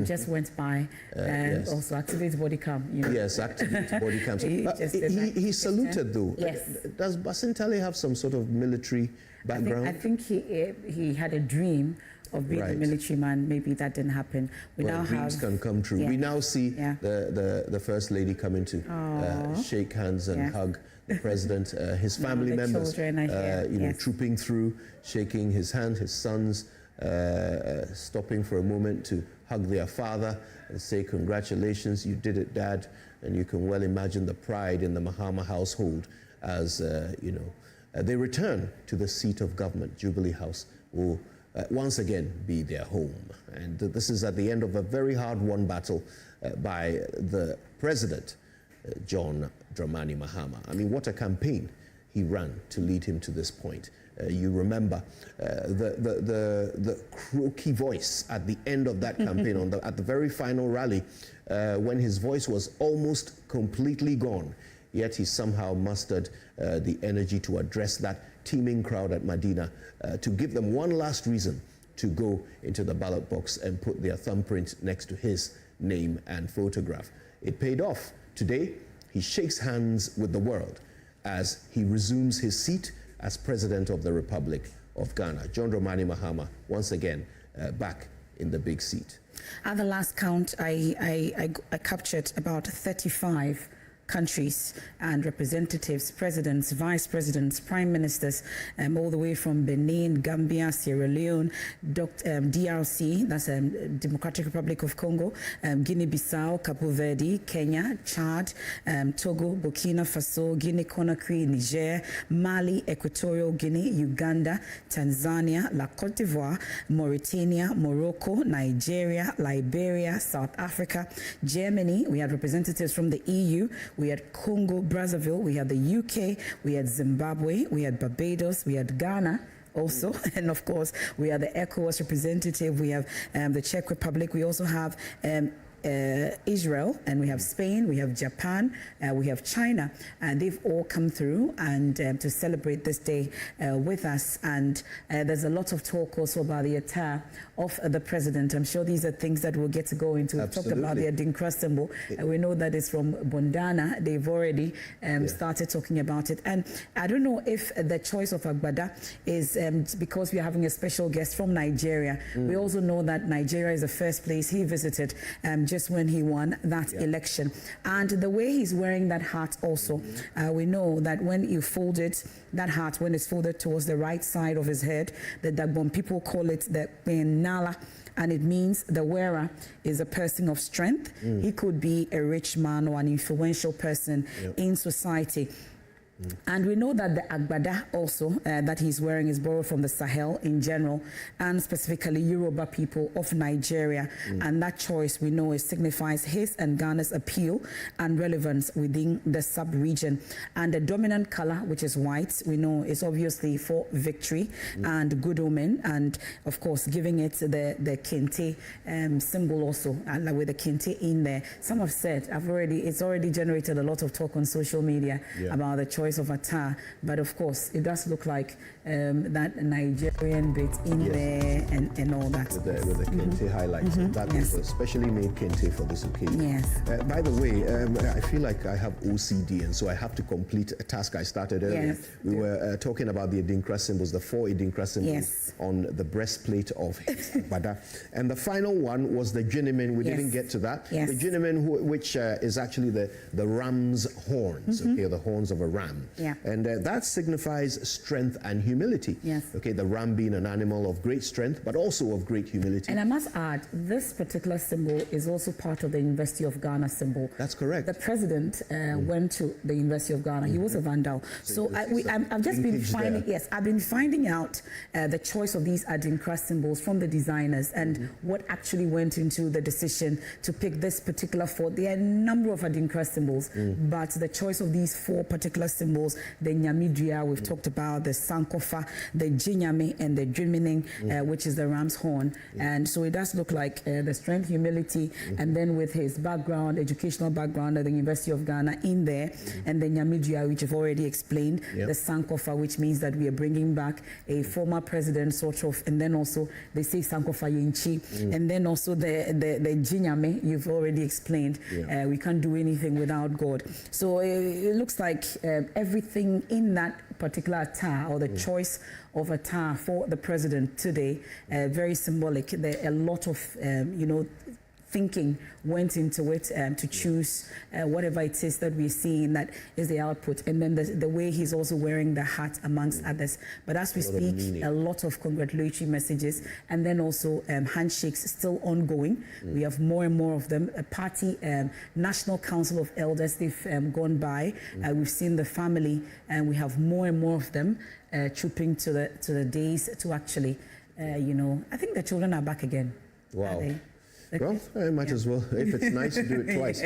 just went by, and yes. also Activate Body Cam. You know. Yes, Activate Body Cam. He saluted though. Yes. Does Basintele have some sort of military background? I think he had a dream of being a military man. Maybe that didn't happen. Dreams can come true. Yeah. We now see Yeah. the First Lady coming to shake hands and hug the president, his family members, trooping through, shaking his hand, his sons, stopping for a moment to hug their father and say, congratulations, you did it, Dad. And you can well imagine the pride in the Mahama household as, they return to the seat of government. Jubilee House will once again be their home. And this is at the end of a very hard-won battle by the president, John Dramani Mahama. I mean, what a campaign he ran to lead him to this point. You remember the croaky voice at the end of that campaign, at the very final rally, when his voice was almost completely gone, yet he somehow mustered the energy to address that teeming crowd at Medina, to give them one last reason to go into the ballot box and put their thumbprint next to his name and photograph. It paid off. Today, he shakes hands with the world as he resumes his seat as President of the Republic of Ghana. John Dramani Mahama, once again, back in the big seat. At the last count, I captured about 35 countries and representatives, presidents, vice presidents, prime ministers, all the way from Benin, Gambia, Sierra Leone, DRC, that's Democratic Republic of Congo, Guinea-Bissau, Cape Verde, Kenya, Chad, Togo, Burkina Faso, Guinea-Conakry, Niger, Mali, Equatorial Guinea, Uganda, Tanzania, La Côte d'Ivoire, Mauritania, Morocco, Nigeria, Liberia, South Africa, Germany. We had representatives from the EU. We had Congo, Brazzaville, we had the UK, we had Zimbabwe, we had Barbados, we had Ghana also, and of course, we have the ECOWAS representative, we have the Czech Republic, we also have Israel, and we have Spain, we have Japan, we have China, and they've all come through and to celebrate this day with us. And there's a lot of talk also about the attire of the president. I'm sure these are things that we'll get to go into. We've talked about the Adinkra. We know that it's from Bondana. They've already started talking about it. And I don't know if the choice of Agbada is because we are having a special guest from Nigeria. We also know that Nigeria is the first place he visited just when he won that election. And the way he's wearing that hat also, we know that when you fold it, that hat, when it's folded towards the right side of his head, the Dagbon people call it the Nala, and it means the wearer is a person of strength. He could be a rich man or an influential person in society. And we know that the Agbada also that he's wearing is borrowed from the Sahel in general, and specifically Yoruba people of Nigeria. And that choice, we know, it signifies his and Ghana's appeal and relevance within the sub-region. And the dominant color, which is white, we know is obviously for victory and good omen, and of course giving it the kente symbol also, with the kente in there. Some have said, it's already generated a lot of talk on social media about the choice choice of Attah, but of course, it does look like that Nigerian bit in there and all that. With the Kente highlights. That was especially made Kente for this occasion. Yes. By the way, I feel like I have OCD, and so I have to complete a task I started earlier. Yes. We were talking about the Adinkra symbols, the 4 Adinkra symbols on the breastplate of Bada. And the final one was the Jinimin. We didn't get to that. Yes. The Jinimin, which is actually the ram's horns, okay, the horns of a ram. Yeah. And that signifies strength and humility. Yes. Okay, the ram being an animal of great strength, but also of great humility. And I must add, this particular symbol is also part of the University of Ghana symbol. That's correct. The president went to the University of Ghana. He was a Vandal. So I've just been finding, I've been finding out the choice of these Adinkra symbols from the designers and what actually went into the decision to pick this particular 4. There are a number of Adinkra symbols, but the choice of these 4 particular symbols, the Nyamidria we've talked about, the Sankofa, the Jinyame, and the Dwimining, which is the ram's horn. And so it does look like the strength, humility, and then with his background, educational background at the University of Ghana in there, and the Nyamidria, which I've already explained, the Sankofa, which means that we are bringing back a former president, sort of, and then also they say Sankofa Yinchi, and then also the Jinyame, you've already explained. We can't do anything without God. So it looks like everything in that particular Attah, or the choice of Attah for the president today, very symbolic. There a lot of thinking went into it to choose whatever it is that we're seeing that is the output, and then the way he's also wearing the hat amongst others. But as we speak, a lot of congratulatory messages, and then also handshakes still ongoing. We have more and more of them. A party National Council of Elders, they've gone by. We've seen the family, and we have more and more of them trooping to the days to actually, I think the children are back again. Wow. Well, I might as well. If it's nice to do it twice.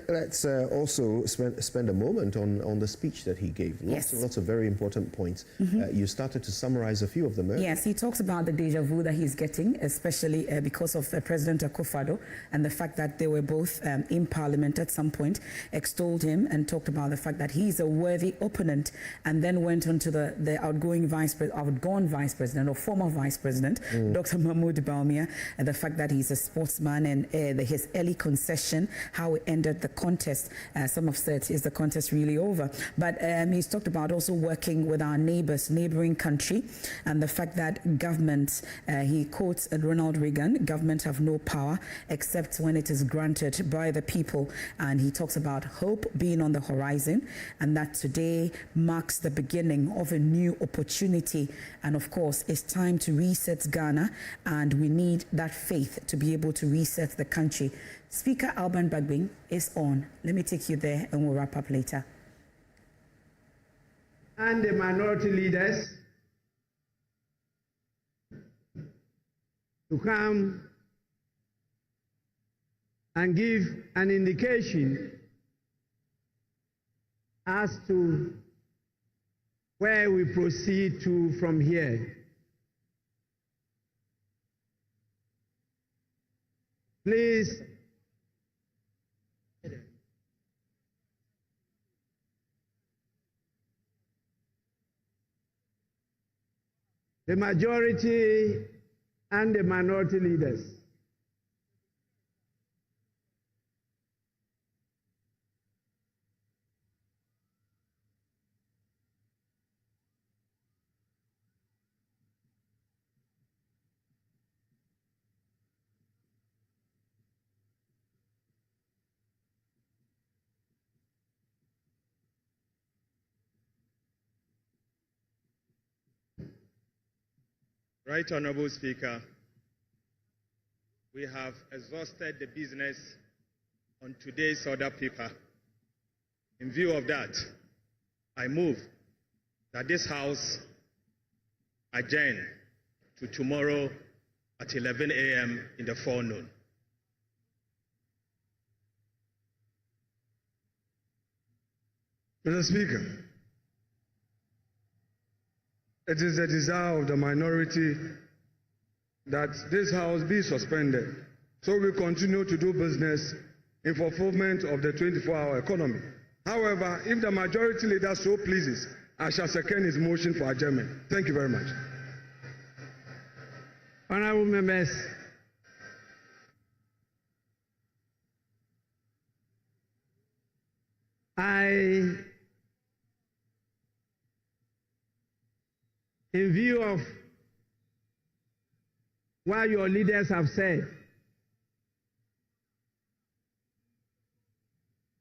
Let's also spend a moment on the speech that he gave. Lots of very important points. You started to summarize a few of them. Yes, he talks about the deja vu that he's getting, especially because of President Akufo-Addo, and the fact that they were both in Parliament at some point, extolled him and talked about the fact that he's a worthy opponent, and then went on to the outgoing vice president or former vice president, Dr. Mahmoud Bawumia, and the fact that he's a sportsman, and his early concession, how it ended the contest. Some have said, is the contest really over? But he's talked about also working with our neighboring country, and the fact that government, he quotes Ronald Reagan, government have no power except when it is granted by the people. And he talks about hope being on the horizon, and that today marks the beginning of a new opportunity. And of course, it's time to reset Ghana, and we need that faith to be able to reset the country. Speaker Alban Bagbin is on. Let me take you there, and we'll wrap up later. And the minority leaders to come and give an indication as to where we proceed to from here. Please, the majority and the minority leaders. Right Honorable Speaker, we have exhausted the business on today's order paper. In view of that, I move that this House adjourn to tomorrow at 11 a.m. in the forenoon. Mr. Speaker, it is the desire of the minority that this House be suspended so we continue to do business in fulfillment of the 24-hour economy. However, if the majority leader so pleases, I shall second his motion for adjournment. Thank you very much. Honorable members, in view of what your leaders have said,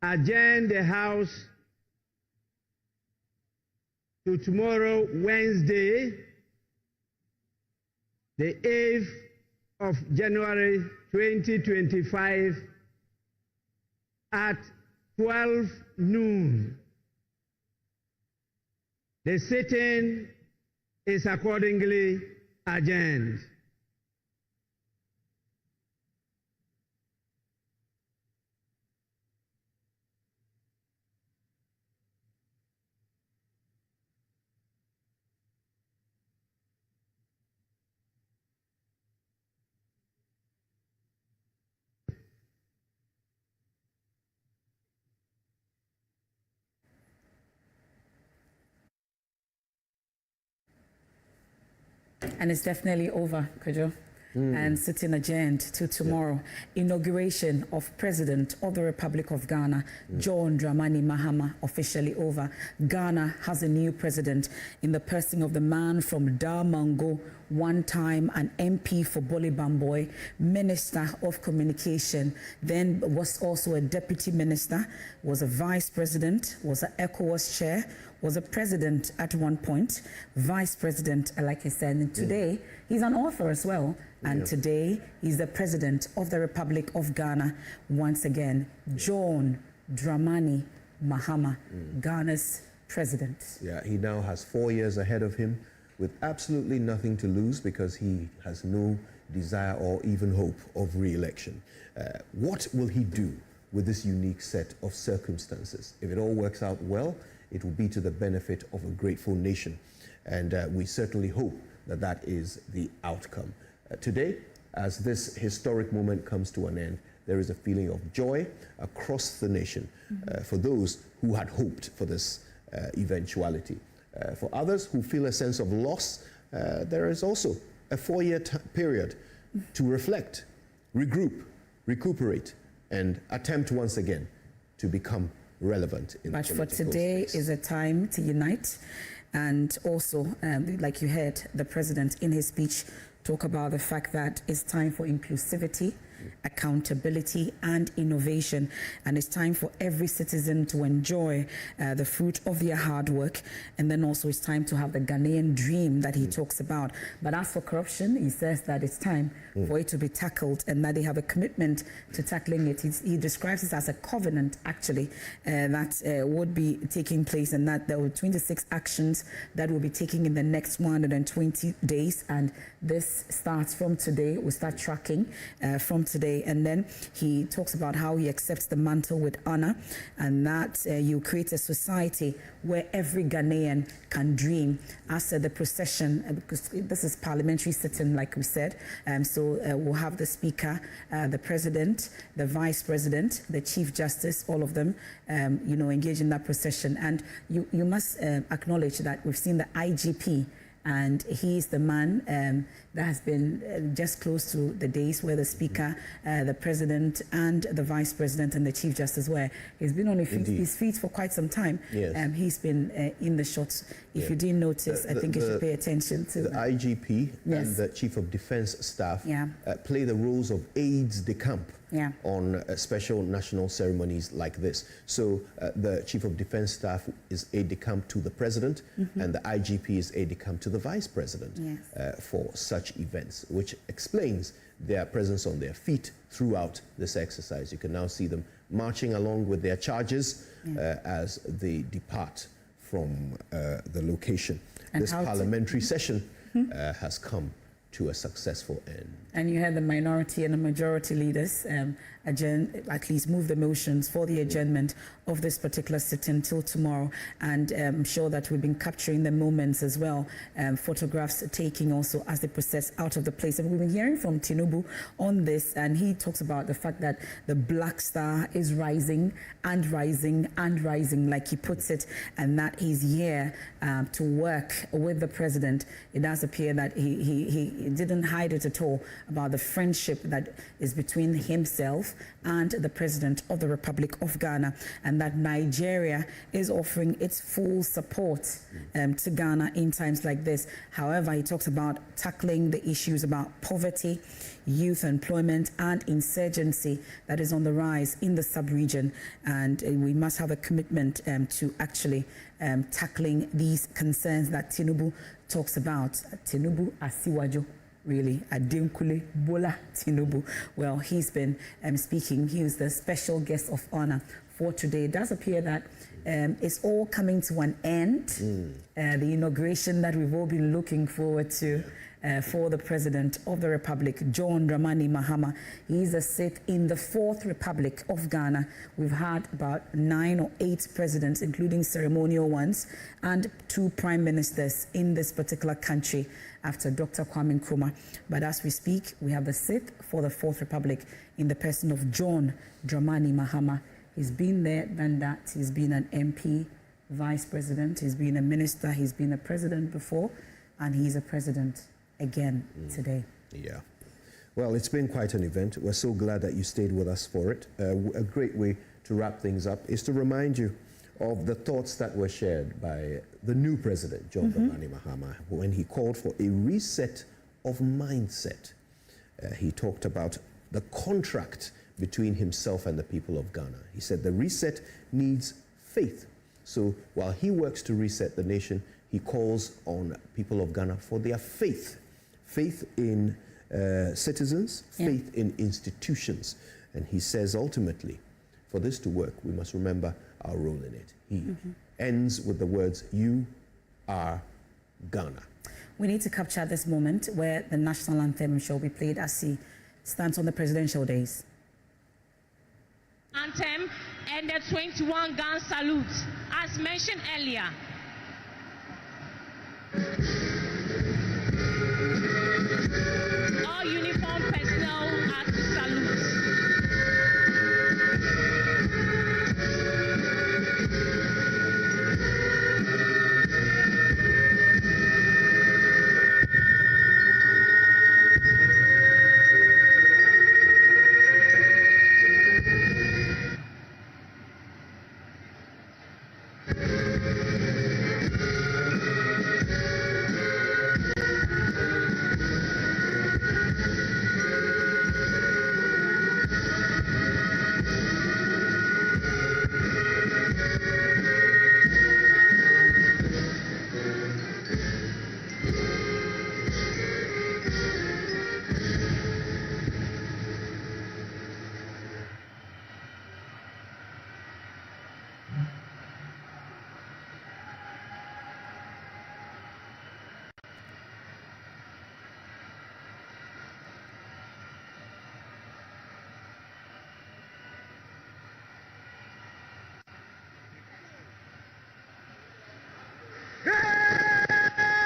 adjourn the House to tomorrow, Wednesday, the 8th of January 2025 at 12 noon. The sitting is accordingly adjourned. And it's definitely over, Kojo. And sitting adjourned to tomorrow. Inauguration of President of the Republic of Ghana, John Dramani Mahama, officially over. Ghana has a new president in the person of the man from Damango, one time an MP for Boli Bamboy, Minister of Communication, then was also a deputy minister, was a vice president, was an ECOWAS chair, was a president at one point, vice president, like I said, and today he's an author as well. And today he's the president of the Republic of Ghana once again, John Dramani Mahama, Ghana's president. Yeah, he now has 4 years ahead of him with absolutely nothing to lose because he has no desire or even hope of re-election. What will he do with this unique set of circumstances? If it all works out well, it will be to the benefit of a grateful nation. And we certainly hope that that is the outcome. Today, as this historic moment comes to an end, there is a feeling of joy across the nation for those who had hoped for this eventuality. For others who feel a sense of loss, there is also a 4-year period to reflect, regroup, recuperate, and attempt once again to become relevant in but the for today space. Is a time to unite, and also, like you heard the president in his speech talk about the fact that it's time for inclusivity, accountability, and innovation, and it's time for every citizen to enjoy the fruit of their hard work, and then also it's time to have the Ghanaian dream that he talks about. But as for corruption, he says that it's time for it to be tackled, and that they have a commitment to tackling it. He describes it as a covenant, actually, that would be taking place, and that there were 26 actions that will be taking in the next 120 days, and this starts from today. We start tracking from today, and then he talks about how he accepts the mantle with honor, and that you create a society where every Ghanaian can dream. As the procession, because this is parliamentary sitting, like we said, so we'll have the speaker, the president, the vice president, the chief justice, all of them, engage in that procession. And you must acknowledge that we've seen the IGP, and he is the man that has been just close to the days where the speaker, the president, and the vice president and the chief justice were. He's been on his feet for quite some time. Yes. He's been in the shots. If you didn't notice, I think you should pay attention to the IGP and the chief of defense staff play the roles of aides de camp on special national ceremonies like this. So the chief of defense staff is aide de camp to the president, and the IGP is aide de camp to the vice president for such events, which explains their presence on their feet throughout this exercise. You can now see them marching along with their charges as they depart from the location. And this parliamentary session has come to a successful end. And you had the minority and the majority leaders at least move the motions for the adjournment of this particular sitting till tomorrow. And I'm sure that we've been capturing the moments as well, photographs taking also as they process out of the place. And we've been hearing from Tinubu on this, and he talks about the fact that the Black Star is rising and rising and rising, like he puts it, and that he's here to work with the president. It does appear that he didn't hide it at all about the friendship that is between himself and the president of the Republic of Ghana, and that Nigeria is offering its full support to Ghana in times like this. However, he talks about tackling the issues about poverty, youth employment, and insurgency that is on the rise in the sub-region, and we must have a commitment to actually tackling these concerns that Tinubu talks about. Tinubu Asiwajo, really, Adenkule Bola Tinubu. Well, he's been speaking. He was the special guest of honor for today. It does appear that it's all coming to an end. The inauguration that we've all been looking forward to for the President of the Republic, John Dramani Mahama. He's a sixth in the Fourth Republic of Ghana. We've had about 9 or 8 presidents, including ceremonial ones, and 2 prime ministers in this particular country after Dr. Kwame Nkrumah. But as we speak, we have the sixth for the Fourth Republic in the person of John Dramani Mahama. He's been there, done that. He's been an MP, vice president. He's been a minister. He's been a president before, and he's a president again today. Yeah. Well, it's been quite an event. We're so glad that you stayed with us for it. A great way to wrap things up is to remind you of the thoughts that were shared by the new president, John Dramani Mahama, when he called for a reset of mindset. He talked about the contract between himself and the people of Ghana. He said the reset needs faith. So while he works to reset the nation, he calls on people of Ghana for their faith. Faith in citizens, faith in institutions. And he says ultimately, for this to work, we must remember our role in it. He ends with the words, "You are Ghana." We need to capture this moment where the national anthem shall be played as he stands on the presidential days. Anthem and the 21 gun salute, as mentioned earlier. All uniform personnel are to salute.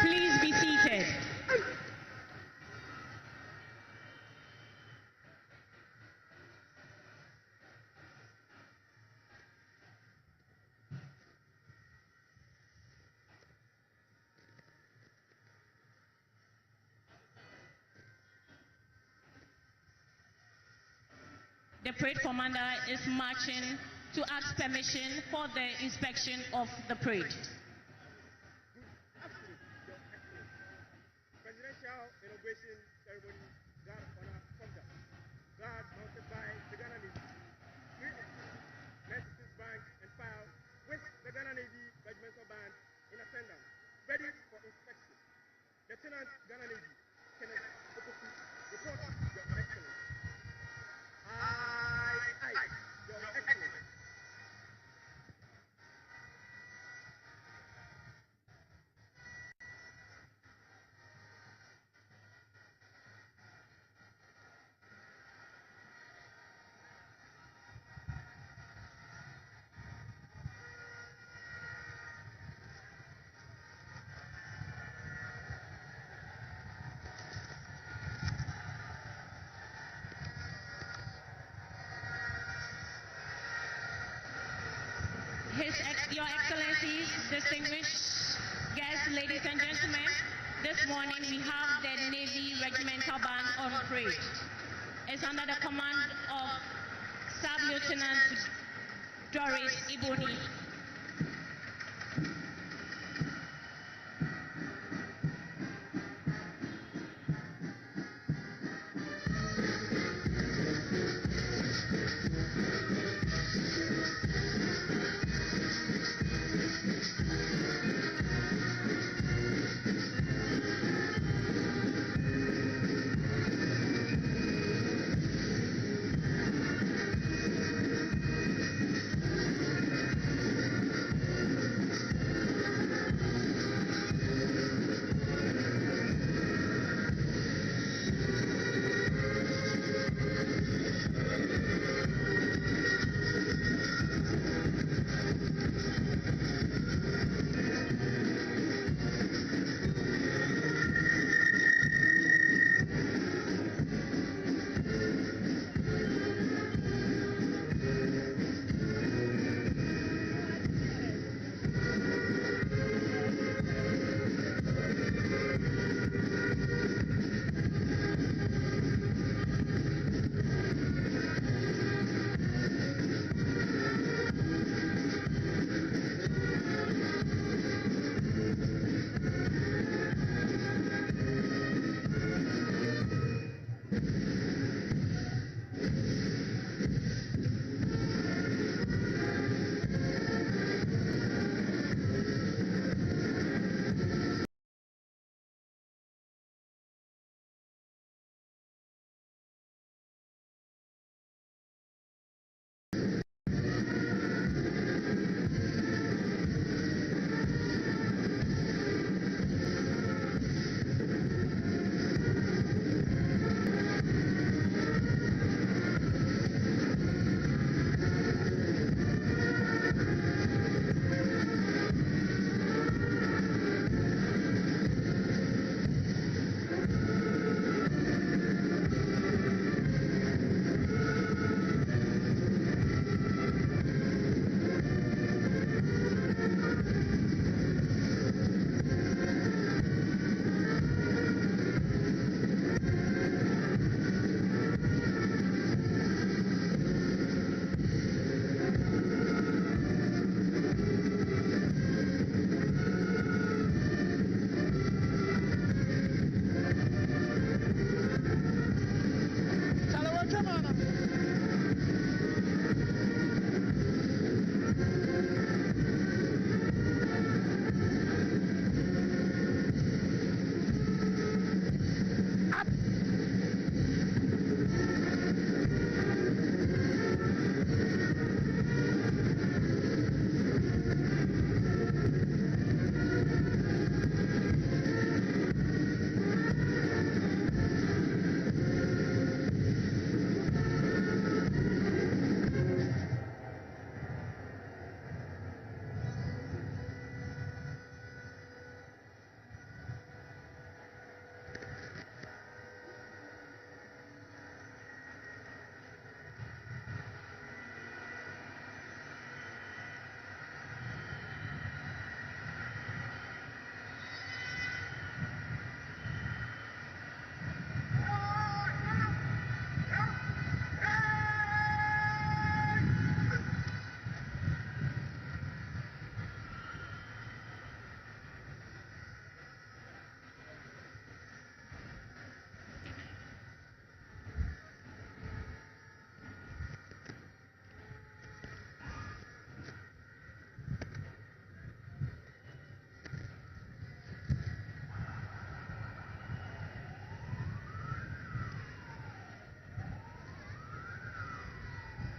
Please be seated. The parade commander is marching to ask permission for the inspection of the parade. Presidential inauguration ceremony, guard honor conduct. Guard mounted by the Ghana Navy. Mercedes Bank and file with the Ghana Navy regimental band in attendance, ready for inspection. Lieutenant Ghana Navy, Kenneth Opoku, report Your Excellency. Aye, Your Excellency. Your Excellencies, distinguished guests, ladies and gentlemen, this morning we have the Navy Regimental Band on parade. It's under the command of Staff Lieutenant Doris Iboni.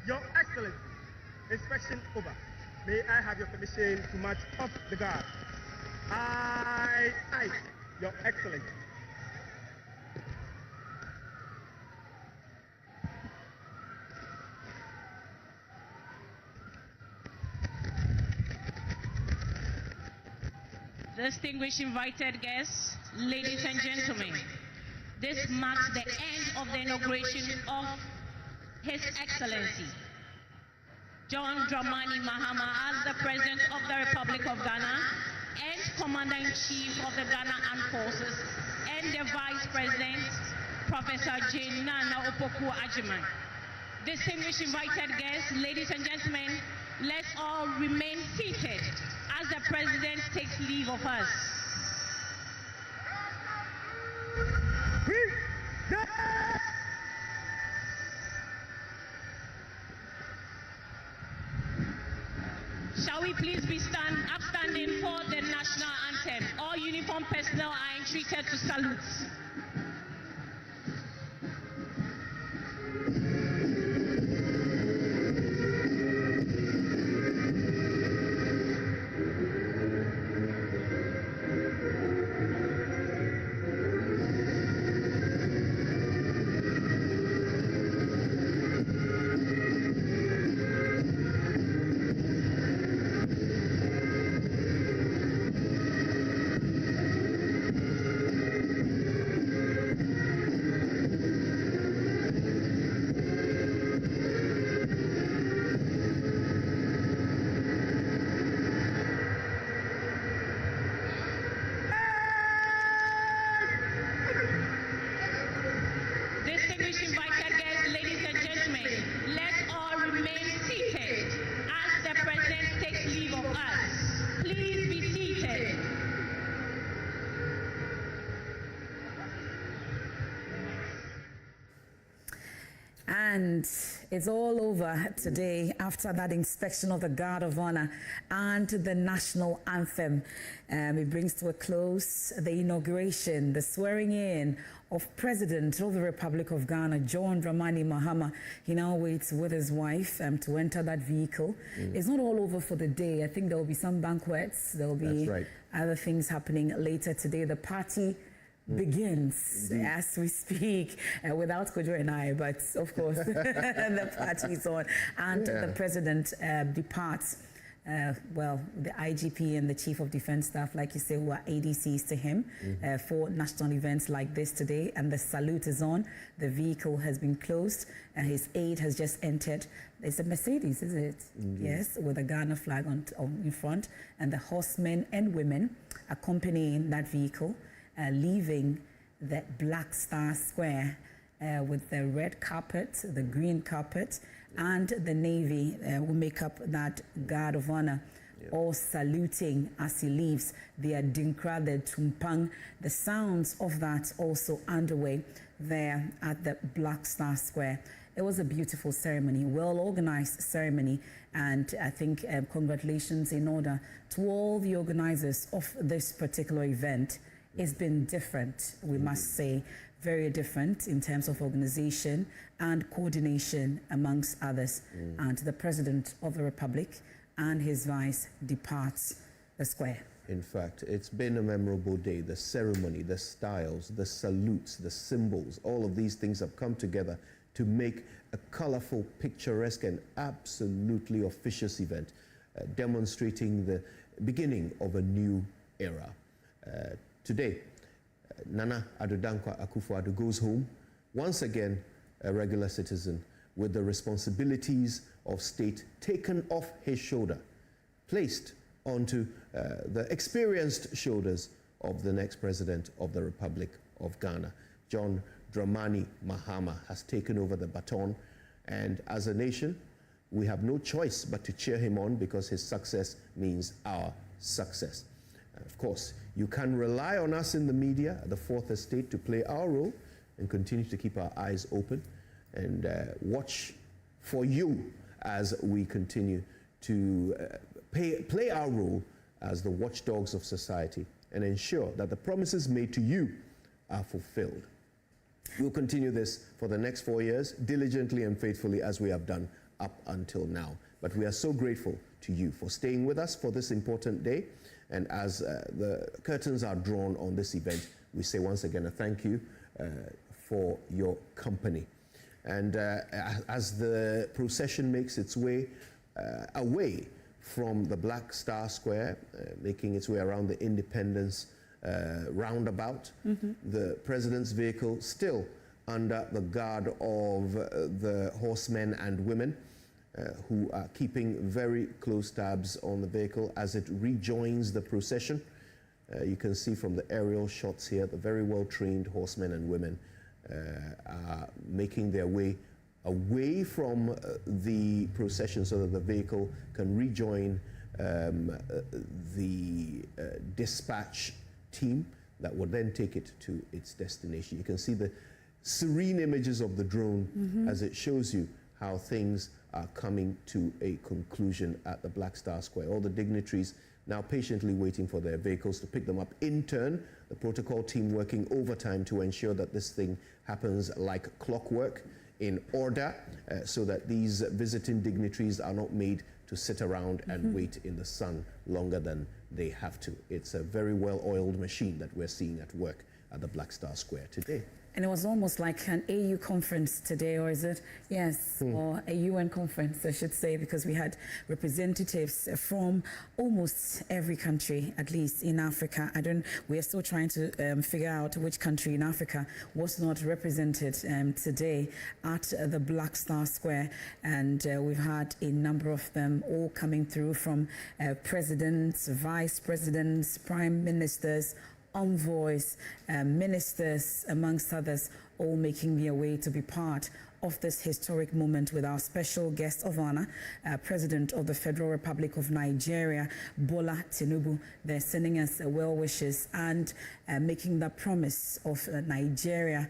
Your Excellency, inspection over. May I have your permission to march off the guard? Aye, Your Excellency. Distinguished invited guests, ladies and gentlemen, this marks the end of the inauguration of His Excellency, John Dramani Mahama as the President of the Republic of Ghana and Commander-in-Chief of the Ghana Armed Forces, and the Vice President, Professor Jane Nana Opoku Ajiman. Distinguished invited guests, ladies and gentlemen, let's all remain seated as the President takes leave of us. Shall we please be upstanding for the national anthem? All uniformed personnel are entreated to salute. And it's all over today after that inspection of the Guard of Honor and the national anthem. It brings to a close the inauguration, the swearing in of President of the Republic of Ghana, John Dramani Mahama. He now waits with his wife to enter that vehicle. It's not all over for the day. I think there will be some banquets. There will be other things happening later today. The party begins as we speak without Kojo and I, but of course the party is on, and the president departs. Well, the IGP and the Chief of Defense Staff, like you say, who are ADCs to him for national events like this today, and the salute is on. The vehicle has been closed, and his aide has just entered. It's a Mercedes, is it? Yes, with a Ghana flag in front, and the horsemen and women accompanying that vehicle, leaving the Black Star Square with the red carpet, the green carpet, and the Navy will make up that Guard of Honor, all saluting as he leaves. The Adinkra, the Tumpang, the sounds of that also underway there at the Black Star Square. It was a beautiful ceremony, well-organized ceremony, and I think congratulations in order to all the organizers of this particular event. It's been different, we must say, very different in terms of organization and coordination amongst others. And the President of the Republic and his vice departs the square. In fact, it's been a memorable day. The ceremony, the styles, the salutes, the symbols, all of these things have come together to make a colorful, picturesque, and absolutely officious event, demonstrating the beginning of a new era. Today, Nana Addo Dankwa Akufo-Addo goes home, once again a regular citizen, with the responsibilities of state taken off his shoulder, placed onto the experienced shoulders of the next President of the Republic of Ghana. John Dramani Mahama has taken over the baton, and as a nation, we have no choice but to cheer him on, because his success means our success. Of course, you can rely on us in the media, the Fourth Estate, to play our role and continue to keep our eyes open and watch for you as we continue to play our role as the watchdogs of society and ensure that the promises made to you are fulfilled. We'll continue this for the next 4 years, diligently and faithfully, as we have done up until now. But we are so grateful to you for staying with us for this important day. And as the curtains are drawn on this event, we say once again a thank you for your company. And as the procession makes its way away from the Black Star Square, making its way around the Independence roundabout, the President's vehicle, still under the guard of the horsemen and women, who are keeping very close tabs on the vehicle as it rejoins the procession. You can see from the aerial shots here, the very well-trained horsemen and women are making their way away from the procession so that the vehicle can rejoin the dispatch team that will then take it to its destination. You can see the serene images of the drone as it shows you how things are coming to a conclusion at the Black Star Square. All the dignitaries now patiently waiting for their vehicles to pick them up in turn. The protocol team working overtime to ensure that this thing happens like clockwork, in order, so that these visiting dignitaries are not made to sit around and wait in the sun longer than they have to. It's a very well-oiled machine that we're seeing at work at the Black Star Square today. And it was almost like an AU conference today, or is it? Yes, or a UN conference, I should say, because we had representatives from almost every country, at least in Africa. We are still trying to figure out which country in Africa was not represented today at the Black Star Square. And we've had a number of them all coming through, from presidents, vice presidents, prime ministers, envoys, ministers, amongst others, all making their way to be part of this historic moment with our special guest of honor, President of the Federal Republic of Nigeria, Bola Tinubu. They're sending us well wishes and making the promise of Nigeria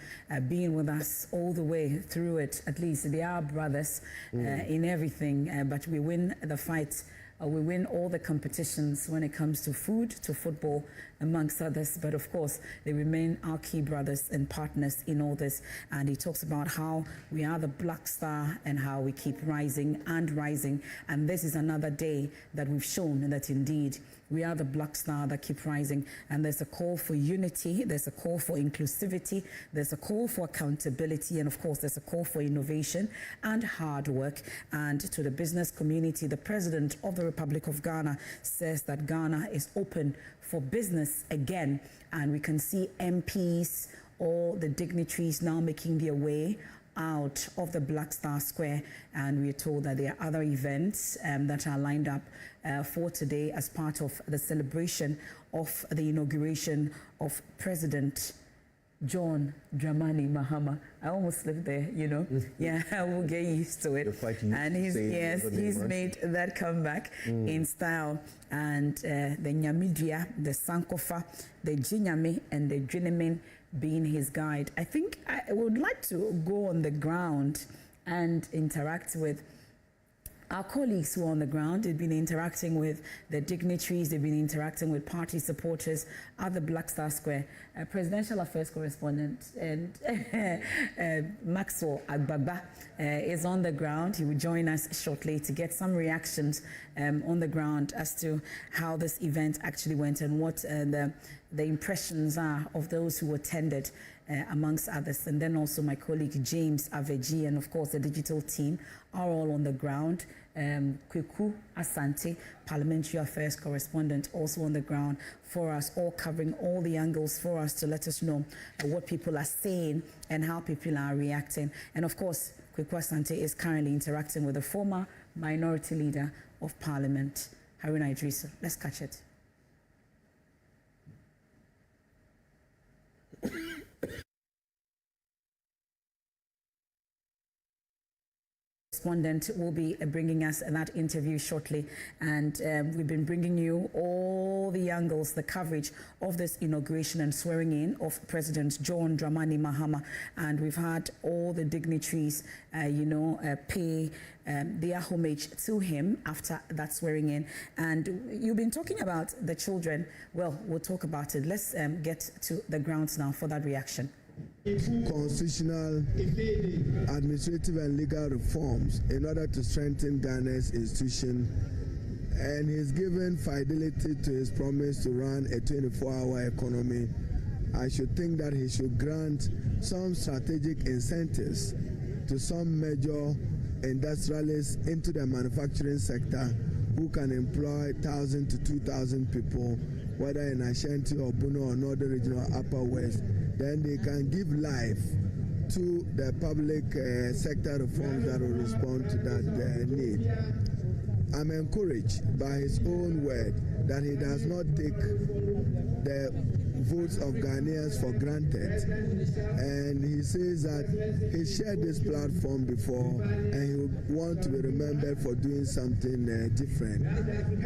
being with us all the way through it. At least they are brothers in everything, but we win the fight. We win all the competitions when it comes to food, to football, amongst others. But of course, they remain our key brothers and partners in all this. And he talks about how we are the Black Star and how we keep rising and rising. And this is another day that we've shown that indeed we are the Black Star that keep rising. And there's a call for unity, there's a call for inclusivity, there's a call for accountability, and of course there's a call for innovation and hard work. And to the business community, the President of the Republic of Ghana says that Ghana is open for business again. And we can see MPs, all the dignitaries now making their way out of the Black Star Square, and we are told that there are other events that are lined up for today as part of the celebration of the inauguration of President John Dramani Mahama. I almost slipped there, you know. Yeah, I will get used to it. And he's made that comeback in style. And the Nyamidia, the Sankofa, the Jinyame, and the Jinimin being his guide. I think I would like to go on the ground and interact with our colleagues who are on the ground. They've been interacting with the dignitaries, they've been interacting with party supporters at the Black Star Square. Presidential Affairs Correspondent and Maxwell Agbagba is on the ground. He will join us shortly to get some reactions on the ground as to how this event actually went and what the impressions are of those who attended, amongst others. And then also my colleague James Aveji and of course the digital team are all on the ground. Kweku Asante, Parliamentary Affairs Correspondent, also on the ground for us, all covering all the angles for us to let us know what people are saying and how people are reacting. And of course, Kweku Asante is currently interacting with the former Minority Leader of Parliament, Haruna Idrissa. Let's catch it. Correspondent will be bringing us that interview shortly, and we've been bringing you all the angles, the coverage of this inauguration and swearing in of President John Dramani Mahama, and we've had all the dignitaries pay their homage to him after that swearing in. And you've been talking about the children. Well, we'll talk about it. Let's get to the grounds now for that reaction. Constitutional, administrative and legal reforms in order to strengthen Ghana's institution, and he's given fidelity to his promise to run a 24-hour economy. I should think that he should grant some strategic incentives to some major industrialists into the manufacturing sector who can employ 1,000 to 2,000 people, whether in Ashanti or Bono or Northern Region or Upper West. Then they can give life to the public sector reforms that will respond to that need. I'm encouraged by his own word that he does not take the votes of Ghanaians for granted, and he says that he shared this platform before and he would want to be remembered for doing something different.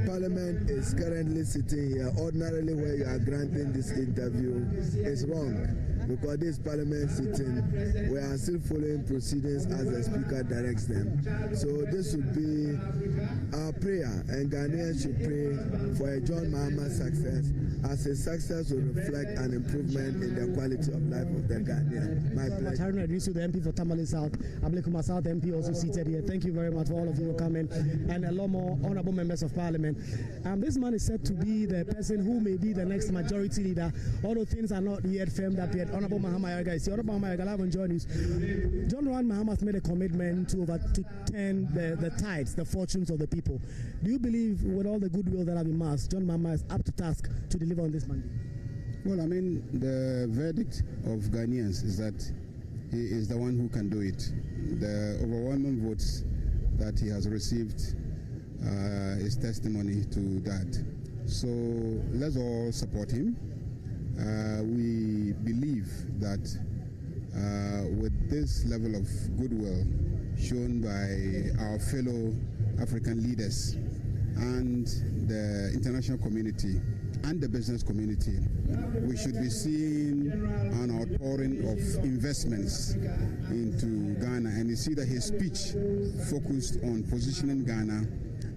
Parliament is currently sitting here. Ordinarily, where you are granting this interview is wrong, because this Parliament sitting, we are still following proceedings as the Speaker directs them. So this would be our prayer, and Ghanaians should pray for a John Mahama success, as his success will reflect an improvement in the quality of life of the Ghanaian. My pleasure. Haruna Idrisu, the MP for Tamale South, Ablekuma South MP also seated here. Thank you very much for all of you for coming, and a lot more honorable members of Parliament. This man is said to be the person who may be the next majority leader, although things are not yet firmed up yet. Honorable Mahama Yarga is here. Honorable Mahama Yarga, live on Joy News. John Dramani Mahama has made a commitment to turn the tides, the fortunes of the people. Do you believe, with all the goodwill that have been amassed, John Mahama is up to task to deliver on this mandate? Well, I mean, the verdict of Ghanaians is that he is the one who can do it. The overwhelming votes that he has received is testimony to that. So let's all support him. We believe that with this level of goodwill shown by our fellow African leaders and the international community and the business community, we should be seeing an outpouring of investments into Ghana. And you see that his speech focused on positioning Ghana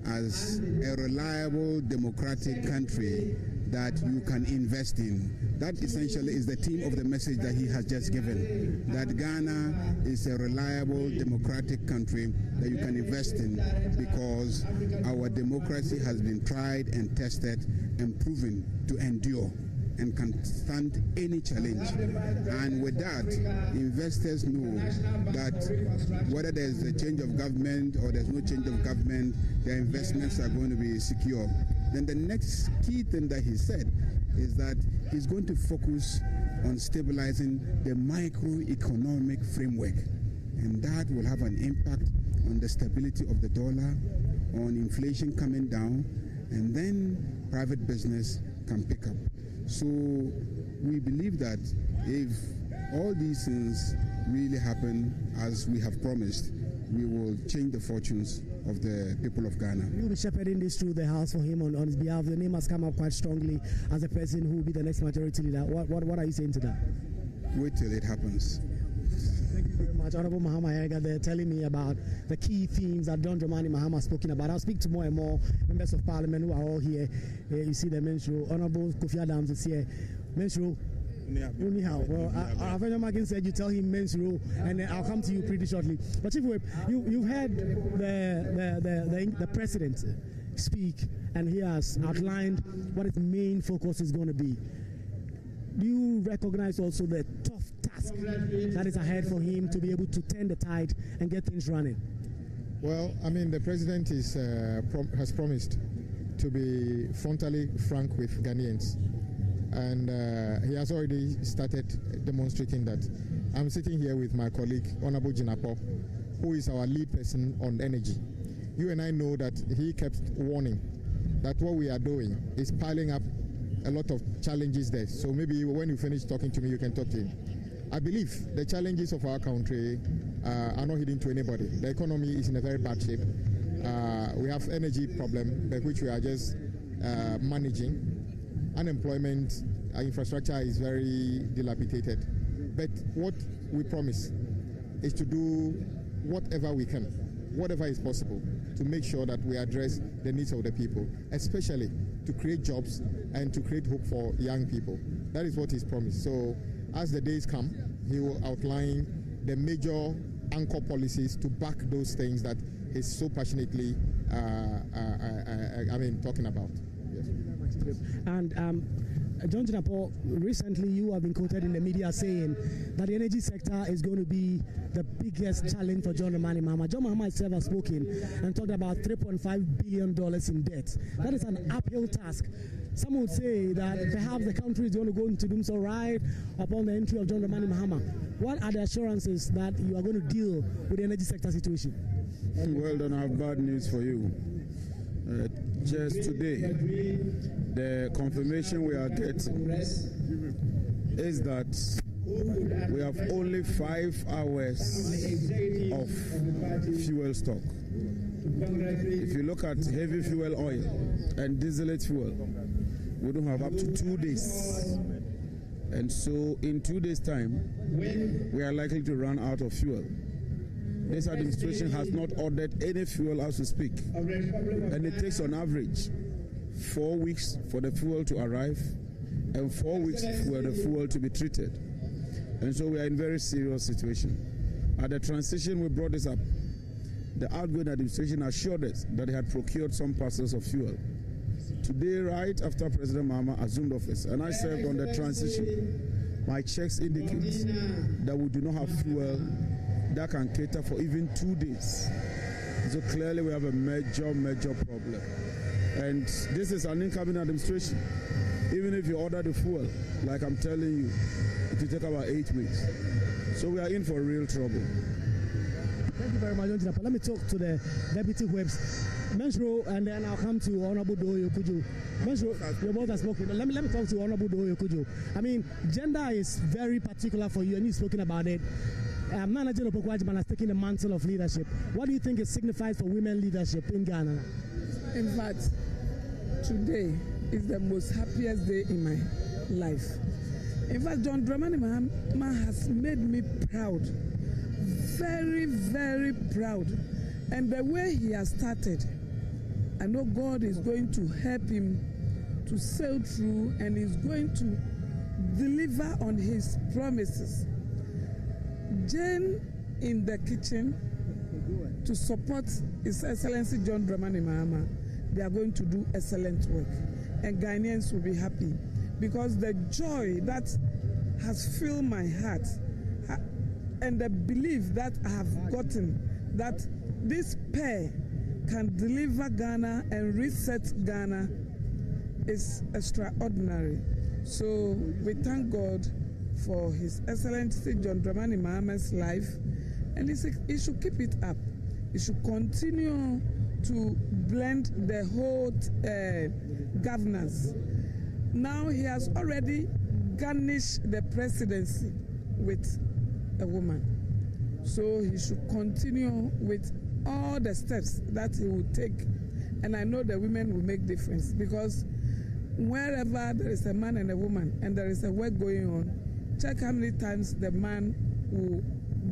as a reliable democratic country that you can invest in. That essentially is the theme of the message that he has just given, that Ghana is a reliable democratic country that you can invest in, because our democracy has been tried and tested and proven to endure and can stand any challenge. And with that, investors know that whether there's a change of government or there's no change of government, their investments are going to be secure. Then the next key thing that he said is that he's going to focus on stabilizing the microeconomic framework, and that will have an impact on the stability of the dollar, on inflation coming down, and then private business can pick up. So we believe that if all these things really happen as we have promised, we will change the fortunes of the people of Ghana. You'll be shepherding this through the House for him on his behalf. The name has come up quite strongly as a person who will be the next majority leader. What are you saying to that? Wait till it happens. Thank you very much. Honorable Mahama Yarga, they're telling me about the key themes that John Dramani Mahama has spoken about. I'll speak to more and more members of Parliament who are all here. You see the Menstru. Honorable Kofi Adams is here. Menstru. Well, Avenya Magin said you tell him Menstru, and I'll come to you pretty shortly. But Chief Whip, you've heard the president speak, and he has outlined what his main focus is going to be. Do you recognize also the tough task that is ahead for him to be able to turn the tide and get things running? Well, I mean, the president has promised to be frontally frank with Ghanaians. And he has already started demonstrating that. I'm sitting here with my colleague, Honorable Jinapo, who is our lead person on energy. You and I know that he kept warning that what we are doing is piling up a lot of challenges there. So maybe when you finish talking to me, you can talk to him. I believe the challenges of our country are not hidden to anybody. The economy is in a very bad shape. We have energy problem, which we are just managing. Unemployment, infrastructure is very dilapidated. But what we promise is to do whatever we can, whatever is possible, to make sure that we address the needs of the people, especially to create jobs and to create hope for young people. That is what he's promised. So as the days come, he will outline the major anchor policies to back those things that he's so passionately talking about. Yes. And John Jinapo, recently you have been quoted in the media saying that the energy sector is going to be the biggest challenge for John Dramani Mahama. John Mahama himself has spoken and talked about $3.5 billion in debt. That is an uphill task. Some would say that perhaps the country is going to go into doom so right upon the entry of John Dramani Mahama. What are the assurances that you are going to deal with the energy sector situation? Well, then I have bad news for you. Just today, the confirmation we are getting is that we have only 5 hours of fuel stock. If you look at heavy fuel oil and distillate fuel, we don't have up to 2 days. And so in 2 days' time, we are likely to run out of fuel. This administration has not ordered any fuel as we speak. And it takes on average 4 weeks for the fuel to arrive and 4 weeks for the fuel to be treated. And so we are in a very serious situation. At the transition, we brought this up. The outgoing administration assured us that they had procured some parcels of fuel. Today, right after President Mahama assumed office, and I served on the transition, my checks indicate that we do not have fuel that can cater for even 2 days. So clearly we have a major problem. And this is an incoming administration. Even if you order the fuel, like I'm telling you, it will take about 8 weeks. So we are in for real trouble. Thank you very much, John. Let me talk to the deputy whips, Menshro, and then I'll come to Honorable Doyo Kujo. Menshro, your both have spoken. Let me talk to Honorable Doyo Kujo. I mean, gender is very particular for you, and you've spoken about it. Manager Opokwajman has taken the mantle of leadership. What do you think it signifies for women leadership in Ghana? In fact, today is the most happiest day in my life. In fact, John Dramani Mahama has made me proud. Very, very proud. And the way he has started, I know God is going to help him to sail through and is going to deliver on his promises. Jane in the kitchen to support His Excellency John Dramani Mahama. They are going to do excellent work. And Ghanaians will be happy because the joy that has filled my heart and the belief that I have gotten that this pair can deliver Ghana and reset Ghana is extraordinary. So we thank God for His Excellency John Dramani Mahama's life, and he should keep it up. He should continue to blend the whole governance. Now he has already garnished the presidency with a woman. So he should continue with all the steps that he will take. And I know the women will make difference because wherever there is a man and a woman and there is a work going on, check how many times the man will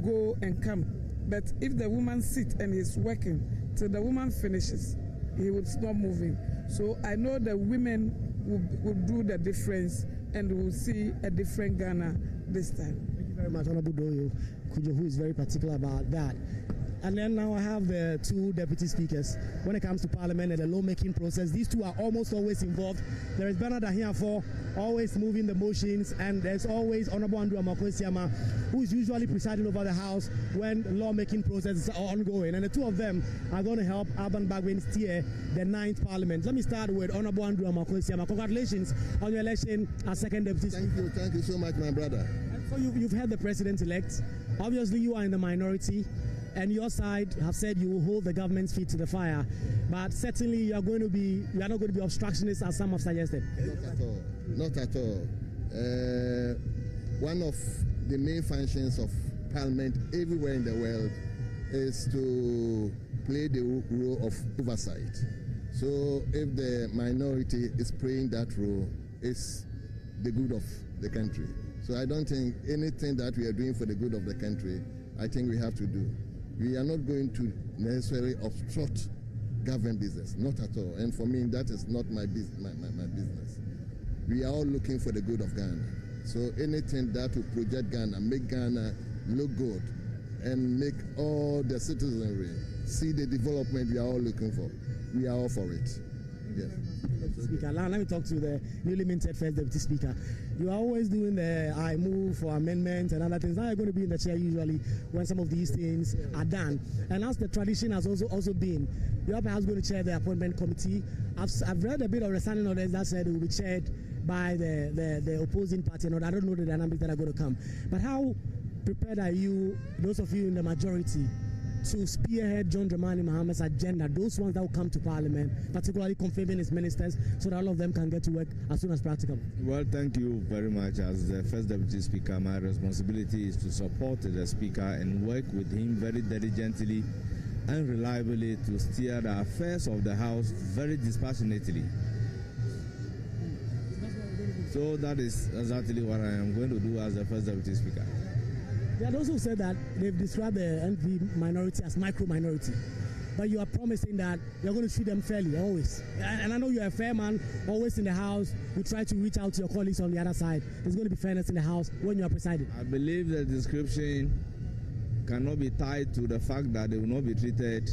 go and come. But if the woman sits and is working till the woman finishes, he will stop moving. So I know the women will do the difference and we will see a different Ghana this time. Thank you very much, Honorable Doyo Kujo, who is very particular about that. And then now I have the two deputy speakers. When it comes to Parliament and the lawmaking process, these two are almost always involved. There is Bernard Ahiafo, always moving the motions, and there's always Honorable Andrew Amakwesiama, who is usually presiding over the House when the lawmaking process is ongoing. And the two of them are going to help Alban Bagwin steer the 9th Parliament. Let me start with Honorable Andrew Amakwesiama. Congratulations on your election as second deputy speaker. Thank you so much, my brother. So you've heard the president-elect. Obviously, you are in the minority. And your side have said you will hold the government's feet to the fire, but certainly you are not going to be obstructionists as some have suggested. Not at all. One of the main functions of Parliament everywhere in the world is to play the role of oversight. So if the minority is playing that role, it's the good of the country. So I don't think anything that we are doing for the good of the country, I think we have to do. We are not going to necessarily obstruct government business, not at all. And for me, that is not my business. We are all looking for the good of Ghana. So anything that will project Ghana, make Ghana look good, and make all the citizenry see the development we are all looking for, we are all for it. Yes. Speaker. Now let me talk to the newly minted first deputy speaker. You are always doing the I move for amendments and other things. Now you're going to be in the chair usually when some of these things are done. And as the tradition has also been, you are perhaps going to chair the appointment committee. I've read a bit of the standing orders that said it will be chaired by the opposing party. And I don't know the dynamics that are going to come. But how prepared are you, those of you in the majority, to spearhead John Dramani Mahama's agenda, those ones that will come to Parliament, particularly confirming his ministers, so that all of them can get to work as soon as practicable? Well, thank you very much. As the First Deputy Speaker, my responsibility is to support the Speaker and work with him very diligently and reliably to steer the affairs of the House very dispassionately. So that is exactly what I am going to do as the First Deputy Speaker. They had also said that they've described the NP minority as micro-minority. But you are promising that you're going to treat them fairly, always. And I know you're a fair man, always in the House. You try to reach out to your colleagues on the other side. There's going to be fairness in the House when you are presiding. I believe the description cannot be tied to the fact that they will not be treated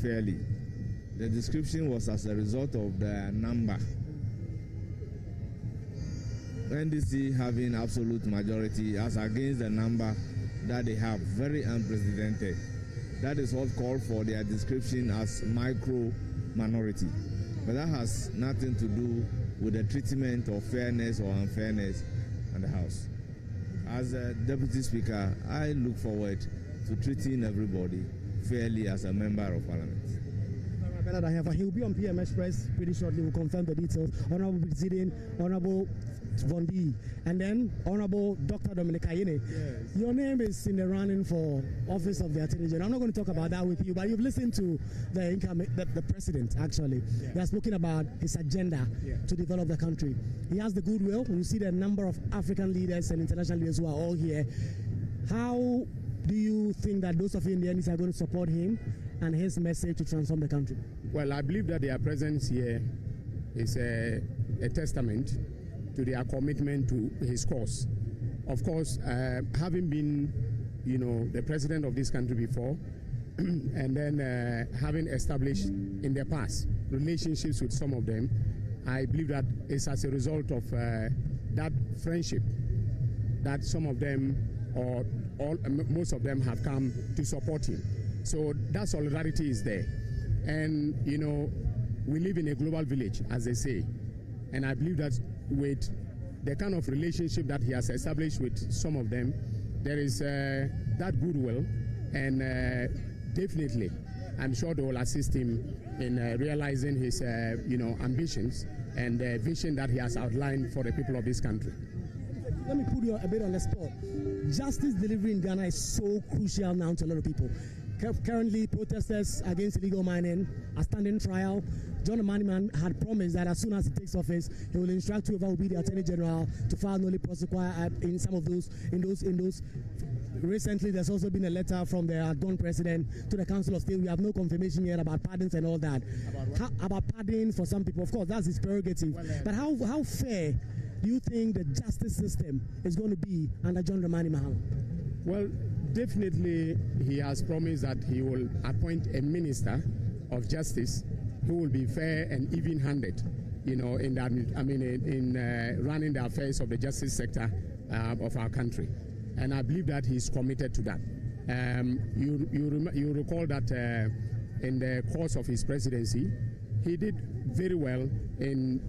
fairly. The description was as a result of the number. NDC having absolute majority as against the number that they have, very unprecedented. That is what called for their description as micro-minority. But that has nothing to do with the treatment of fairness or unfairness in the House. As a Deputy Speaker, I look forward to treating everybody fairly as a member of Parliament. He will be on PM Express pretty shortly. We'll confirm the details. Honorable President, Honorable Vondi, and then Honorable Dr. Dominic Ayine. Yes. Your name is in the running for Office of the Attorney General. I'm not going to talk about that with you, but you've listened to the President, actually. Yeah. He has spoken about his agenda to develop the country. He has the goodwill. When you see the number of African leaders and international leaders who are all here, how do you think that those of you in the NDC are going to support him and his message to transform the country? Well, I believe that their presence here is a testament to their commitment to his cause. Of course, having been, the president of this country before, and then having established in the past relationships with some of them, I believe that it's as a result of that friendship that some of them, or most of them, have come to support him. So that solidarity is there. And, we live in a global village, as they say. And I believe that with the kind of relationship that he has established with some of them, there is that goodwill, and definitely, I'm sure they will assist him in realizing his, ambitions and the vision that he has outlined for the people of this country. Let me put you a bit on the spot. Justice delivery in Ghana is so crucial now to a lot of people. Currently, protesters against illegal mining are standing trial. John Dramani Mahama had promised that as soon as he takes office, he will instruct whoever will be the Attorney General to file nolli prosequi in some of those. Recently, there's also been a letter from the outgone president to the Council of State. We have no confirmation yet about pardons and all that. About pardons for some people, of course, that's his prerogative. But how fair do you think the justice system is going to be under John Dramani Mahama? Well, definitely, he has promised that he will appoint a minister of justice who will be fair and even-handed, in running the affairs of the justice sector of our country. And I believe that he's committed to that. You recall that in the course of his presidency, he did very well in,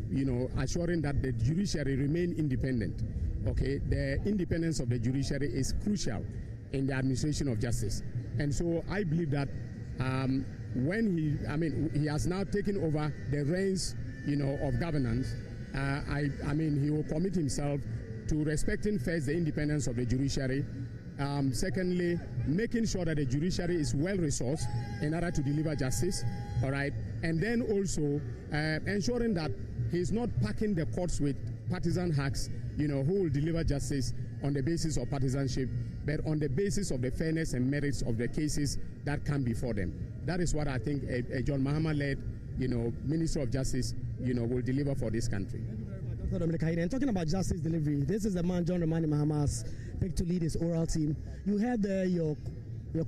assuring that the judiciary remain independent. Okay, the independence of the judiciary is crucial in the administration of justice. And so I believe that when he has now taken over the reins, of governance, he will commit himself to respecting first the independence of the judiciary. Secondly, making sure that the judiciary is well resourced in order to deliver justice, all right? And then also ensuring that he's not packing the courts with partisan hacks, who will deliver justice on the basis of partisanship, but on the basis of the fairness and merits of the cases that come before them. That is what I think a John Mahama-led, Minister of Justice, will deliver for this country. Dr. Dominic Ayine, and talking about justice delivery, this is the man John Dramani Mahama has picked to lead his oral team. You heard your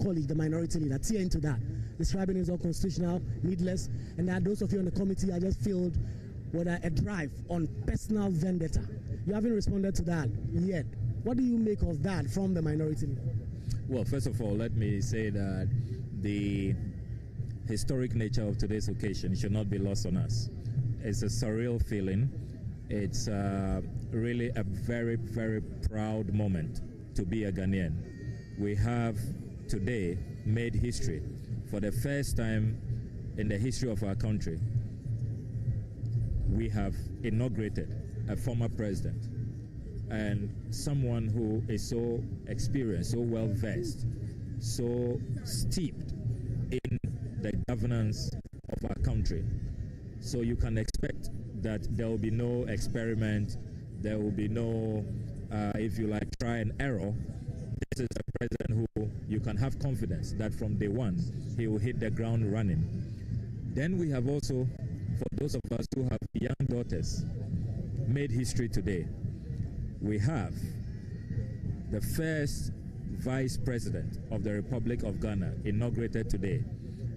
colleague, the minority leader, tear into that. describing it as unconstitutional, needless, and that those of you on the committee are just filled with a drive on personal vendetta. You haven't responded to that yet. What do you make of that from the minority leader? Well, first of all, let me say that the historic nature of today's occasion should not be lost on us. It's a surreal feeling. It's really a very, very proud moment to be a Ghanaian. We have today made history. For the first time in the history of our country, we have inaugurated a former president and someone who is so experienced, so well versed, so steeped in the governance of our country. So you can expect that there will be no experiment, there will be no, if you like, try and error. This is a president who you can have confidence that from day one he will hit the ground running. Then we have also, for those of us who have young daughters, made history today. We have the first Vice President of the Republic of Ghana inaugurated today.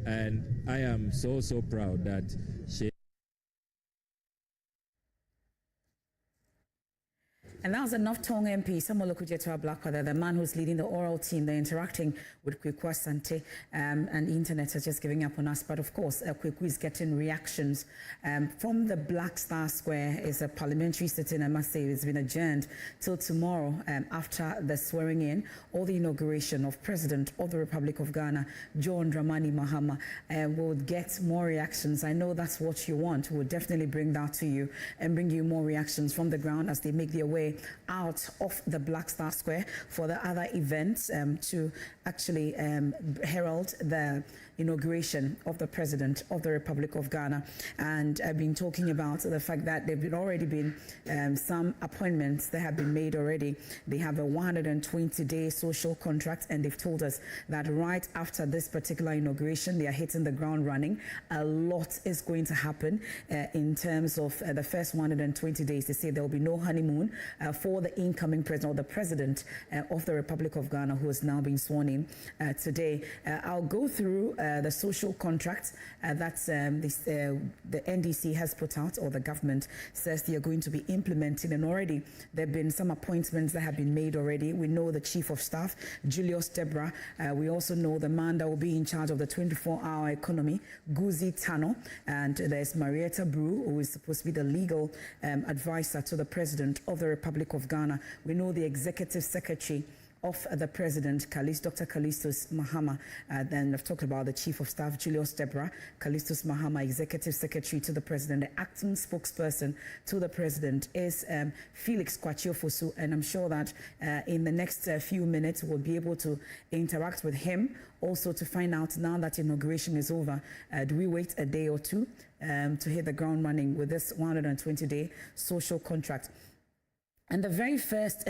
And I am so proud that she... And that was enough Tongue MP, Samuel Okujetua Blackwater, the man who's leading the oral team. They're interacting with Kweku Asante, and the internet is just giving up on us. But of course, Kweku is getting reactions from the Black Star Square. Is a parliamentary sitting, I must say, it's been adjourned till tomorrow after the swearing in or the inauguration of President of the Republic of Ghana, John Dramani Mahama. We'll get more reactions. I know that's what you want. We'll definitely bring that to you and bring you more reactions from the ground as they make their way out of the Black Star Square for the other events to actually herald the inauguration of the President of the Republic of Ghana. And I've been talking about the fact that there have already been some appointments that have been made already. They have a 120-day social contract, and they've told us that right after this particular inauguration, they are hitting the ground running. A lot is going to happen in terms of the first 120 days. They say there will be no honeymoon for the incoming president, or the President of the Republic of Ghana, who is now being sworn in today. I'll go through the social contract that the NDC has put out, or the government says they are going to be implementing, and already there have been some appointments that have been made already. We know the Chief of Staff, Julius Debra. We also know the man that will be in charge of the 24-hour economy, Guzi Tano, and there's Marietta Brew, who is supposed to be the legal advisor to the President of the Republic of Ghana. We know the Executive Secretary of the President, Dr. Callistus Mahama. Then I've talked about the Chief of Staff, Julius Debra, Callistus Mahama, Executive Secretary to the President. The acting spokesperson to the President is Felix Kwachiofosu, and I'm sure that in the next few minutes we'll be able to interact with him, also to find out, now that inauguration is over, do we wait a day or two to hit the ground running with this 120-day social contract? And the very first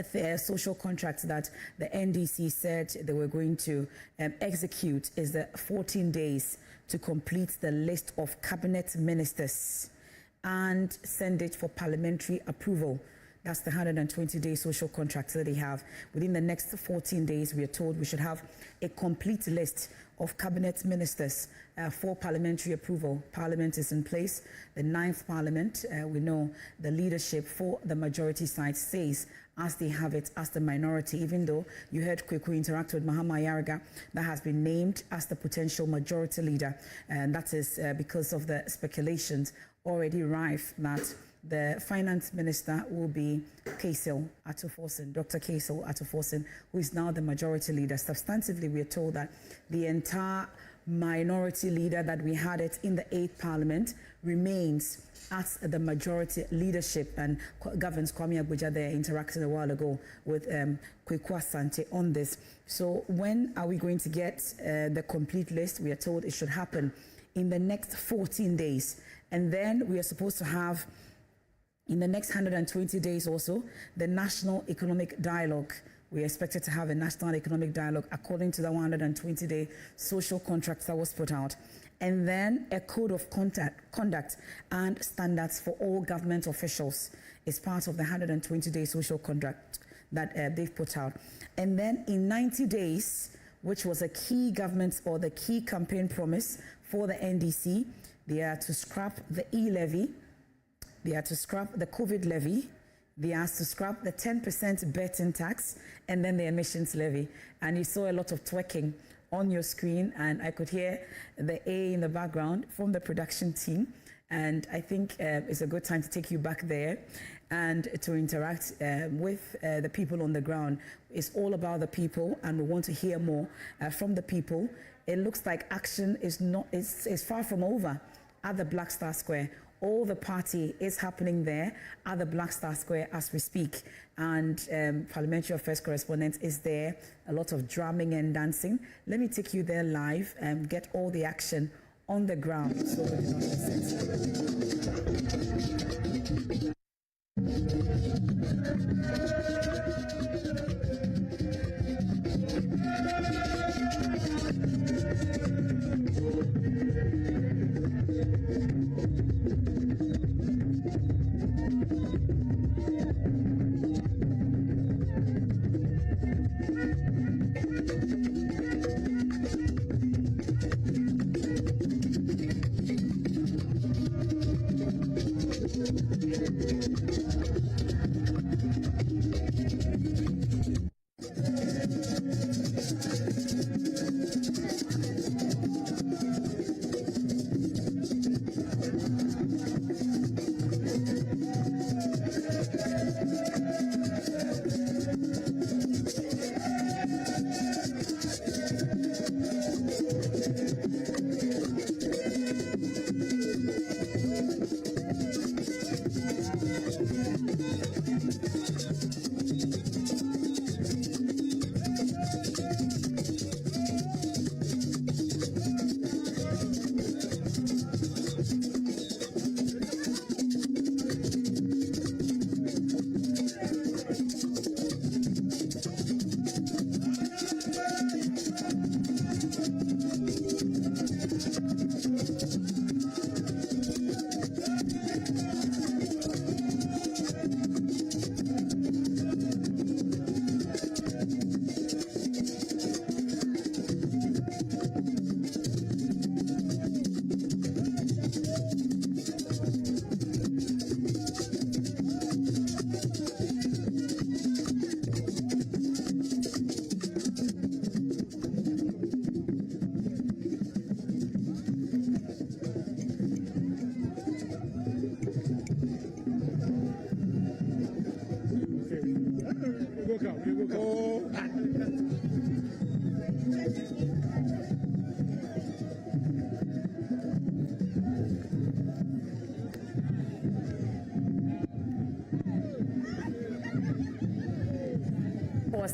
social contract that the NDC said they were going to execute is the 14 days to complete the list of cabinet ministers and send it for parliamentary approval. That's the 120-day social contract that they have. Within the next 14 days, we are told we should have a complete list of cabinet ministers for parliamentary approval. Parliament is in place. The 9th Parliament, we know the leadership for the majority side says as they have it as the minority, even though you heard Kweku interact with Mahama Yariga, that has been named as the potential majority leader. And that is because of the speculations already rife that the finance minister will be Kasil Atuforsen, Dr. Kasil Atuforsen, who is now the majority leader. Substantively, we are told that the entire minority leader that we had it in the 8th Parliament remains as the majority leadership, and governs Kwame Abuja there interacted a while ago with Kweku Asante on this. So when are we going to get the complete list? We are told it should happen in the next 14 days. And then we are supposed to have, in the next 120 days also, the National Economic Dialogue. We expected to have a National Economic Dialogue according to the 120-day social contract that was put out. And then a code of conduct and standards for all government officials is part of the 120-day social contract that they've put out. And then in 90 days, which was a key government or the key campaign promise for the NDC. They are to scrap the e-levy, they are to scrap the COVID levy, they are to scrap the 10% betting tax, and then the emissions levy. And you saw a lot of twerking on your screen, and I could hear the A in the background from the production team. And I think it's a good time to take you back there and to interact with the people on the ground. It's all about the people, and we want to hear more from the people. It looks like action is far from over at the Black Star Square. All the party is happening there at the Black Star Square as we speak. And Parliamentary Affairs correspondent is there. A lot of drumming and dancing. Let me take you there live and get all the action on the ground so we do not miss it.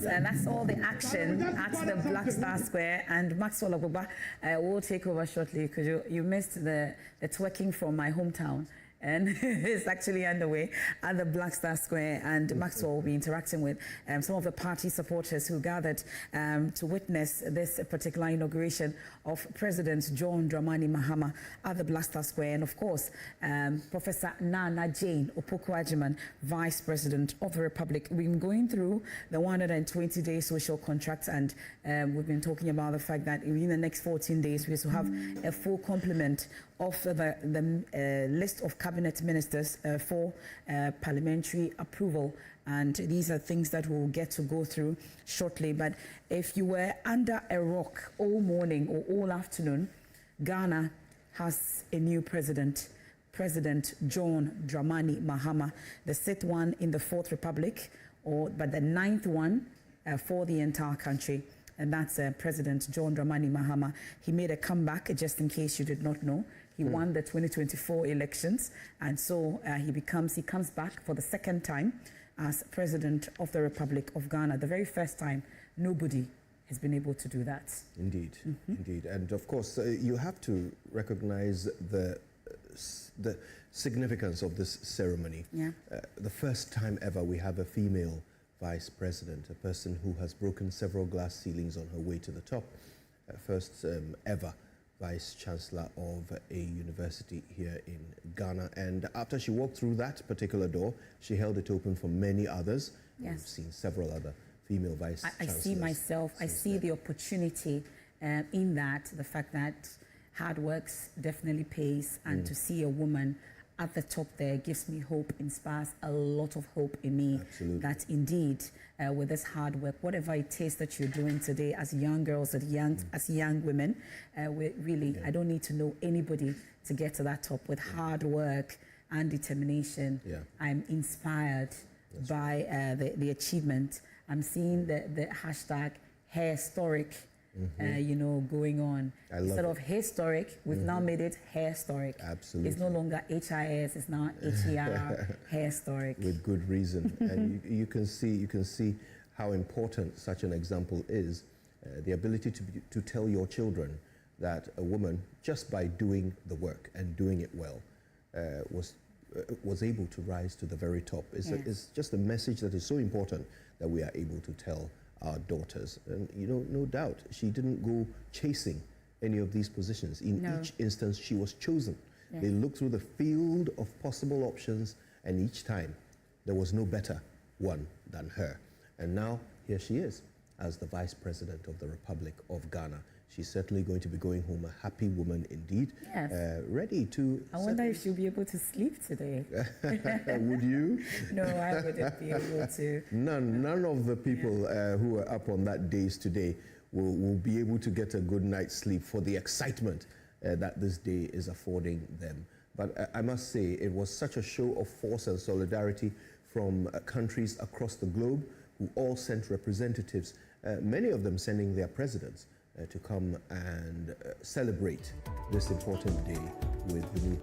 And that's all the action at the Black Star Square. And Maxwell Abuba will take over shortly because you missed the twerking from my hometown. And it's actually underway at the Black Star Square, and Maxwell will be interacting with some of the party supporters who gathered to witness this particular inauguration of President John Dramani Mahama at the Black Star Square. And of course, Professor Nana Jane Opoku-Agyeman, Vice President of the Republic. We've been going through the 120-day social contract, and we've been talking about the fact that in the next 14 days, we will have a full complement of the list of cabinet ministers for parliamentary approval. And these are things that we'll get to go through shortly. But if you were under a rock all morning or all afternoon, Ghana has a new president, President John Dramani Mahama, the sixth one in the Fourth Republic, but the ninth one for the entire country. And that's President John Dramani Mahama. He made a comeback, just in case you did not know. He won the 2024 elections, and so he comes back for the second time as President of the Republic of Ghana. The very first time, nobody has been able to do that. Indeed, indeed. And of course, you have to recognize the significance of this ceremony. Yeah. The first time ever we have a female vice president, a person who has broken several glass ceilings on her way to the top. First ever Vice Chancellor of a university here in Ghana. And after she walked through that particular door, she held it open for many others. Yes. We've seen several other female vice I see myself, I see the opportunity in that, the fact that hard work definitely pays, and to see a woman at the top there gives me hope, inspires a lot of hope in me. Absolutely. That indeed, with this hard work, whatever it is that you're doing today as young girls, as young women, I don't need to know anybody to get to that top. With hard work and determination, I'm inspired by the achievement. I'm seeing the hashtag historic, going on. Instead of historic, we've now made it historic. Absolutely. It's no longer HIS, it's now HER, historic. With good reason. And you can see how important such an example is. The ability to tell your children that a woman, just by doing the work and doing it well, was able to rise to the very top. It's just a message that is so important that we are able to tell our daughters. And no doubt, she didn't go chasing any of these positions. In each instance, she was chosen. They looked through the field of possible options, and each time there was no better one than her. And now here she is as the Vice President of the Republic of Ghana. She's certainly going to be going home a happy woman indeed, ready to... I wonder if she'll be able to sleep today. Would you? No, I wouldn't be able to. None of the people who are up on that days today will be able to get a good night's sleep for the excitement that this day is affording them. But I must say, it was such a show of force and solidarity from countries across the globe who all sent representatives, many of them sending their presidents, to come and celebrate this important day with the new